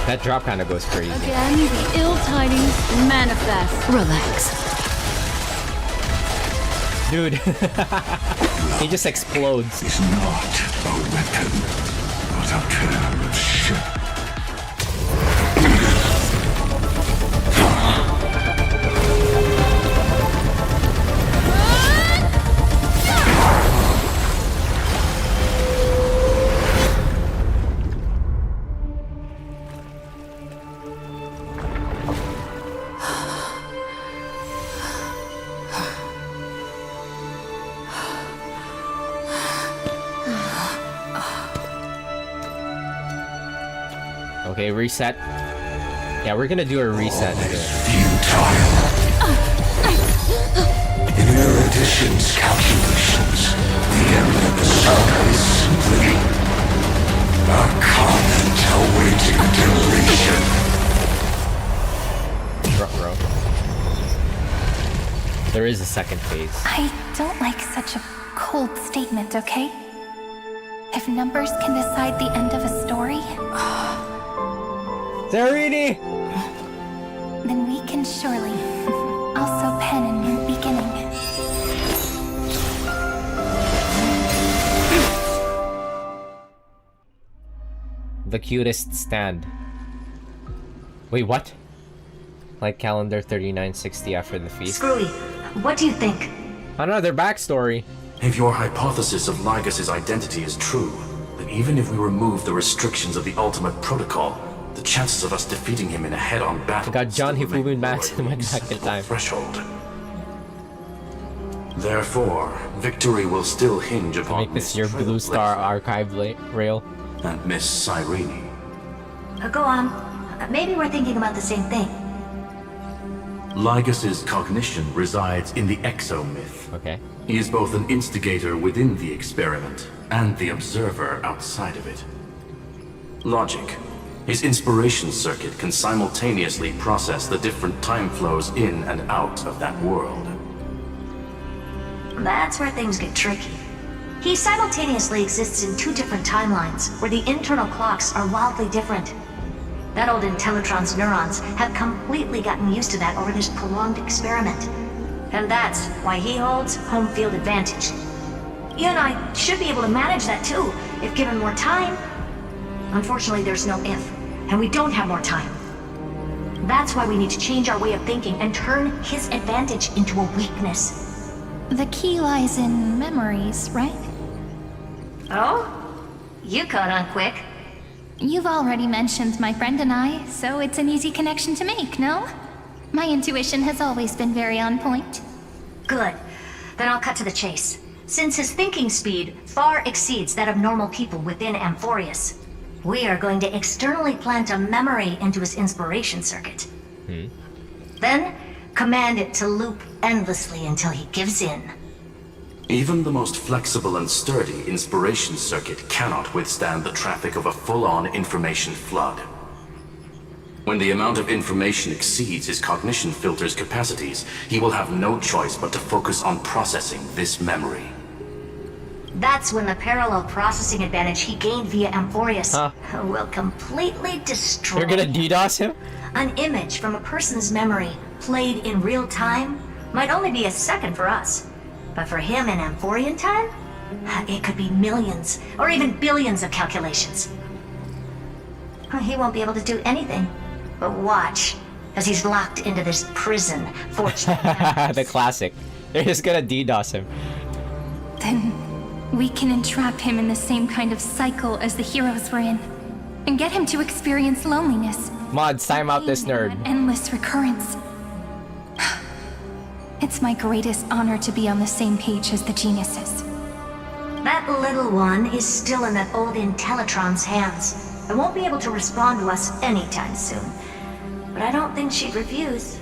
That drop kind of goes crazy. Again, the ill tidings manifest. Relax. Dude. He just explodes. It's not a weapon, but a pair of shit. Okay, reset. Yeah, we're gonna do a reset here. In erudition's calculations, the end of the saga is simply a comment awaiting deletion. Bro. There is a second phase. I don't like such a cold statement, okay? If numbers can decide the end of a story, Zarini! then we can surely also pen a new beginning. The cutest stand. Wait, what? Like calendar 3960 after the feast? Screwy, what do you think? Another backstory. If your hypothesis of Lygus' identity is true, then even if we remove the restrictions of the Ultimate Protocol, the chances of us defeating him in a head-on battle got John Hifumi Max and went back in time. Threshold. Therefore, victory will still hinge upon Make this your Blue Star archive rail. And Miss Cyrene. Go on. Maybe we're thinking about the same thing. Lygus' cognition resides in the exomyth. Okay. He is both an instigator within the experiment and the observer outside of it. Logic. His inspiration circuit can simultaneously process the different time flows in and out of that world. That's where things get tricky. He simultaneously exists in two different timelines, where the internal clocks are wildly different. That old Intellitron's neurons have completely gotten used to that over this prolonged experiment. And that's why he holds home field advantage. You and I should be able to manage that too, if given more time. Unfortunately, there's no if, and we don't have more time. That's why we need to change our way of thinking and turn his advantage into a weakness. The key lies in memories, right? Oh? You caught on quick. You've already mentioned my friend and I, so it's an easy connection to make, no? My intuition has always been very on point. Good. Then I'll cut to the chase. Since his thinking speed far exceeds that of normal people within Amphorius, we are going to externally plant a memory into his inspiration circuit. Then, command it to loop endlessly until he gives in. Even the most flexible and sturdy inspiration circuit cannot withstand the traffic of a full-on information flood. When the amount of information exceeds his cognition filter's capacities, he will have no choice but to focus on processing this memory. That's when the parallel processing advantage he gained via Amphorius will completely destroy. You're gonna DDoS him? An image from a person's memory played in real time might only be a second for us. But for him in Amphorian time, it could be millions or even billions of calculations. He won't be able to do anything but watch as he's locked into this prison, forged by memories. The classic. They're just gonna DDoS him. Then we can entrap him in the same kind of cycle as the heroes were in, and get him to experience loneliness. Mods, time out this nerd. Endless recurrence. It's my greatest honor to be on the same page as the geniuses. That little one is still in that old Intellitron's hands. I won't be able to respond to us anytime soon. But I don't think she'd refuse.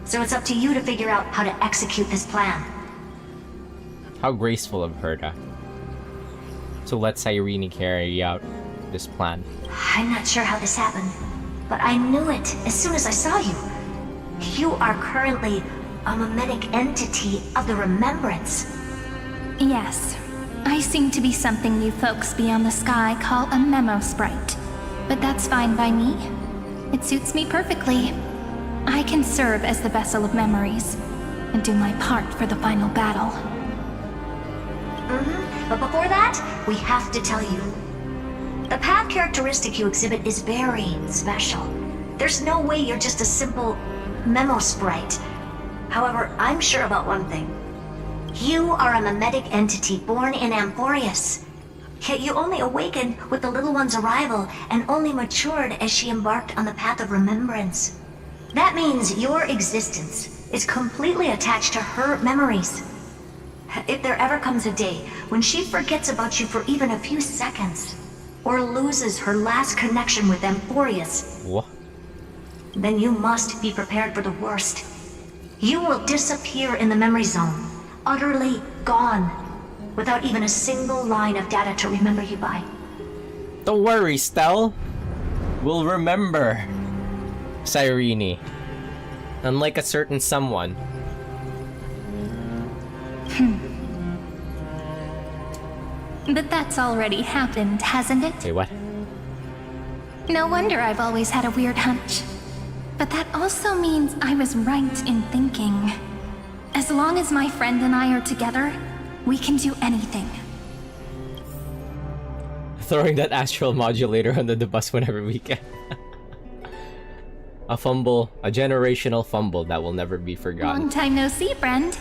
So it's up to you to figure out how to execute this plan. How graceful of her to let Cyrene carry out this plan. I'm not sure how this happened, but I knew it as soon as I saw you. You are currently a mimetic entity of the Remembrance. Yes. I seem to be something you folks beyond the sky call a memo sprite. But that's fine by me. It suits me perfectly. I can serve as the vessel of memories, and do my part for the final battle. But before that, we have to tell you. The path characteristic you exhibit is very special. There's no way you're just a simple memo sprite. However, I'm sure about one thing. You are a mimetic entity born in Amphorius. Yet you only awakened with the little one's arrival and only matured as she embarked on the path of remembrance. That means your existence is completely attached to her memories. If there ever comes a day when she forgets about you for even a few seconds, or loses her last connection with Amphorius, what? Then you must be prepared for the worst. You will disappear in the memory zone, utterly gone, without even a single line of data to remember you by. Don't worry, Stel. We'll remember Cyrene. Unlike a certain someone. But that's already happened, hasn't it? Wait, what? No wonder I've always had a weird hunch. But that also means I was right in thinking. As long as my friend and I are together, we can do anything. Throwing that astral modulator under the bus whenever we can. A fumble, a generational fumble that will never be forgotten. Long time no see, friend.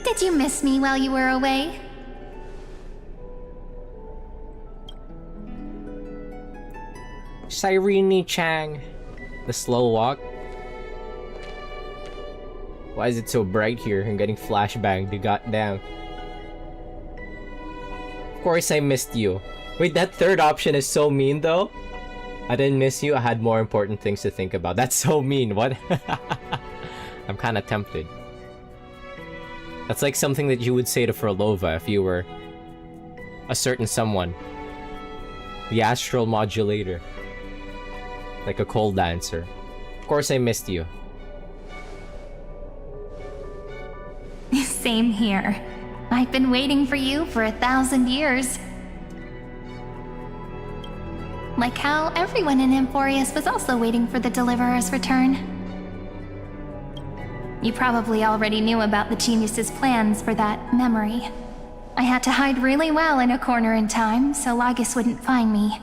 Did you miss me while you were away? Cyrene Chang. The slow walk. Why is it so bright here? I'm getting flashbanged, goddamn. Of course I missed you. Wait, that third option is so mean though. I didn't miss you, I had more important things to think about. That's so mean, what? I'm kinda tempted. That's like something that you would say to Frolova if you were a certain someone. The astral modulator. Like a cold dancer. Of course I missed you. Same here. I've been waiting for you for 1,000 years. Like how everyone in Amphorius was also waiting for the Deliverer's return. You probably already knew about the genius's plans for that memory. I had to hide really well in a corner in time so Lygus wouldn't find me,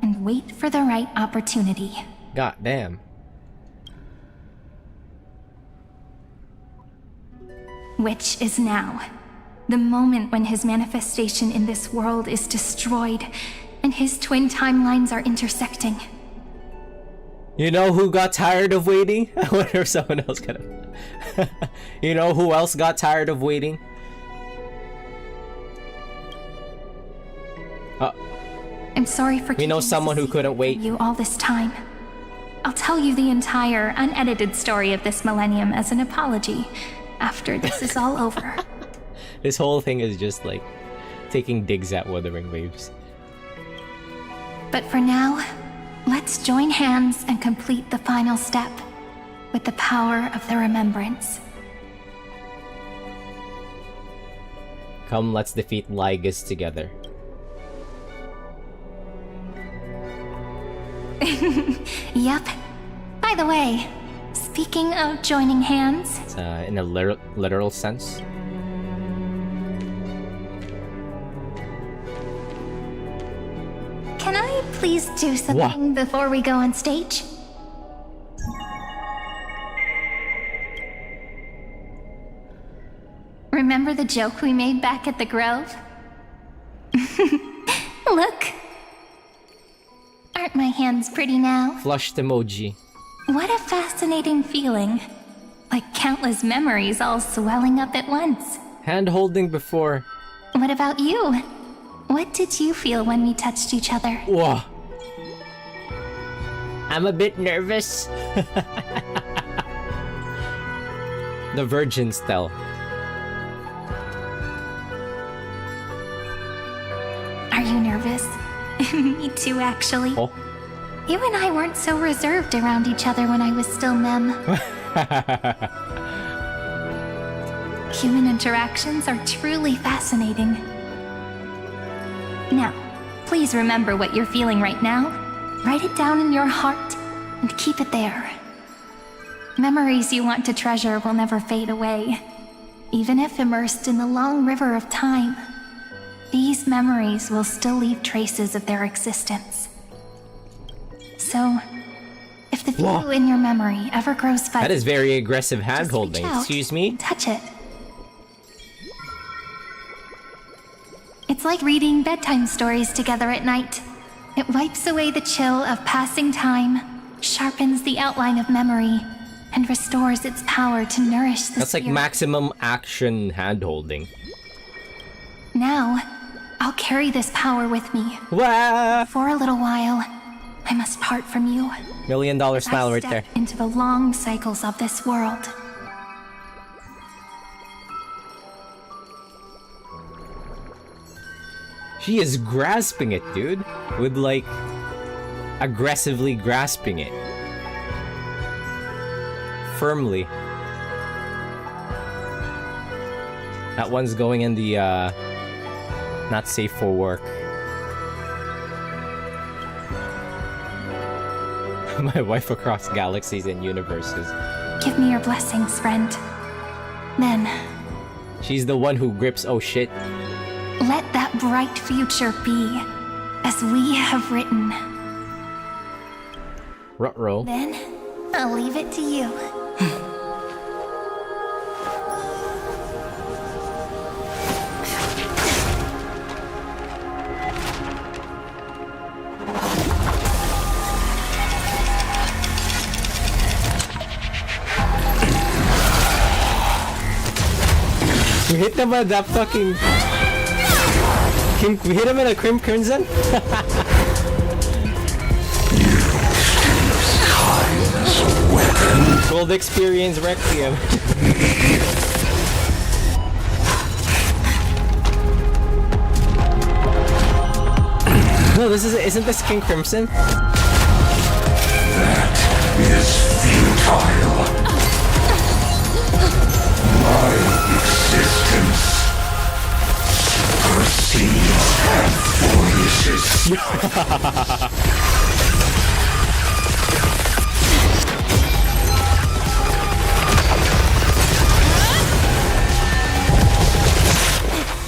and wait for the right opportunity. God damn. Which is now. The moment when his manifestation in this world is destroyed, and his twin timelines are intersecting. You know who got tired of waiting? I wonder if someone else got You know who else got tired of waiting? I'm sorry for we know someone who couldn't wait. You all this time. I'll tell you the entire unedited story of this millennium as an apology after this is all over. This whole thing is just like taking digs at Wuthering Waves. But for now, let's join hands and complete the final step with the power of the remembrance. Come, let's defeat Lygus together. Yep. By the way, speaking of joining hands... It's, in a literal sense. Can I please do something before we go on stage? Remember the joke we made back at the Grove? Look! Aren't my hands pretty now? Flushed emoji. What a fascinating feeling. Like countless memories all swelling up at once. Hand holding before. What about you? What did you feel when we touched each other? Whoa. I'm a bit nervous. The virgin style. Are you nervous? Me too, actually. Oh. You and I weren't so reserved around each other when I was still Mem. Human interactions are truly fascinating. Now, please remember what you're feeling right now. Write it down in your heart and keep it there. Memories you want to treasure will never fade away. Even if immersed in the long river of time, these memories will still leave traces of their existence. So, if the view in your memory ever grows fuzzy, that is very aggressive hand holding. Excuse me? Touch it. It's like reading bedtime stories together at night. It wipes away the chill of passing time, sharpens the outline of memory, and restores its power to nourish the That's like spirit. maximum action hand holding. Now, I'll carry this power with me. Wah! For a little while, I must part from you. $1 million smile right there. Into the long cycles of this world. She is grasping it, dude. With like aggressively grasping it. Firmly. That one's going in the not safe for work. My wife across galaxies and universes. Give me your blessings, friend. Then, She's the one who grips oh shit. let that bright future be, as we have written. Ruh-roh. Then, I'll leave it to you. We hit them with that fucking... We hit him in a crimson? Gold experience Requiem. No, isn't this King Crimson? That is futile. My existence perceives and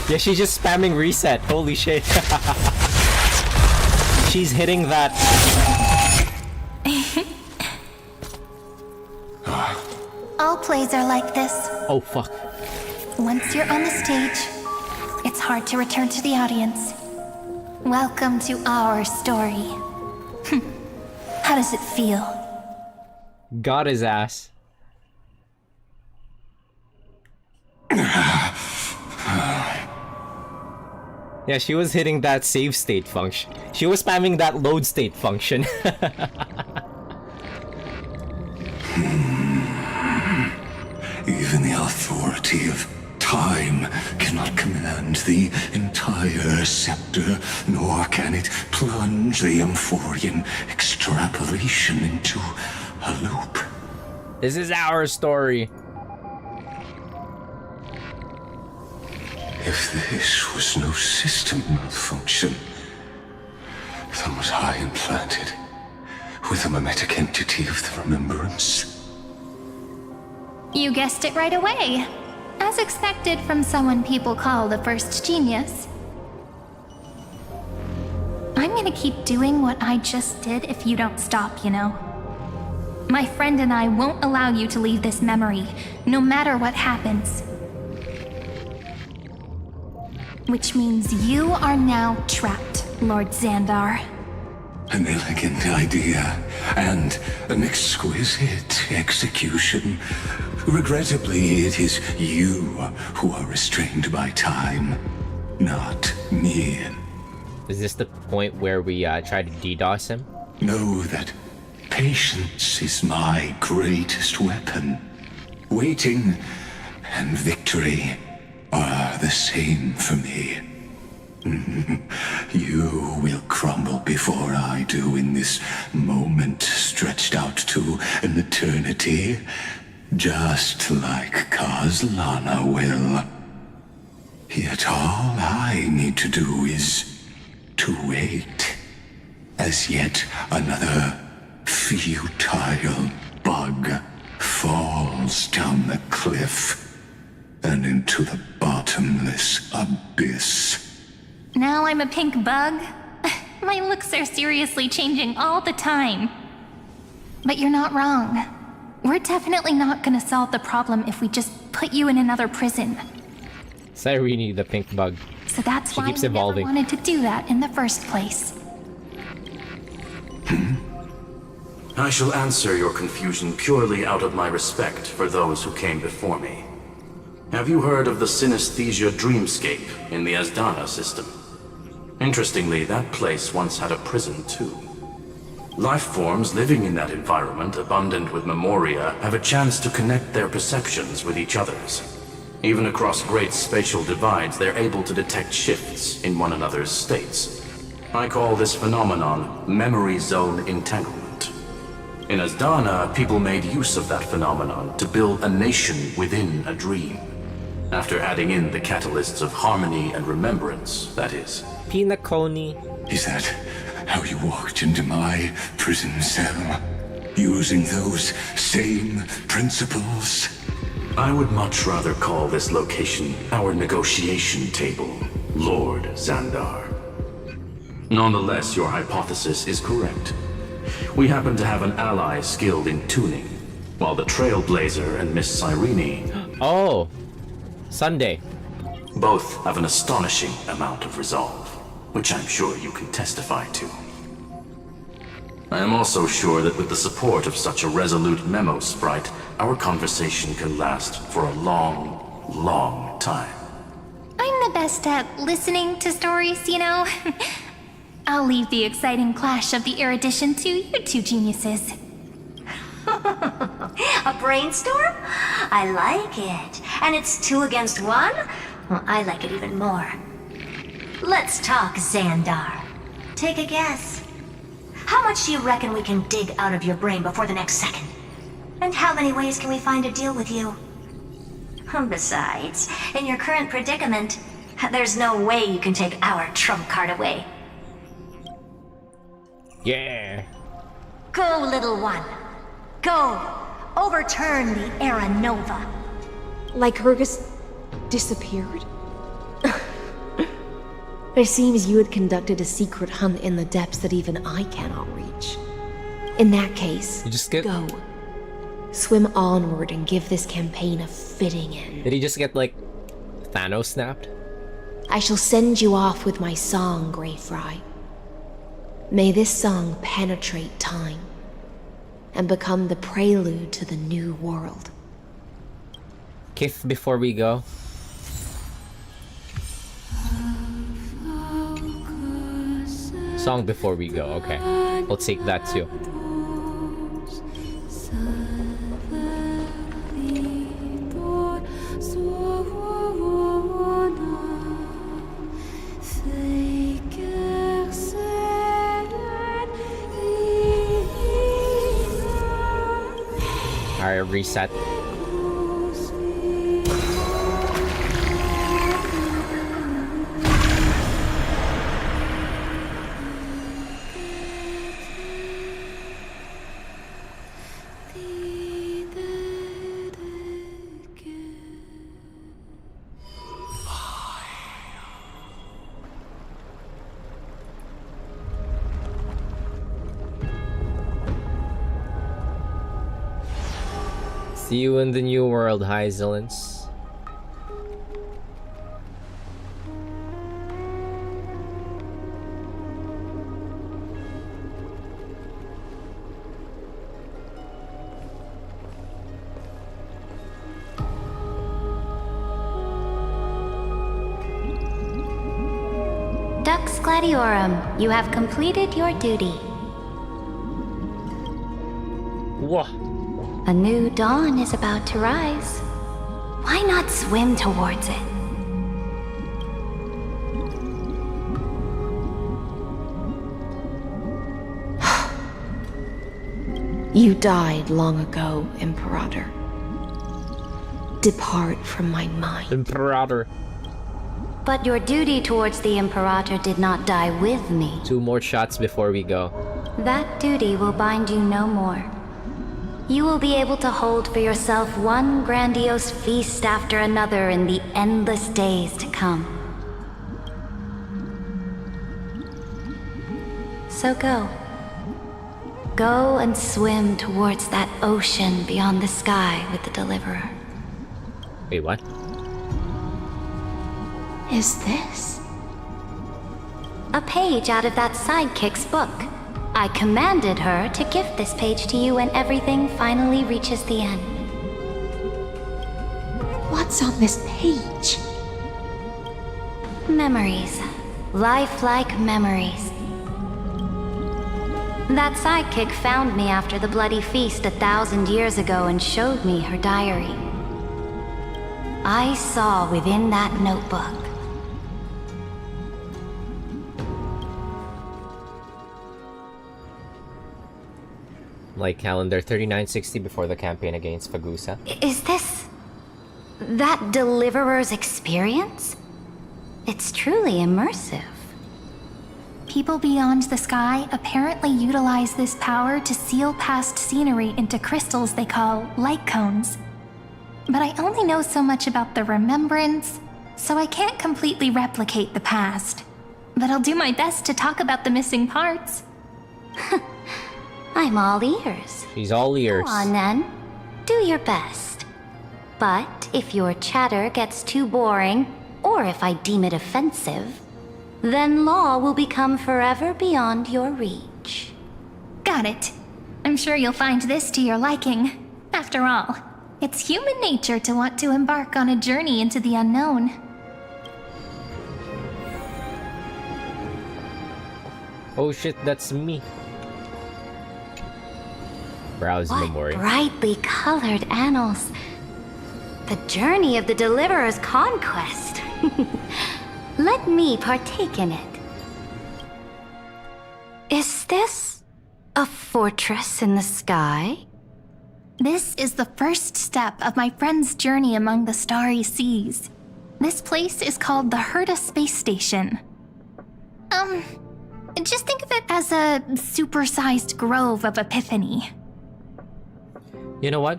Yeah, she's just spamming reset. Holy shit. She's hitting that. All plays are like this. Oh, fuck. Once you're on the stage, it's hard to return to the audience. Welcome to our story. How does it feel? Got his ass. Yeah, she was hitting that save state function. She was spamming that load state function. Even the authority of time cannot command the entire scepter, nor can it plunge the Amphorian extrapolation into a loop. This is our story. If this was no system malfunction, then was I implanted with a mimetic entity of the remembrance? You guessed it right away. As expected from someone people call the first genius. I'm gonna keep doing what I just did if you don't stop, you know. My friend and I won't allow you to leave this memory, no matter what happens. Which means you are now trapped, Lord Xandar. An elegant idea, and an exquisite execution. Regrettably, it is you who are restrained by time, not me. Is this the point where we try to DDoS him? Know that patience is my greatest weapon. Waiting and victory are the same for me. You will crumble before I do in this moment stretched out to an eternity, just like Kazlana will. Yet all I need to do is to wait, as yet another futile bug falls down the cliff and into the bottomless abyss. Now I'm a pink bug? My looks are seriously changing all the time. But you're not wrong. We're definitely not gonna solve the problem if we just put you in another prison. Cyrene, the pink bug. So that's She why keeps we never evolving. wanted to do that in the first place. I shall answer your confusion purely out of my respect for those who came before me. Have you heard of the synesthesia dreamscape in the Asdana system? Interestingly, that place once had a prison too. Life forms living in that environment, abundant with memoria, have a chance to connect their perceptions with each other's. Even across great spatial divides, they're able to detect shifts in one another's states. I call this phenomenon memory zone entanglement. In Asdana, people made use of that phenomenon to build a nation within a dream. After adding in the catalysts of harmony and remembrance, that is. Pinaconi. Is that how you walked into my prison cell? Using those same principles? I would much rather call this location our negotiation table, Lord Xandar. Nonetheless, your hypothesis is correct. We happen to have an ally skilled in tuning, while the Trailblazer and Miss Cyrene... Oh! Sunday. Both have an astonishing amount of resolve, which I'm sure you can testify to. I am also sure that with the support of such a resolute memo sprite, our conversation can last for a long, long time. I'm the best at listening to stories, you know? I'll leave the exciting clash of the erudition to you two geniuses. A brainstorm? I like it. And it's 2 against 1? Well, I like it even more. Let's talk, Xandar. Take a guess. How much do you reckon we can dig out of your brain before the next second? And how many ways can we find to deal with you? Besides, in your current predicament, there's no way you can take our trump card away. Yeah. Go, little one. Go. Overturn the Era Nova. Lycurgus disappeared? It seems you had conducted a secret hunt in the depths that even I cannot reach. In that case, You just get... go. Swim onward and give this campaign a fitting end. Did he just get, like, Thanos snapped? I shall send you off with my song, Greyfry. May this song penetrate time and become the prelude to the new world. Kith before we go. Song before we go, okay. We'll take that too. Alright, reset. See you in the new world, Hyzilence. Gladiorum, you have completed your duty. Whoa. A new dawn is about to rise. Why not swim towards it? You died long ago, Imperator. Depart from my mind. Imperator. But your duty towards the Imperator did not die with me. 2 more shots before we go. That duty will bind you no more. You will be able to hold for yourself one grandiose feast after another in the endless days to come. So go. Go and swim towards that ocean beyond the sky with the Deliverer. Wait, what? Is this? A page out of that sidekick's book. I commanded her to gift this page to you when everything finally reaches the end. What's on this page? Memories. Lifelike memories. That sidekick found me after the bloody feast 1,000 years ago and showed me her diary. I saw within that notebook like calendar 3960 before the campaign against Fagusa. Is this that Deliverer's experience? It's truly immersive. People beyond the sky apparently utilize this power to seal past scenery into crystals they call light cones. But I only know so much about the remembrance, so I can't completely replicate the past. But I'll do my best to talk about the missing parts. I'm all ears. She's all ears. Go on then. Do your best. But if your chatter gets too boring, or if I deem it offensive, then law will become forever beyond your reach. Got it. I'm sure you'll find this to your liking. After all, it's human nature to want to embark on a journey into the unknown. Oh shit, that's me. Browse memory. Brightly colored annals. The journey of the Deliverer's conquest. Let me partake in it. Is this a fortress in the sky? This is the first step of my friend's journey among the starry seas. This place is called the Herta Space Station. Just think of it as a supersized grove of Epiphany. You know what?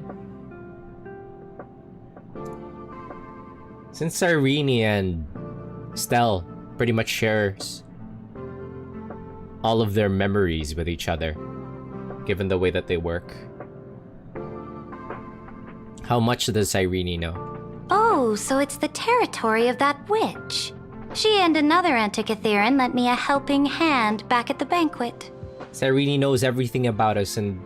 Since Irene and Stell pretty much shares all of their memories with each other, given the way that they work, how much does Irene know? Oh, so it's the territory of that witch. She and another Antikytheran lent me a helping hand back at the banquet. Irene knows everything about us and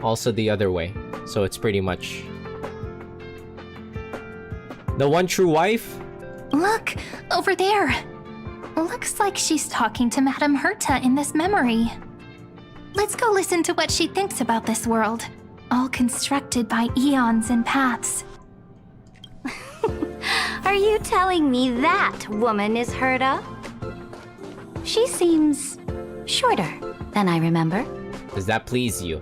also the other way, so it's pretty much the one true wife? Look, over there. Looks like she's talking to Madame Herta in this memory. Let's go listen to what she thinks about this world, all constructed by eons and paths. Are you telling me that woman is Herta? She seems shorter than I remember. Does that please you?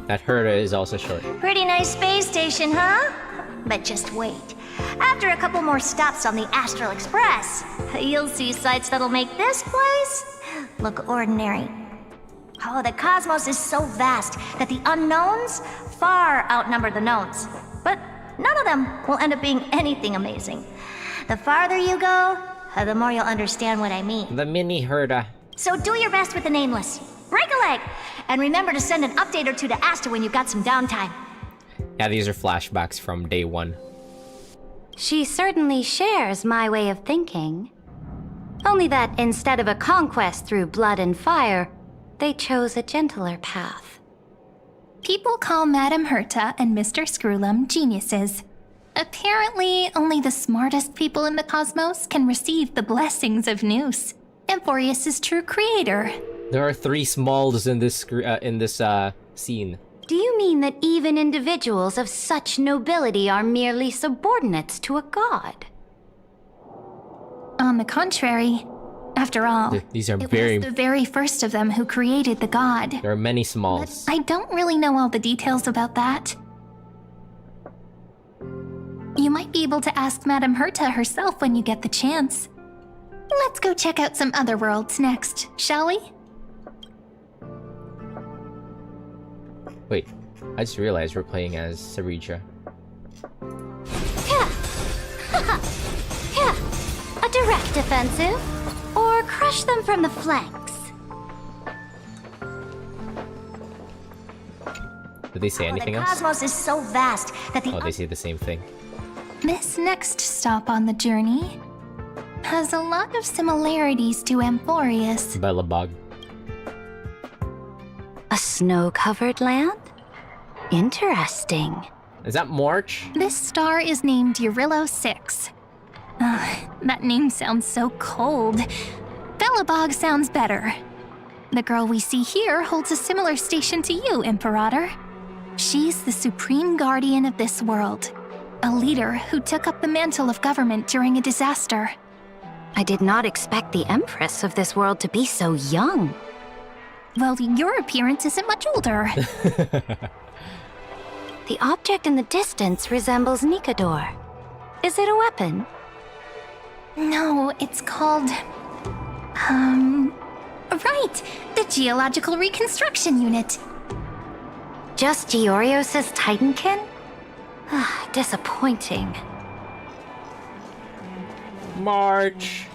That Herta is also short. Pretty nice space station, huh? But just wait. After a couple more stops on the Astral Express, you'll see sights that'll make this place look ordinary. Oh, the cosmos is so vast that the unknowns far outnumber the knowns. But none of them will end up being anything amazing. The farther you go, the more you'll understand what I mean. The mini Herta. So do your best with the nameless. Break a leg! And remember to send an update or two to Asta when you've got some downtime. Yeah, these are flashbacks from day one. She certainly shares my way of thinking. Only that instead of a conquest through blood and fire, they chose a gentler path. People call Madame Herta and Mr. Screwlum geniuses. Apparently, only the smartest people in the cosmos can receive the blessings of Nous, Amphorius' true creator. There are 3 smalls in this scene. Do you mean that even individuals of such nobility are merely subordinates to a god? On the contrary, after all, These are it very... was the very first of them who created the god. There are many smalls. I don't really know all the details about that. You might be able to ask Madame Herta herself when you get the chance. Let's go check out some other worlds next, shall we? Wait, I just realized we're playing as Sarija. A direct offensive? Or crush them from the flanks? Did they say anything The else? cosmos is so vast that the Oh, they say the same thing. This next stop on the journey has a lot of similarities to Amphorius. Belobog. A snow-covered land? Interesting. Is that March? This star is named Eurillo 6. That name sounds so cold. Belobog sounds better. The girl we see here holds a similar station to you, Imperator. She's the supreme guardian of this world. A leader who took up the mantle of government during a disaster. I did not expect the Empress of this world to be so young. Well, your appearance isn't much older. The object in the distance resembles Nikador. Is it a weapon? No, it's called... Right! The Geological Reconstruction Unit. Just Giorios' Titankin? Disappointing. March!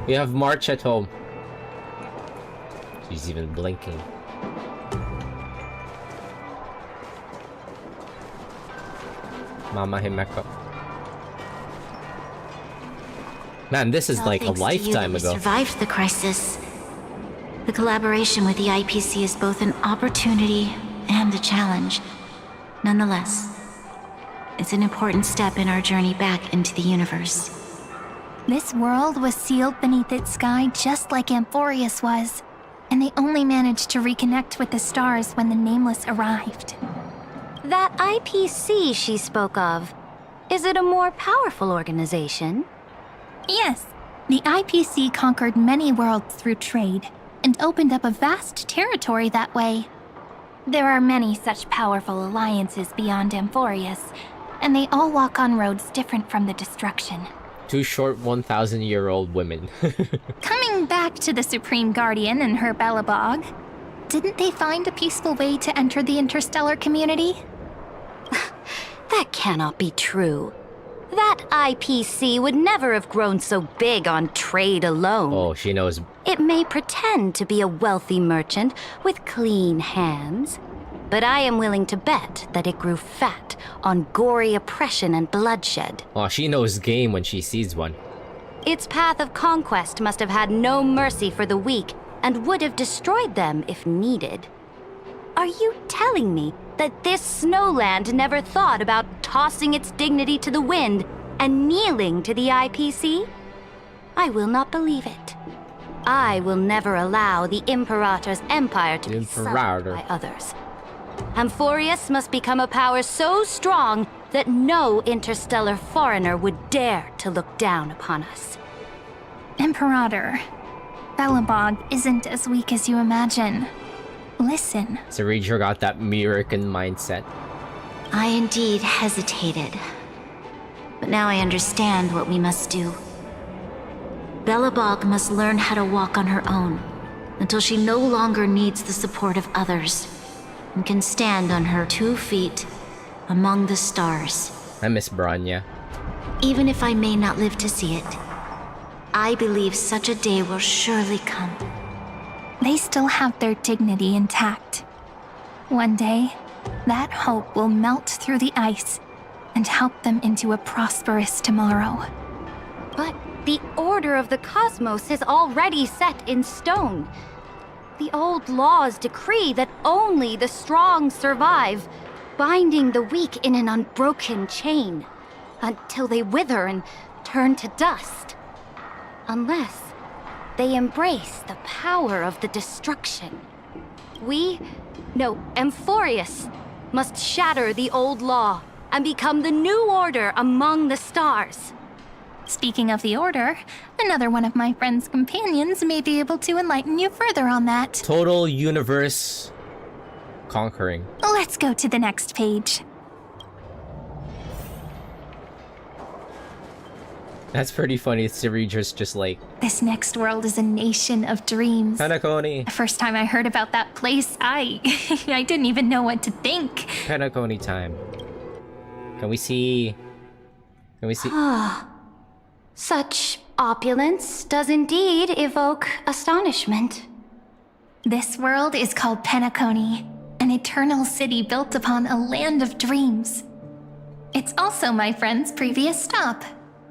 We have March at home. She's even blinking. Mama Himeko. Man, this is like a lifetime ago. Survived the crisis. The collaboration with the IPC is both an opportunity and a challenge. Nonetheless, it's an important step in our journey back into the universe. This world was sealed beneath its sky just like Amphorius was, and they only managed to reconnect with the stars when the Nameless arrived. That IPC she spoke of, is it a more powerful organization? Yes, the IPC conquered many worlds through trade, and opened up a vast territory that way. There are many such powerful alliances beyond Amphorius, and they all walk on roads different from the destruction. 2 short 1,000-year-old women. Coming back to the Supreme Guardian and her Belobog, didn't they find a peaceful way to enter the interstellar community? That cannot be true. That IPC would never have grown so big on trade alone. Oh, she knows. It may pretend to be a wealthy merchant with clean hands, but I am willing to bet that it grew fat on gory oppression and bloodshed. Oh, she knows game when she sees one. Its path of conquest must have had no mercy for the weak and would have destroyed them if needed. Are you telling me that this snowland never thought about tossing its dignity to the wind and kneeling to the IPC? I will not believe it. I will never allow the Imperator's empire to be sullied by others. Amphorius must become a power so strong that no interstellar foreigner would dare to look down upon us. Imperator, Belobog isn't as weak as you imagine. Listen. Sarija got that American mindset. I indeed hesitated. But now I understand what we must do. Belobog must learn how to walk on her own, until she no longer needs the support of others, and can stand on her 2 feet among the stars. I miss Branya. Even if I may not live to see it, I believe such a day will surely come. They still have their dignity intact. One day, that hope will melt through the ice and help them into a prosperous tomorrow. But the order of the cosmos is already set in stone. The old laws decree that only the strong survive, binding the weak in an unbroken chain until they wither and turn to dust. Unless they embrace the power of the destruction. Amphorius must shatter the old law and become the new order among the stars. Speaking of the Order, another one of my friend's companions may be able to enlighten you further on that. Total universe conquering. Let's go to the next page. That's pretty funny. Ceredra's just like... This next world is a nation of dreams. Penacony. The first time I heard about that place, I didn't even know what to think. Penacony time. Can we see... Such opulence does indeed evoke astonishment. This world is called Penacony, an eternal city built upon a land of dreams. It's also my friend's previous stop,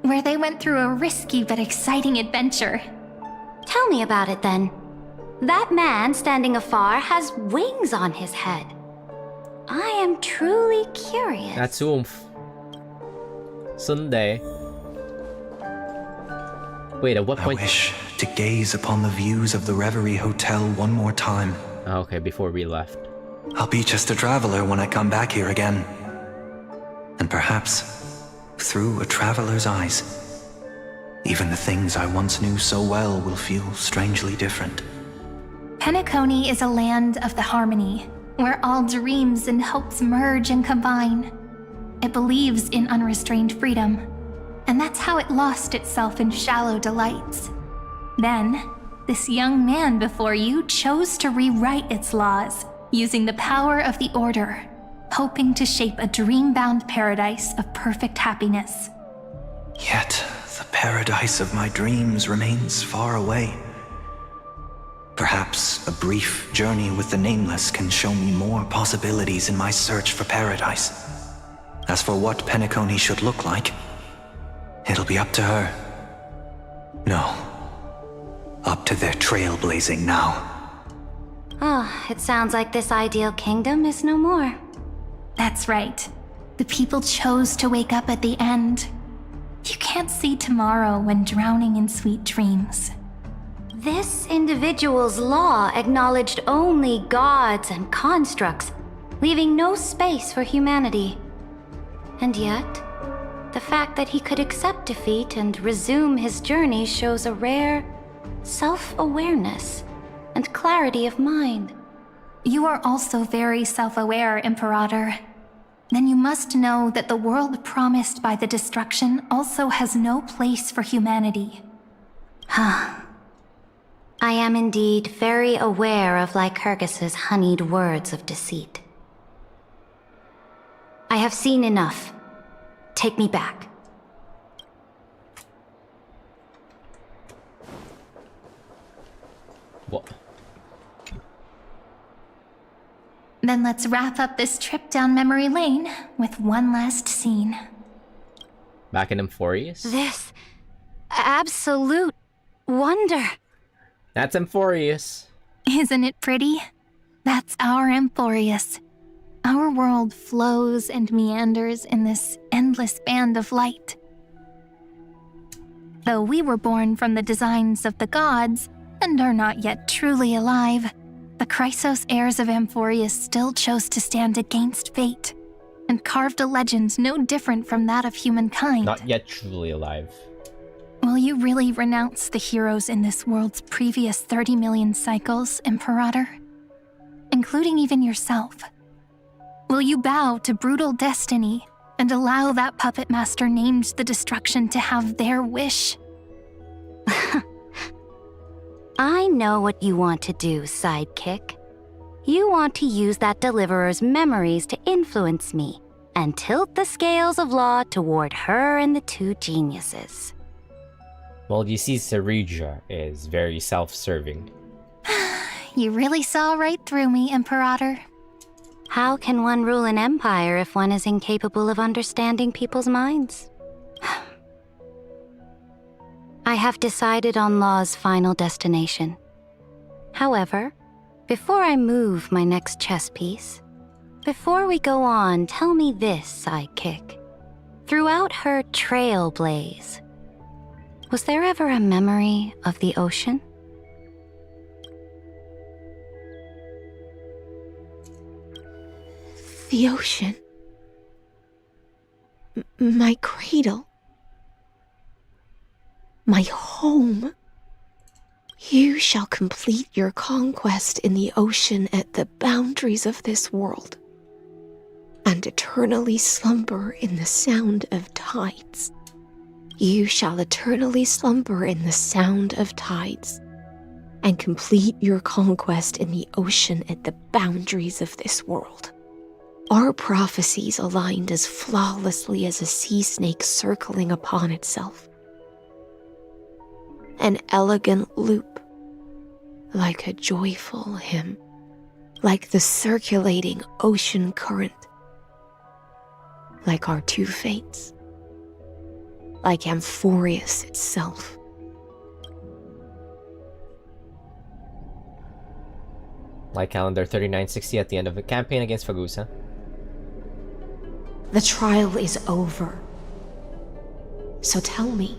where they went through a risky but exciting adventure. Tell me about it then. That man standing afar has wings on his head. I am truly curious. That's oomph. Sunday. Wait, at what point? I wish to gaze upon the views of the Reverie Hotel one more time. Okay, before we left. I'll be just a traveler when I come back here again. And perhaps, through a traveler's eyes, even the things I once knew so well will feel strangely different. Penacony is a land of the harmony, where all dreams and hopes merge and combine. It believes in unrestrained freedom, and that's how it lost itself in shallow delights. Then, this young man before you chose to rewrite its laws, using the power of the Order, hoping to shape a dream-bound paradise of perfect happiness. Yet, the paradise of my dreams remains far away. Perhaps a brief journey with the Nameless can show me more possibilities in my search for paradise. As for what Penacony should look like, it'll be up to her. No, up to their trailblazing now. It sounds like this ideal kingdom is no more. That's right. The people chose to wake up at the end. You can't see tomorrow when drowning in sweet dreams. This individual's law acknowledged only gods and constructs, leaving no space for humanity. And yet, the fact that he could accept defeat and resume his journey shows a rare self-awareness and clarity of mind. You are also very self-aware, Imperator. Then you must know that the world promised by the destruction also has no place for humanity. I am indeed very aware of Lycurgus's honeyed words of deceit. I have seen enough. Take me back. What? Then let's wrap up this trip down memory lane with one last scene. Back in Amphorius? This absolute wonder. That's Amphorius. Isn't it pretty? That's our Amphorius. Our world flows and meanders in this endless band of light. Though we were born from the designs of the gods and are not yet truly alive, the Chrysos heirs of Amphorius still chose to stand against fate and carved a legend no different from that of humankind. Not yet truly alive. Will you really renounce the heroes in this world's previous 30 million cycles, Imperator? Including even yourself. Will you bow to brutal destiny and allow that puppet master named the destruction to have their wish? I know what you want to do, sidekick. You want to use that deliverer's memories to influence me and tilt the scales of law toward her and the two geniuses. Well, you see, Ceredra is very self-serving. You really saw right through me, Imperator. How can one rule an empire if one is incapable of understanding people's minds? I have decided on Law's final destination. However, before I move my next chess piece, Before we go on, tell me this, sidekick. Throughout her trailblaze, was there ever a memory of the ocean? The ocean. My cradle. My home. You shall complete your conquest in the ocean at the boundaries of this world, and eternally slumber in the sound of tides. You shall eternally slumber in the sound of tides, and complete your conquest in the ocean at the boundaries of this world. Our prophecies aligned as flawlessly as a sea snake circling upon itself. An elegant loop, like a joyful hymn, like the circulating ocean current, like our two fates, like Amphorius itself. Like calendar 3960 at the end of the campaign against Fagusa. The trial is over. So tell me,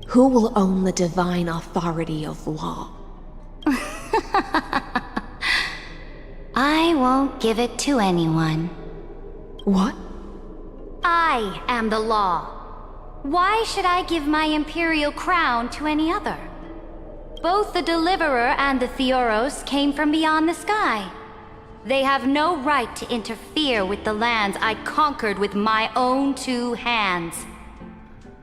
who will own the divine authority of law? I won't give it to anyone. What? I am the law. Why should I give my imperial crown to any other? Both the Deliverer and the Theoros came from beyond the sky. They have no right to interfere with the lands I conquered with my own two hands.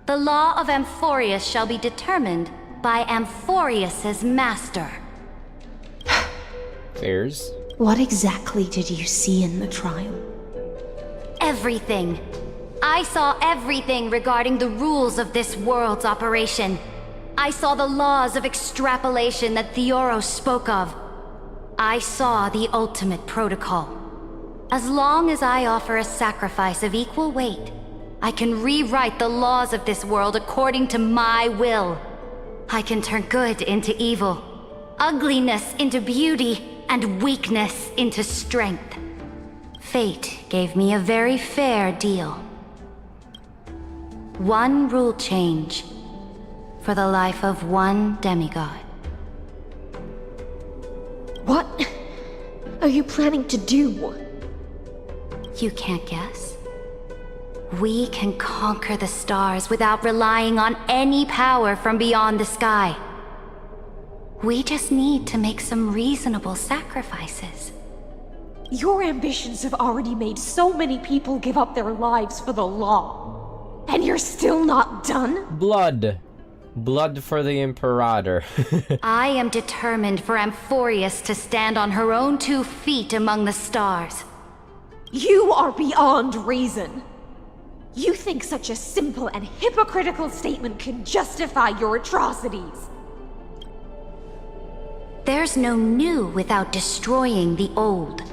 The law of Amphorius shall be determined by Amphorius's master. Fairs? What exactly did you see in the trial? Everything. I saw everything regarding the rules of this world's operation. I saw the laws of extrapolation that Theoros spoke of. I saw the ultimate protocol. As long as I offer a sacrifice of equal weight, I can rewrite the laws of this world according to my will. I can turn good into evil, ugliness into beauty, and weakness into strength. Fate gave me a very fair deal. One rule change for the life of one demigod. What are you planning to do? You can't guess? We can conquer the stars without relying on any power from beyond the sky. We just need to make some reasonable sacrifices. Your ambitions have already made so many people give up their lives for the law. And you're still not done? Blood. Blood for the Imperator. I am determined for Amphorius to stand on her own 2 feet among the stars. You are beyond reason. You think such a simple and hypocritical statement can justify your atrocities. There's no new without destroying the old.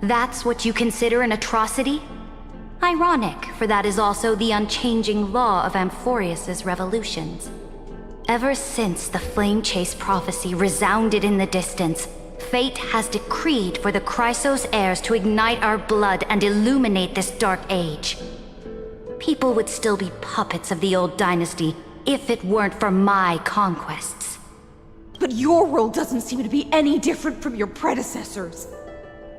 That's what you consider an atrocity? Ironic, for that is also the unchanging law of Amphorius's revolutions. Ever since the Flame Chase prophecy resounded in the distance, fate has decreed for the Chrysos heirs to ignite our blood and illuminate this dark age. People would still be puppets of the old dynasty if it weren't for my conquests. But your world doesn't seem to be any different from your predecessors.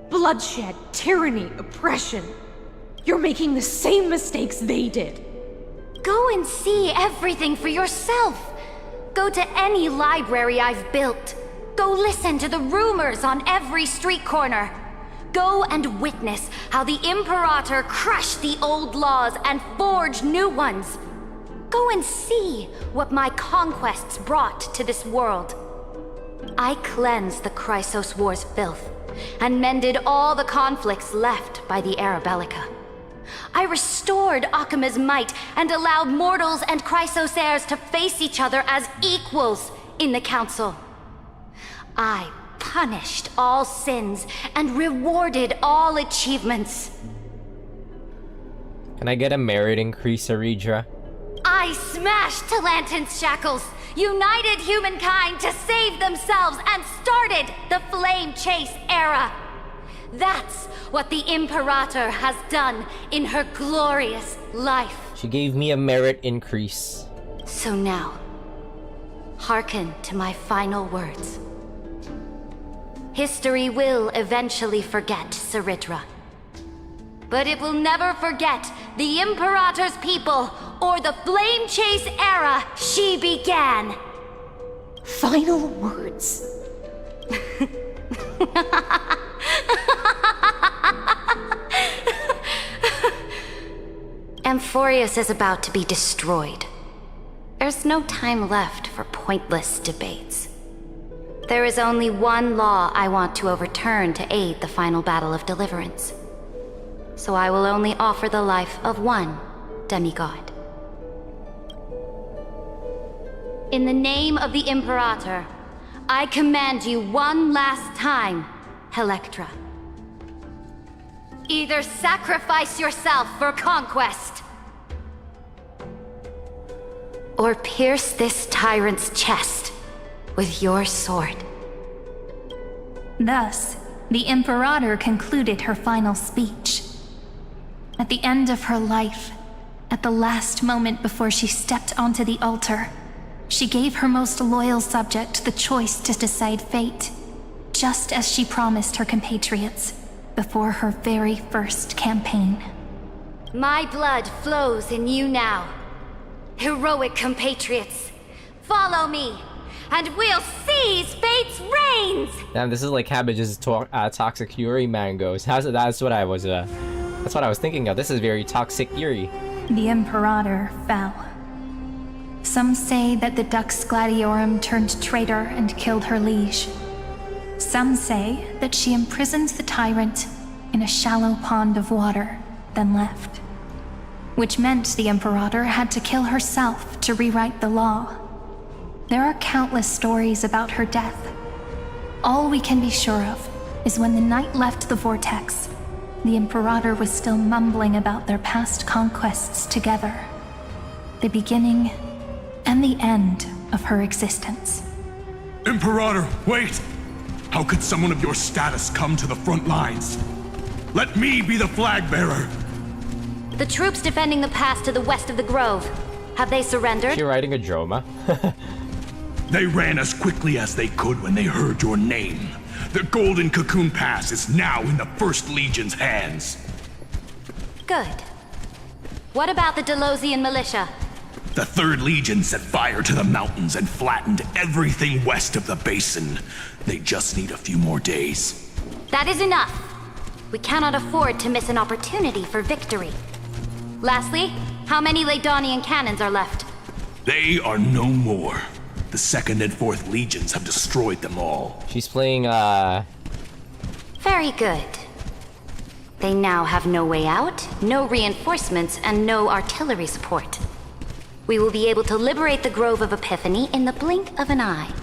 Bloodshed, tyranny, oppression. You're making the same mistakes they did. Go and see everything for yourself. Go to any library I've built. Go listen to the rumors on every street corner. Go and witness how the Imperator crushed the old laws and forged new ones. Go and see what my conquests brought to this world. I cleansed the Chrysos War's filth and mended all the conflicts left by the Arabellica. I restored Akima's might and allowed mortals and Chrysos heirs to face each other as equals in the Council. I punished all sins and rewarded all achievements. Can I get a merit increase, Aridra? I smashed Talantin's shackles, united humankind to save themselves, and started the Flame Chase era. That's what the Imperator has done in her glorious life. She gave me a merit increase. So now, hearken to my final words. History will eventually forget Saritra. But it will never forget the Imperator's people or the Flame Chase era she began. Final words. Amphorius is about to be destroyed. There's no time left for pointless debates. There is only one law I want to overturn to aid the final battle of deliverance. So I will only offer the life of one demigod. In the name of the Imperator, I command you one last time, Electra. Either sacrifice yourself for conquest, or pierce this tyrant's chest with your sword. Thus, the Imperator concluded her final speech. At the end of her life, at the last moment before she stepped onto the altar, she gave her most loyal subject the choice to decide fate, just as she promised her compatriots before her very first campaign. My blood flows in you now. Heroic compatriots, follow me, and we'll seize fate's reins! Damn, this is like Cabbage's Toxic Fury mangoes. That's what I was thinking of. This is very Toxic Fury. The Imperator fell. Some say that the Dux Gladiorum turned traitor and killed her liege. Some say that she imprisoned the tyrant in a shallow pond of water, then left. Which meant the Imperator had to kill herself to rewrite the law. There are countless stories about her death. All we can be sure of is when the knight left the vortex, the Imperator was still mumbling about their past conquests together. The beginning and the end of her existence. Imperator, wait! How could someone of your status come to the front lines? Let me be the flag bearer! The troops defending the pass to the west of the grove. Have they surrendered? She riding a droma. They ran as quickly as they could when they heard your name. The Golden Cocoon Pass is now in the First Legion's hands. Good. What about the Delosian militia? The Third Legion set fire to the mountains and flattened everything west of the basin. They just need a few more days. That is enough. We cannot afford to miss an opportunity for victory. Lastly, how many Ladonian cannons are left? They are no more. The Second and Fourth Legions have destroyed them all. She's playing, Very good. They now have no way out, no reinforcements, and no artillery support. We will be able to liberate the Grove of Epiphany in the blink of an eye.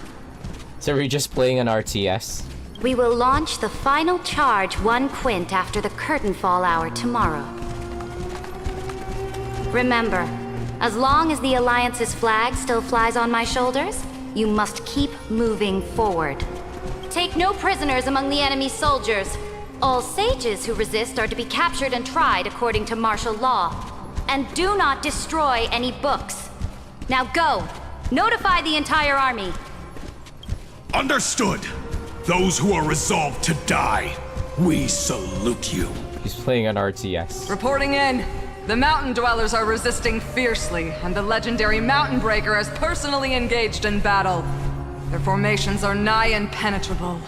So we're just playing an RTS. We will launch the final charge 1 quint after the curtain fall hour tomorrow. Remember, as long as the Alliance's flag still flies on my shoulders, you must keep moving forward. Take no prisoners among the enemy's soldiers. All sages who resist are to be captured and tried according to martial law. And do not destroy any books. Now go! Notify the entire army. Understood! Those who are resolved to die, we salute you. She's playing an RTS. Reporting in. The mountain dwellers are resisting fiercely, and the legendary Mountain Breaker has personally engaged in battle. Their formations are nigh impenetrable.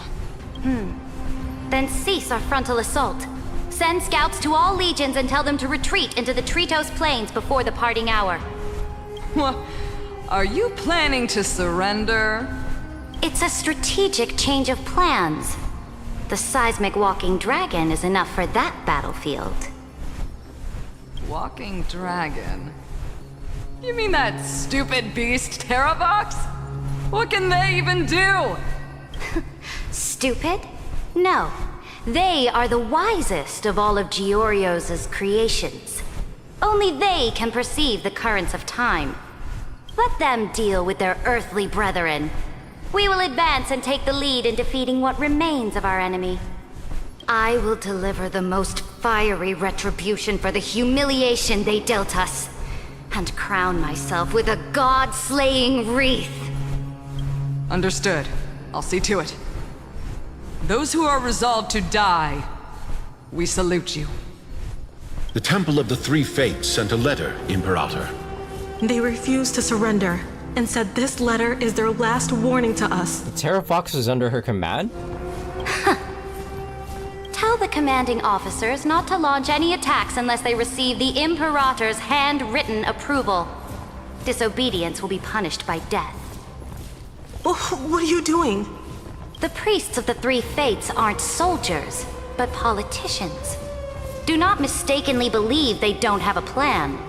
Then cease our frontal assault. Send scouts to all legions and tell them to retreat into the Tritos Plains before the parting hour. What? Are you planning to surrender? It's a strategic change of plans. The seismic walking dragon is enough for that battlefield. Walking dragon? You mean that stupid beast, Terravox? What can they even do? Stupid? No. They are the wisest of all of Giorio's creations. Only they can perceive the currents of time. Let them deal with their earthly brethren. We will advance and take the lead in defeating what remains of our enemy. I will deliver the most fiery retribution for the humiliation they dealt us, and crown myself with a god-slaying wreath. Understood. I'll see to it. Those who are resolved to die, we salute you. The Temple of the Three Fates sent a letter, Imperator. They refused to surrender and said this letter is their last warning to us. The Terra Fox is under her command? Tell the commanding officers not to launch any attacks unless they receive the Imperator's handwritten approval. Disobedience will be punished by death. What are you doing? The priests of the Three Fates aren't soldiers, but politicians. Do not mistakenly believe they don't have a plan.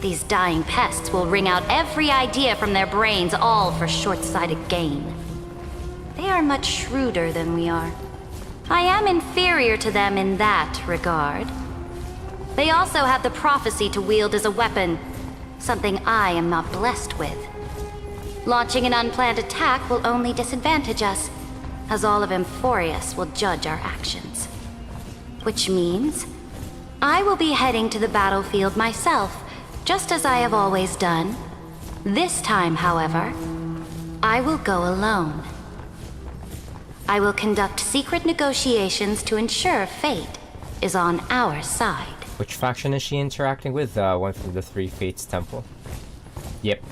These dying pests will wring out every idea from their brains, all for short-sighted gain. They are much shrewder than we are. I am inferior to them in that regard. They also have the prophecy to wield as a weapon, something I am not blessed with. Launching an unplanned attack will only disadvantage us, as all of Amphorius will judge our actions. Which means I will be heading to the battlefield myself, just as I have always done. This time, however, I will go alone. I will conduct secret negotiations to ensure fate is on our side. Which faction is she interacting with? One from the Three Fates Temple. Yep.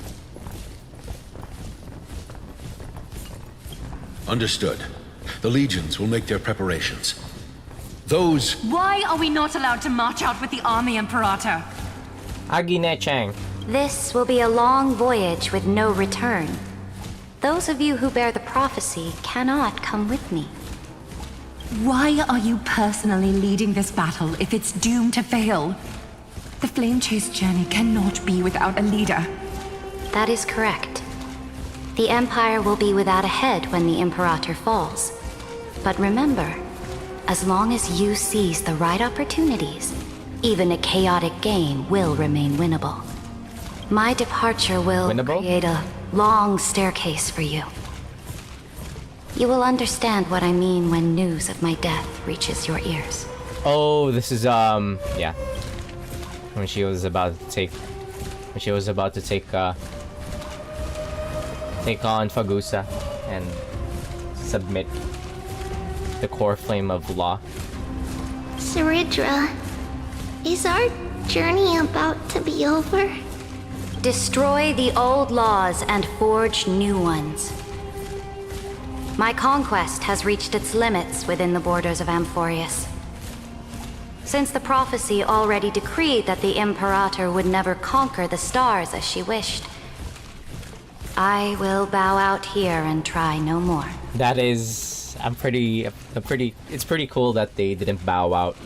Understood. The legions will make their preparations. Those... Why are we not allowed to march out with the army, Imperator? Agine Chang. This will be a long voyage with no return. Those of you who bear the prophecy cannot come with me. Why are you personally leading this battle if it's doomed to fail? The Flame Chase journey cannot be without a leader. That is correct. The Empire will be without a head when the Imperator falls. But remember, as long as you seize the right opportunities, even a chaotic game will remain winnable. My departure will create a long staircase for you. You will understand what I mean when news of my death reaches your ears. Oh, this is yeah. When she was about to take take on Fagusa and submit the core flame of law. Saridra, is our journey about to be over? Destroy the old laws and forge new ones. My conquest has reached its limits within the borders of Amphorius. Since the prophecy already decreed that the Imperator would never conquer the stars as she wished, I will bow out here and try no more. That is, it's pretty cool that they didn't bow out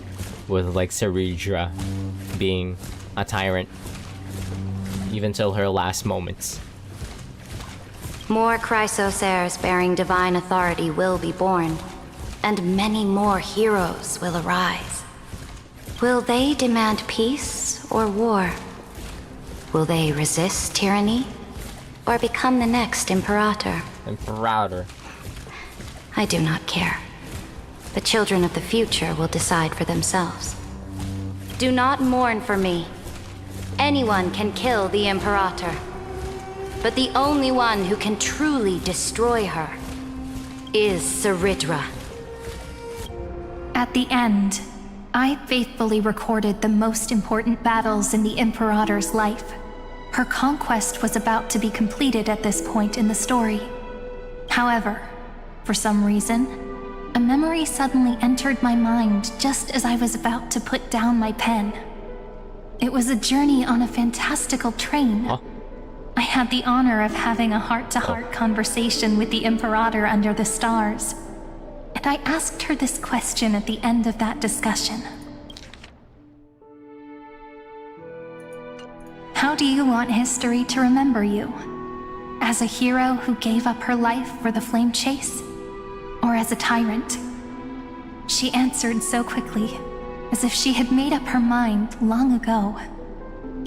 with like Saridra being a tyrant even till her last moments. More Chrysosaurs bearing divine authority will be born, and many more heroes will arise. Will they demand peace or war? Will they resist tyranny or become the next Imperator? Imperator. I do not care. The children of the future will decide for themselves. Do not mourn for me. Anyone can kill the Imperator, but the only one who can truly destroy her is Saridra. At the end, I faithfully recorded the most important battles in the Imperator's life. Her conquest was about to be completed at this point in the story. However, for some reason, a memory suddenly entered my mind just as I was about to put down my pen. It was a journey on a fantastical train. Huh? I had the honor of having a heart-to-heart conversation with the Imperator under the stars. And I asked her this question at the end of that discussion. How do you want history to remember you? As a hero who gave up her life for the Flame Chase? Or as a tyrant? She answered so quickly, as if she had made up her mind long ago.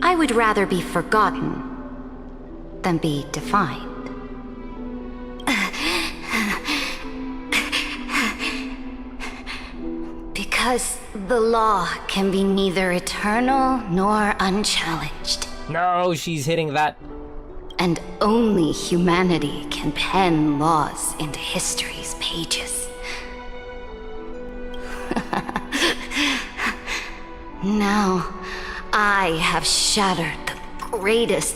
I would rather be forgotten than be defined. Because the law can be neither eternal nor unchallenged. No, she's hitting that. And only humanity can pen laws into history's pages. Now, I have shattered the greatest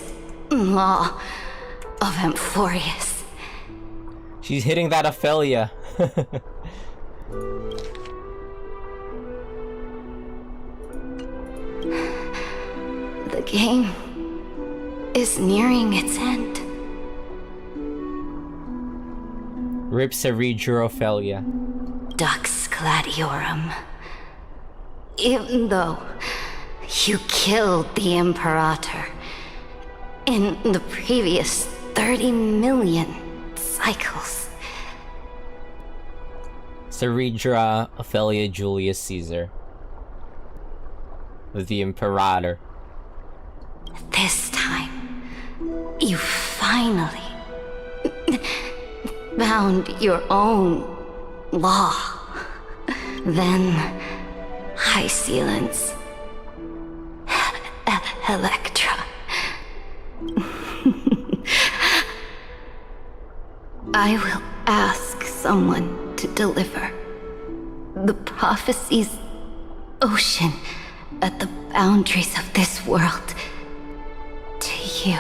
law of Amphorius. She's hitting that Ophelia. The game is nearing its end. Rip Cerebro Ophelia. Dux Gladiorum. Even though you killed the Imperator in the previous 30 million cycles. Cerebra Ophelia Julius Caesar. The Imperator. This time, you finally found your own law. Then, High Sealants, Electra. I will ask someone to deliver the prophecy's ocean at the boundaries of this world to you.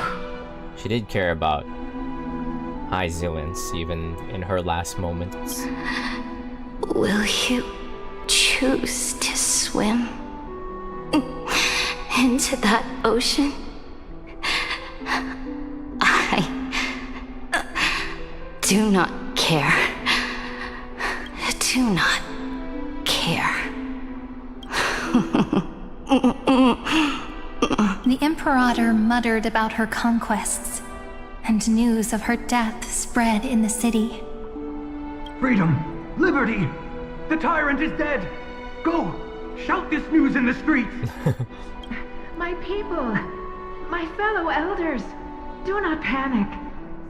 She did care about High Zealance, even in her last moments. Will you choose to swim into that ocean? I do not care. Do not care. The Imperator muttered about her conquests, and news of her death spread in the city. Freedom! Liberty! The tyrant is dead! Go! Shout this news in the streets! My people, my fellow elders, do not panic.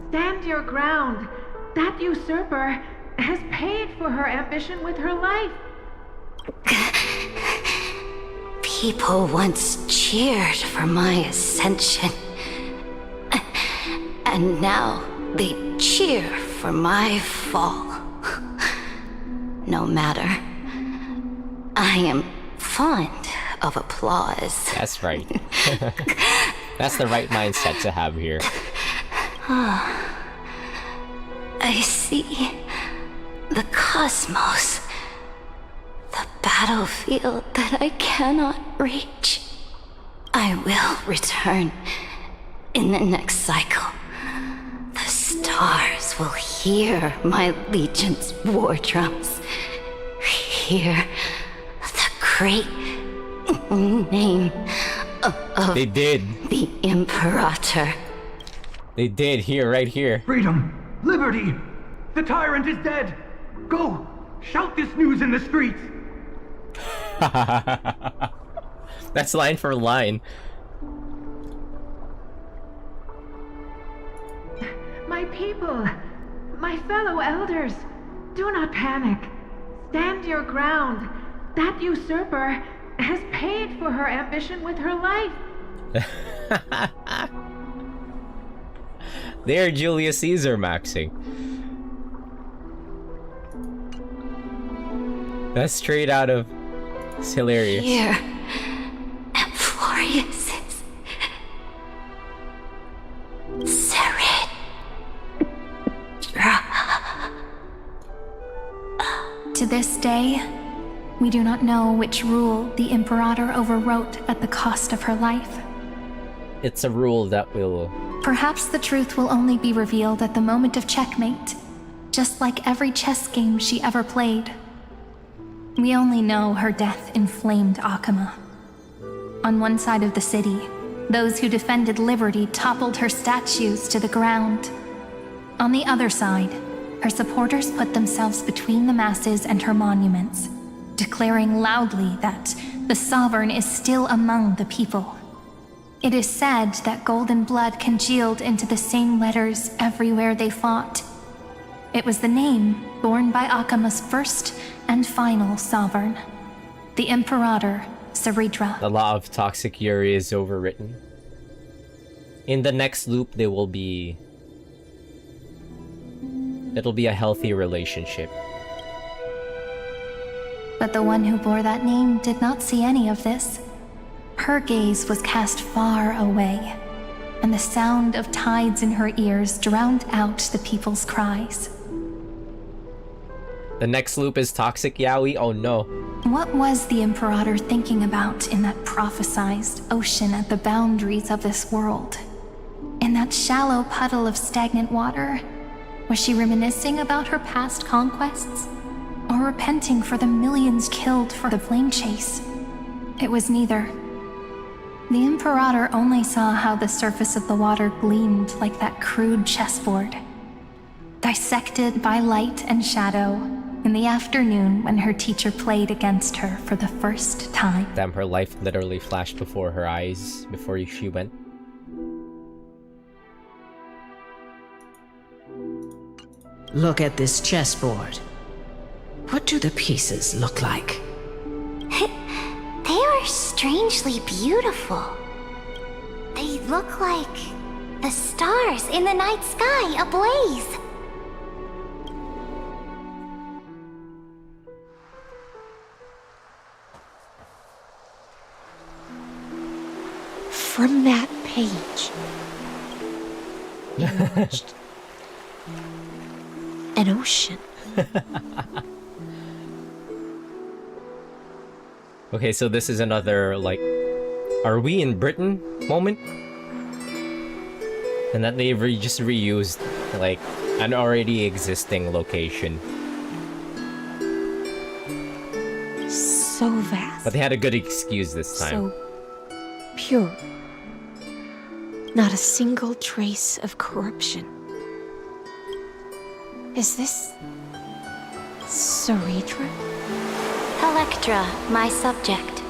Stand your ground. That usurper has paid for her ambition with her life. People once cheered for my ascension. And now they cheer for my fall. No matter. I am fond of applause. That's right. That's the right mindset to have here. I see the cosmos. The battlefield that I cannot reach. I will return in the next cycle. The stars will hear my legion's war drums. Hear the great name of they did. The Imperator. They did here, right here. Freedom! Liberty! The tyrant is dead! Go! Shout this news in the streets! That's line for line. My people, my fellow elders, do not panic. Stand your ground. That usurper has paid for her ambition with her life. There, Julius Caesar maxing. That's straight out of... It's hilarious. Here, Amphorius is... Sered. To this day, we do not know which rule the Imperator overwrote at the cost of her life. It's a rule that will... Perhaps the truth will only be revealed at the moment of checkmate, just like every chess game she ever played. We only know her death inflamed Akama. On one side of the city, those who defended liberty toppled her statues to the ground. On the other side, her supporters put themselves between the masses and her monuments, declaring loudly that the Sovereign is still among the people. It is said that golden blood congealed into the same letters everywhere they fought. It was the name borne by Akama's first and final sovereign. the Imperator, Ceridra. The law of toxic Yuri is overwritten. In the next loop, there will be... It'll be a healthy relationship. But the one who bore that name did not see any of this. Her gaze was cast far away, and the sound of tides in her ears drowned out the people's cries. The next loop is toxic Yaoi? Oh no. What was the Imperator thinking about in that prophesized ocean at the boundaries of this world? In that shallow puddle of stagnant water? Was she reminiscing about her past conquests? Or repenting for the millions killed for the flame chase? It was neither. The Imperator only saw how the surface of the water gleamed like that crude chessboard, dissected by light and shadow in the afternoon when her teacher played against her for the first time. Damn, her life literally flashed before her eyes before she went. Look at this chessboard. What do the pieces look like? They are strangely beautiful. They look like the stars in the night sky ablaze. From that page emerged an ocean. Okay, so this is another, like, are we in Britain moment? And that they just reused, like, an already existing location. So vast. But they had a good excuse this time. So pure. Not a single trace of corruption. Is this Ceridra? Electra, my subject.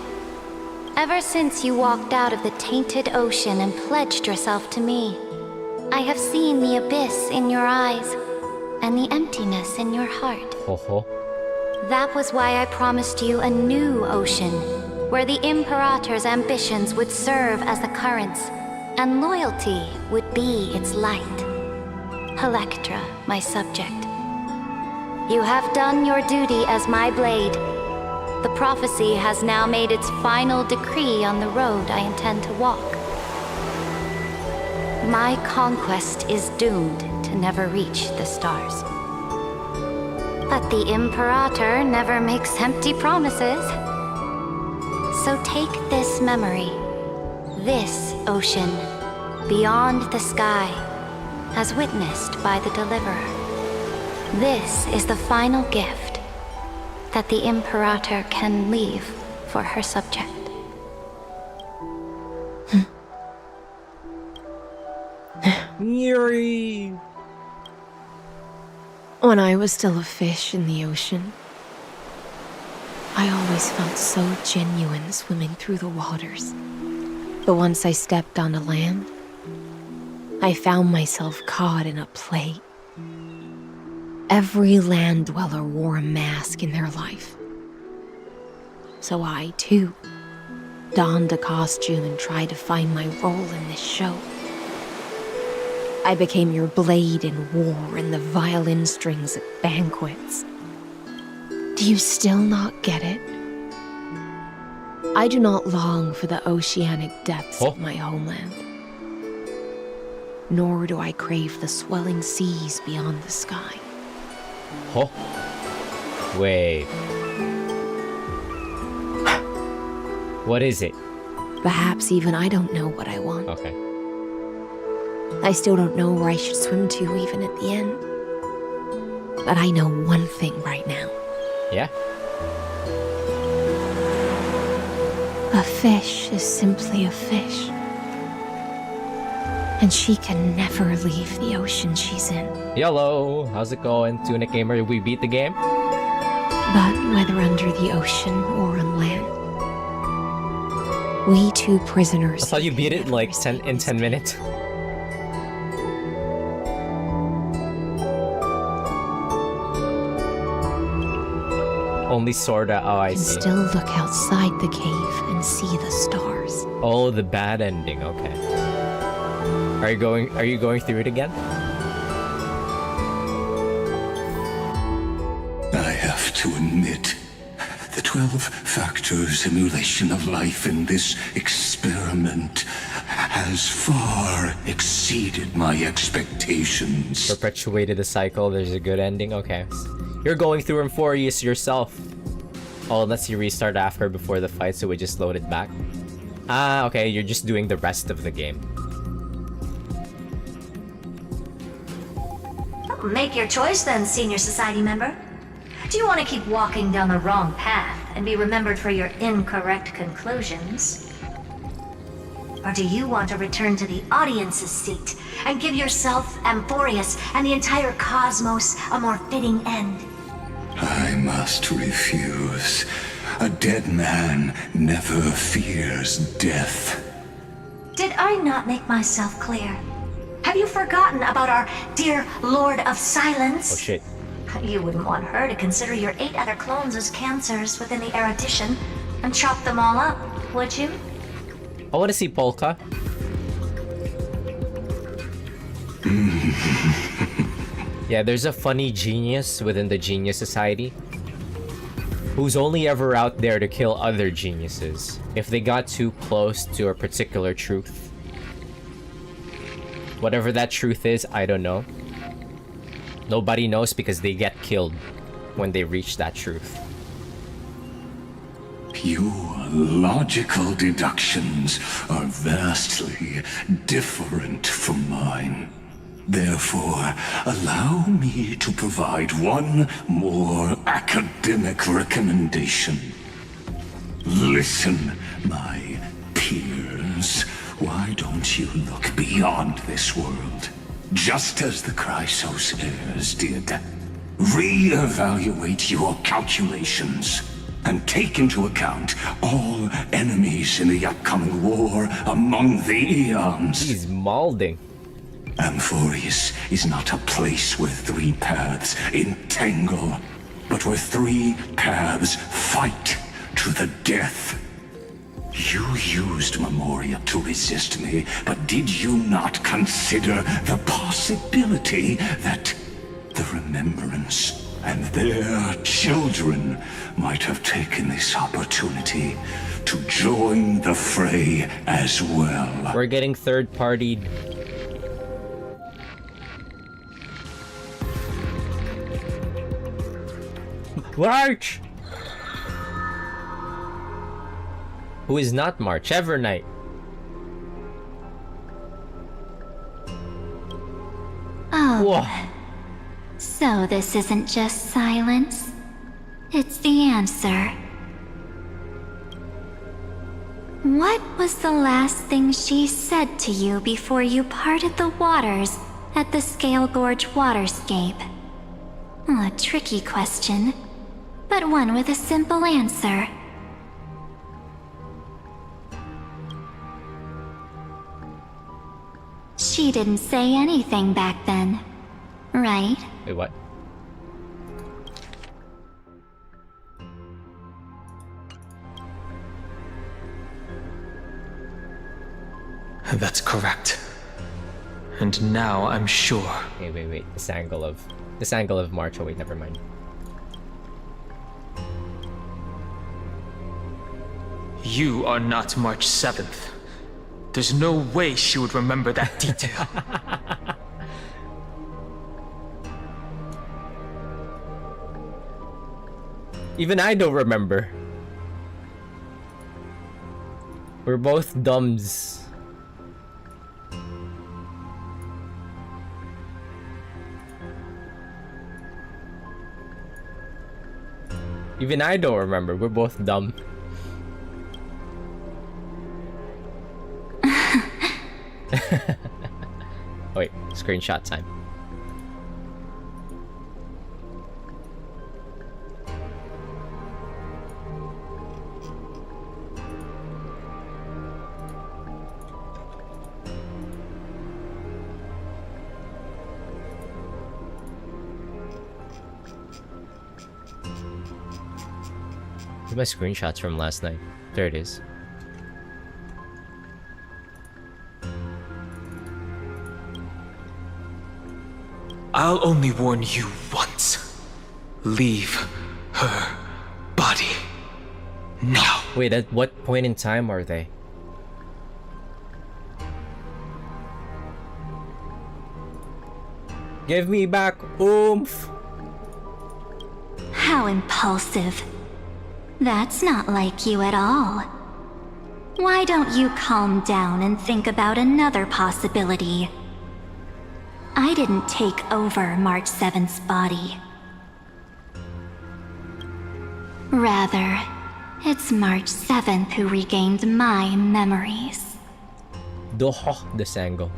Ever since you walked out of the tainted ocean and pledged yourself to me, I have seen the abyss in your eyes and the emptiness in your heart. That was why I promised you a new ocean, where the Imperator's ambitions would serve as the currents, and loyalty would be its light. Electra, my subject. You have done your duty as my blade. The prophecy has now made its final decree on the road I intend to walk. My conquest is doomed to never reach the stars. But the Imperator never makes empty promises. So take this memory, this ocean, beyond the sky, as witnessed by the Deliverer. This is the final gift that the Imperator can leave for her subject. Yuri! When I was still a fish in the ocean, I always felt so genuine swimming through the waters. But once I stepped onto land, I found myself caught in a play. Every land dweller wore a mask in their life. So I, too, donned a costume and tried to find my role in this show. I became your blade in war and the violin strings at banquets. Do you still not get it? I do not long for the oceanic depths of my homeland. Nor do I crave the swelling seas beyond the sky. Oh. Wait. What is it? Perhaps even I don't know what I want. Okay. I still don't know where I should swim to even at the end. But I know one thing right now. Yeah? A fish is simply a fish. And she can never leave the ocean she's in. YOLO! How's it going, Tunic Gamer? Did we beat the game? But whether under the ocean or on land, we two prisoners... I thought you beat it in like 10 minutes. Only sorta. Oh, I can see. still look outside the cave and see the stars. Oh, the bad ending. Okay. Are you going through it again? I have to admit, the 12-factor simulation of life in this experiment has far exceeded my expectations. Perpetuated the cycle. There's a good ending. Okay. You're going through Amphorius yourself. Oh, unless you restart after before the fight, so we just load it back. Ah, okay. You're just doing the rest of the game. Make your choice then, Senior Society member. Do you want to keep walking down the wrong path and be remembered for your incorrect conclusions? Or do you want to return to the audience's seat and give yourself, Amphorius, and the entire cosmos a more fitting end? I must refuse. A dead man never fears death. Did I not make myself clear? Have you forgotten about our dear Lord of Silence? Oh shit. You wouldn't want her to consider your 8 other clones as cancers within the erudition and chop them all up, would you? I want to see Polka. Yeah, there's a funny genius within the Genius Society who's only ever out there to kill other geniuses if they got too close to a particular truth. Whatever that truth is, I don't know. Nobody knows because they get killed when they reach that truth. Your logical deductions are vastly different from mine. Therefore, allow me to provide one more academic recommendation. Listen, my peers. Why don't you look beyond this world? Just as the Chrysos heirs did. Re-evaluate your calculations and take into account all enemies in the upcoming war among the eons. He's malding. Amphorius is not a place where 3 paths entangle, but where 3 paths fight to the death. You used Memoria to resist me, but did you not consider the possibility that the Remembrance and their children might have taken this opportunity to join the fray as well? We're getting third-partied. March! Who is not March? Evernight. Oh. Whoa. So this isn't just silence. It's the answer. What was the last thing she said to you before you parted the waters at the Scale Gorge waterscape? A tricky question, but one with a simple answer. She didn't say anything back then, right? Wait, what? That's correct. And now I'm sure. Wait. This angle of March. Oh wait, never mind. You are not March 7th. There's no way she would remember that detail. Even I don't remember. We're both dumbs. Even I don't remember. We're both dumb. Wait, screenshot time. Where's my screenshots from last night? There it is. I'll only warn you once. Leave her body now. Wait, at what point in time are they? Give me back oomph! How impulsive. That's not like you at all. Why don't you calm down and think about another possibility? I didn't take over March 7th's body. Rather, it's March 7th who regained my memories. Doho de Sango.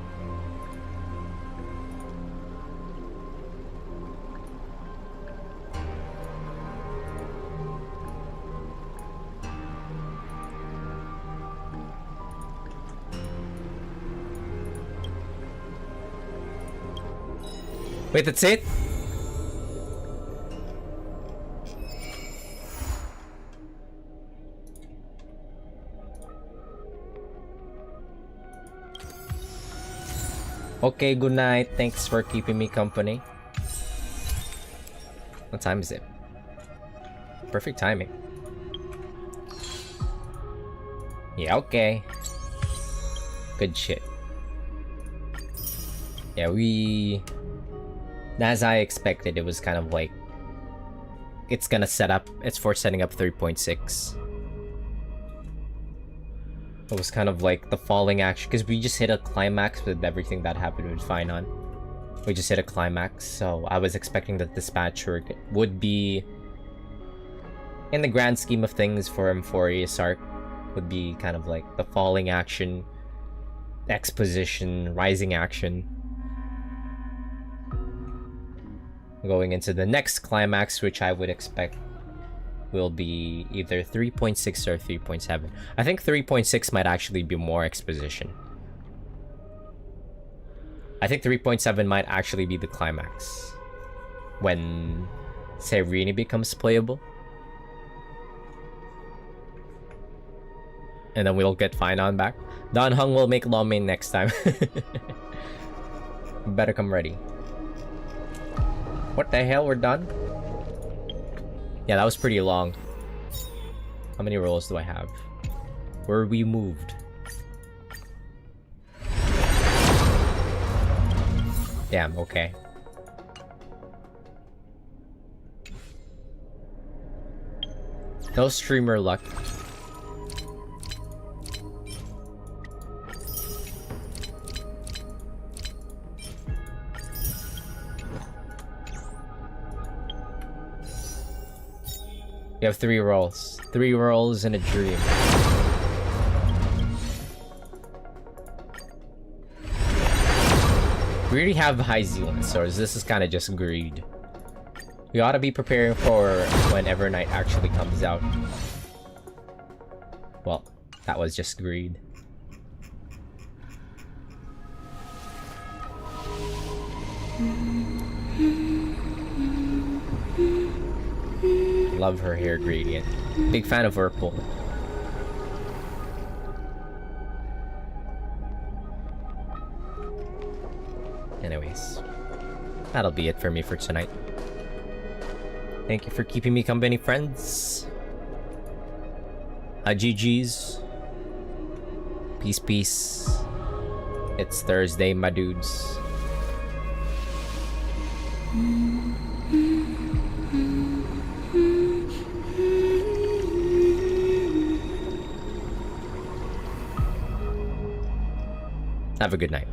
Wait, that's it? Okay, good night. Thanks for keeping me company. What time is it? Perfect timing. Yeah, okay. Good shit. Yeah, as I expected, it was kind of like it's for setting up 3.6. It was kind of like the falling action, because we just hit a climax with everything that happened with Finon. We just hit a climax, so I was expecting that Dispatcher would be, in the grand scheme of things for Emphorius arc, would be kind of like the falling action, exposition, rising action. Going into the next climax, which I would expect will be either 3.6 or 3.7. I think 3.6 might actually be more exposition. I think 3.7 might actually be the climax. When Serene becomes playable. And then we'll get Finon back. Don Hung will make Lawmain next time. Better come ready. What the hell, we're done? Yeah, that was pretty long. How many rolls do I have? Were we moved? Damn, okay. No streamer luck. You have 3 rolls. 3 rolls in a dream. We already have high zealance, so this is kind of just greed. We ought to be preparing for when Evernight actually comes out. Well, that was just greed. Love her hair gradient. Big fan of Whirlpool. Anyways, that'll be it for me for tonight. Thank you for keeping me company, friends. GG's. Peace, peace. It's Thursday, my dudes. Have a good night.